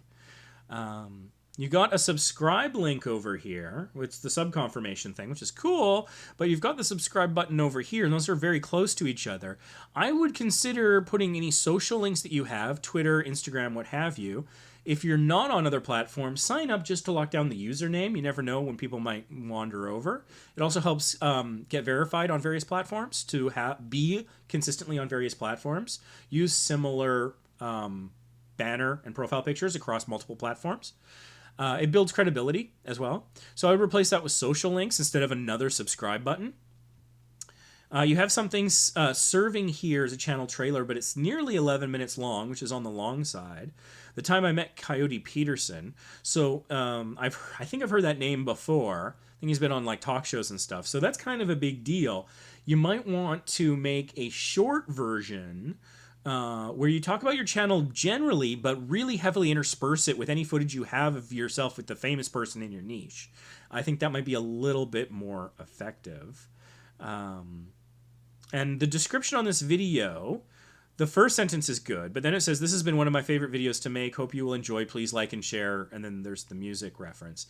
You got a subscribe link over here, which is the sub confirmation thing, which is cool, but you've got the subscribe button over here, and those are very close to each other. I would consider putting any social links that you have, Twitter, Instagram, what have you. If you're not on other platforms, sign up just to lock down the username. You never know when people might wander over. It also helps get verified on various platforms to be consistently on various platforms. Use similar banner and profile pictures across multiple platforms. It builds credibility as well. So I would replace that with social links instead of another subscribe button. You have something serving here as a channel trailer, but it's nearly 11 minutes long, which is on the long side. The time I met Coyote Peterson. So I think I've heard that name before. I think he's been on like talk shows and stuff. So that's kind of a big deal. You might want to make a short version where you talk about your channel generally, but really heavily intersperse it with any footage you have of yourself with the famous person in your niche. I think that might be a little bit more effective. And the description on this video, the first sentence is good, but then it says, "This has been one of my favorite videos to make. Hope you will enjoy. Please like and share." And then there's the music reference.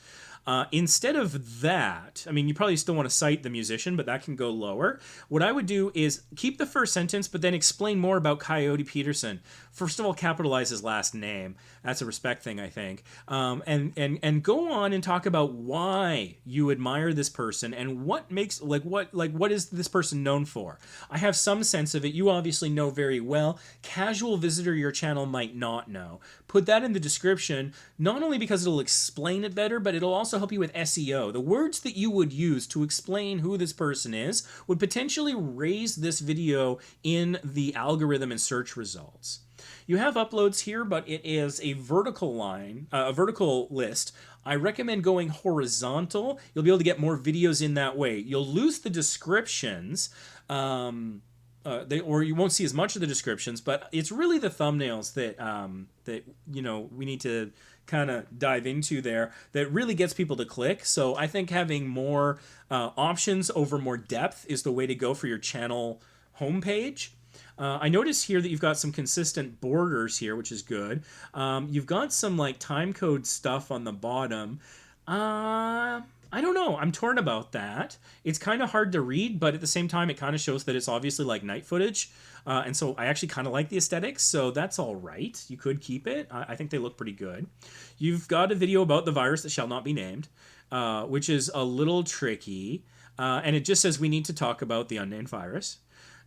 Instead of that, I mean, you probably still want to cite the musician, but that can go lower. What I would do is keep the first sentence, but then explain more about Coyote Peterson. First of all, capitalize his last name. That's a respect thing, I think. And go on and talk about why you admire this person and what makes what is this person known for. I have some sense of it. You obviously know very well. Casual visitor to your channel might not know. Put that in the description, not only because it'll explain it better, but it'll also help you with SEO. The words that you would use to explain who this person is would potentially raise this video in the algorithm and search results. You have uploads here, but it is a vertical line, a vertical list. I recommend going horizontal. You'll be able to get more videos in that way. You'll lose the descriptions, or you won't see as much of the descriptions, but it's really the thumbnails that we need to kind of dive into there that really gets people to click. So I think having more options over more depth is the way to go for your channel homepage. I notice here that you've got some consistent borders here, which is good. You've got some like time code stuff on the bottom. I don't know. I'm torn about that. It's kind of hard to read, but at the same time, it kind of shows that it's obviously like night footage. And so I actually kind of like the aesthetics, so that's all right. You could keep it. I think they look pretty good. You've got a video about the virus that shall not be named, which is a little tricky. And it just says we need to talk about the unnamed virus.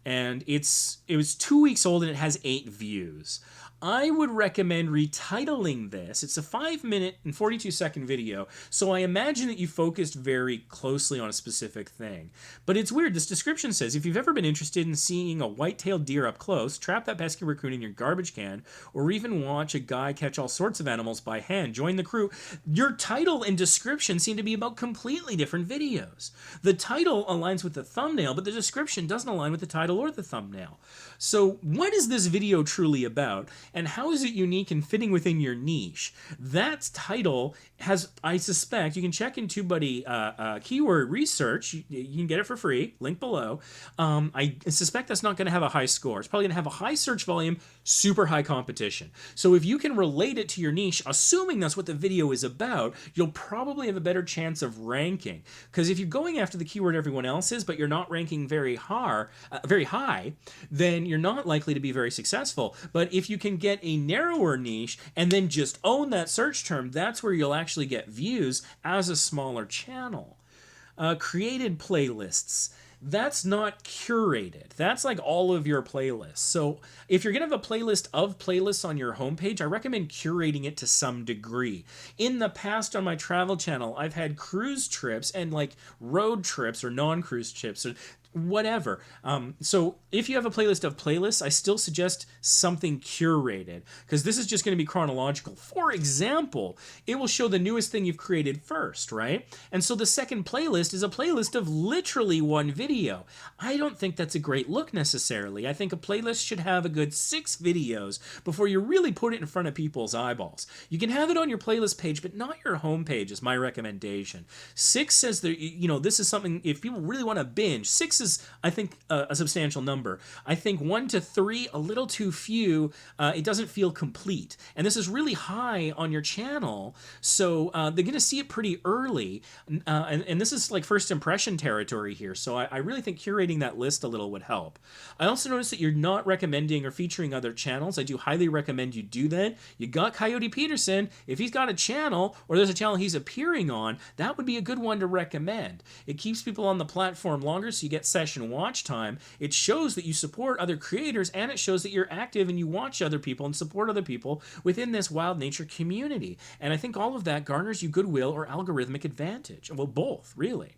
And it was 2 weeks old and it has 8 views. I would recommend retitling this. It's a 5-minute and 42-second video, so I imagine that you focused very closely on a specific thing. But it's weird. This description says, if you've ever been interested in seeing a white-tailed deer up close, trap that pesky raccoon in your garbage can, or even watch a guy catch all sorts of animals by hand, join the crew. Your title and description seem to be about completely different videos. The title aligns with the thumbnail, but the description doesn't align with the title or the thumbnail. So what is this video truly about? And how is it unique and fitting within your niche? That title has, I suspect, you can check in TubeBuddy keyword research. You can get it for free, link below. I suspect that's not going to have a high score. It's probably going to have a high search volume, super high competition. So if you can relate it to your niche, assuming that's what the video is about, you'll probably have a better chance of ranking. Because if you're going after the keyword everyone else is, but you're not ranking very high, then you're not likely to be very successful. But if you can get a narrower niche and then just own that search term, that's where you'll actually get views as a smaller channel. Created playlists. That's not curated. That's like all of your playlists. So if you're going to have a playlist of playlists on your homepage, I recommend curating it to some degree. In the past on my travel channel, I've had cruise trips and like road trips or non-cruise trips. whatever. So if you have a playlist of playlists, I still suggest something curated, because this is just going to be chronological. For example, it will show the newest thing you've created first, right? And so the second playlist is a playlist of literally one video. I don't think that's a great look necessarily. I think a playlist should have a good 6 videos before you really put it in front of people's eyeballs. You can have it on your playlist page, but not your home page is my recommendation. 6 says that, you know, this is something, if people really want to binge, 6 is, I think, a substantial number. I think 1 to 3, a little too few. It doesn't feel complete. And this is really high on your channel, so they're going to see it pretty early. And this is like first impression territory here, so I really think curating that list a little would help. I also noticed that you're not recommending or featuring other channels. I do highly recommend you do that. You got Coyote Peterson. If he's got a channel, or there's a channel he's appearing on, that would be a good one to recommend. It keeps people on the platform longer, so you get session watch time. It shows that you support other creators, and it shows that you're active and you watch other people and support other people within this wild nature community. And I think all of that garners you goodwill or algorithmic advantage. Well, both, really.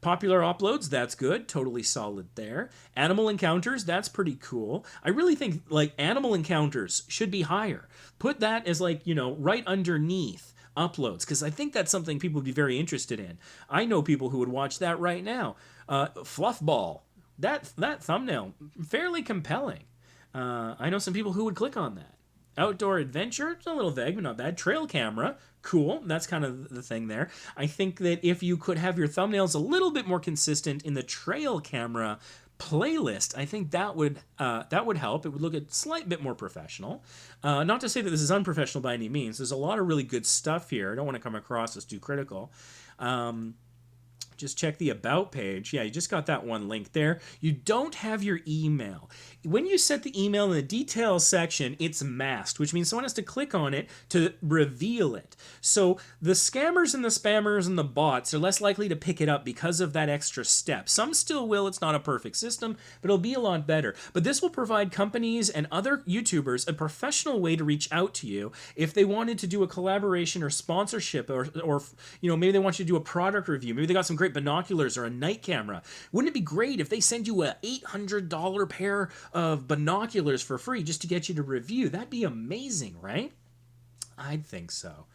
Popular uploads, that's good. Totally solid there. Animal encounters, that's pretty cool. I really think, like, animal encounters should be higher. Put that as, like, you know, right underneath uploads, because I think that's something people would be very interested in. I know people who would watch that right now. Fluffball, that thumbnail, fairly compelling. I know some people who would click on that. Outdoor adventure, it's a little vague, but not bad. Trail camera, cool. That's kind of the thing there. I think that if you could have your thumbnails a little bit more consistent in the trail camera playlist, I think that would help. It would look a slight bit more professional. Not to say that this is unprofessional by any means. There's a lot of really good stuff here. I don't want to come across as too critical. Just check the About page. Yeah, you just got that one link there. You don't have your email. When you set the email in the details section, it's masked, which means someone has to click on it to reveal it. So the scammers and the spammers and the bots are less likely to pick it up because of that extra step. Some still will. It's not a perfect system, but it'll be a lot better. But this will provide companies and other YouTubers a professional way to reach out to you if they wanted to do a collaboration or sponsorship, or you know, maybe they want you to do a product review. Maybe they got some great binoculars or a night camera. Wouldn't it be great if they send you a $800 pair of binoculars for free just to get you to review? That'd be amazing, right? I'd think so.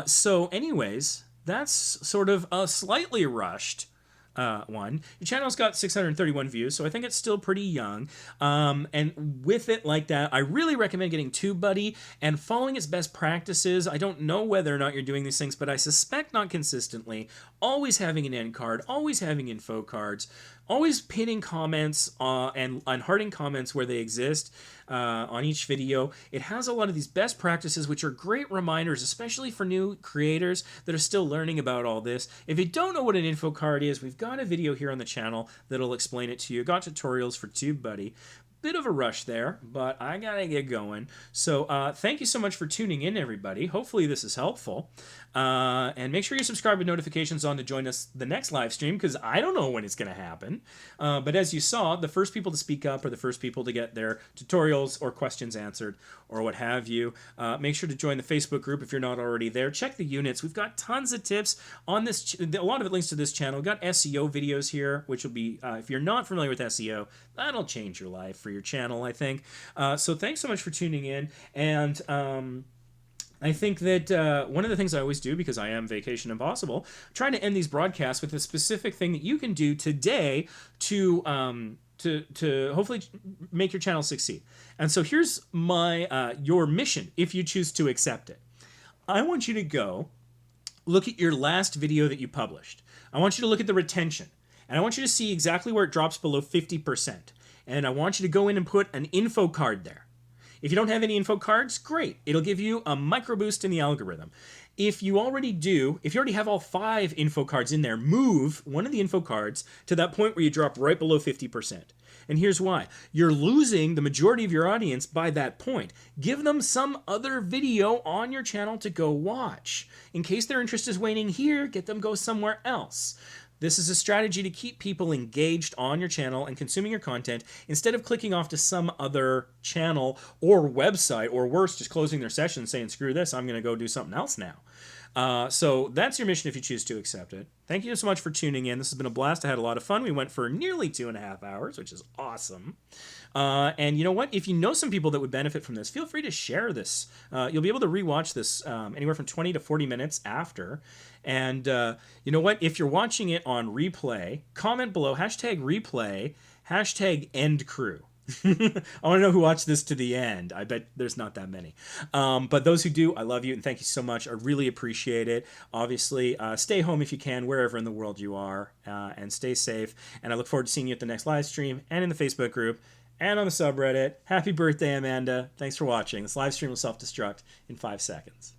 So anyways, that's sort of a slightly rushed one. Your channel's got 631 views, so I think it's still pretty young. And with it like that, I really recommend getting TubeBuddy and following its best practices. I don't know whether or not you're doing these things, but I suspect not consistently. Always having an end card, always having info cards, always pinning comments and hearting comments where they exist on each video. It has a lot of these best practices, which are great reminders, especially for new creators that are still learning about all this. If you don't know what an info card is, we've got a video here on the channel that'll explain it to you. Got tutorials for TubeBuddy. Bit of a rush there, but I gotta get going. So thank you so much for tuning in, everybody. Hopefully this is helpful. And make sure you subscribe with notifications on to join us the next live stream, because I don't know when it's going to happen. But as you saw, the first people to speak up are the first people to get their tutorials or questions answered or what have you. Make sure to join the Facebook group if you're not already there. Check the units. We've got tons of tips on this. A lot of it links to this channel. We've got SEO videos here, which will be, if you're not familiar with SEO, that'll change your life for your channel, I think. So thanks so much for tuning in. And I think that one of the things I always do, because I am Vacation Impossible, trying to end these broadcasts with a specific thing that you can do today to hopefully make your channel succeed. And so here's my your mission, if you choose to accept it. I want you to go look at your last video that you published. I want you to look at the retention. And I want you to see exactly where it drops below 50%. And I want you to go in and put an info card there. If you don't have any info cards, great. It'll give you a micro boost in the algorithm. If you already have all 5 info cards in there, move one of the info cards to that point where you drop right below 50%. And here's why. You're losing the majority of your audience by that point. Give them some other video on your channel to go watch. In case their interest is waning here, get them go somewhere else. This is a strategy to keep people engaged on your channel and consuming your content instead of clicking off to some other channel or website, or worse, just closing their session saying, screw this, I'm going to go do something else now. So that's your mission if you choose to accept it. Thank you so much for tuning in. This has been a blast. I had a lot of fun. We went for nearly 2.5 hours, which is awesome. And you know what? If you know some people that would benefit from this, feel free to share this. You'll be able to rewatch this anywhere from 20 to 40 minutes after. And you know what? If you're watching it on replay, comment below, #replay, #endcrew. I want to know who watched this to the end. I bet there's not that many. But those who do, I love you and thank you so much. I really appreciate it. Obviously, stay home if you can, wherever in the world you are, and stay safe. And I look forward to seeing you at the next live stream and in the Facebook group and on the subreddit. Happy birthday, Amanda. Thanks for watching. This live stream will self-destruct in 5 seconds.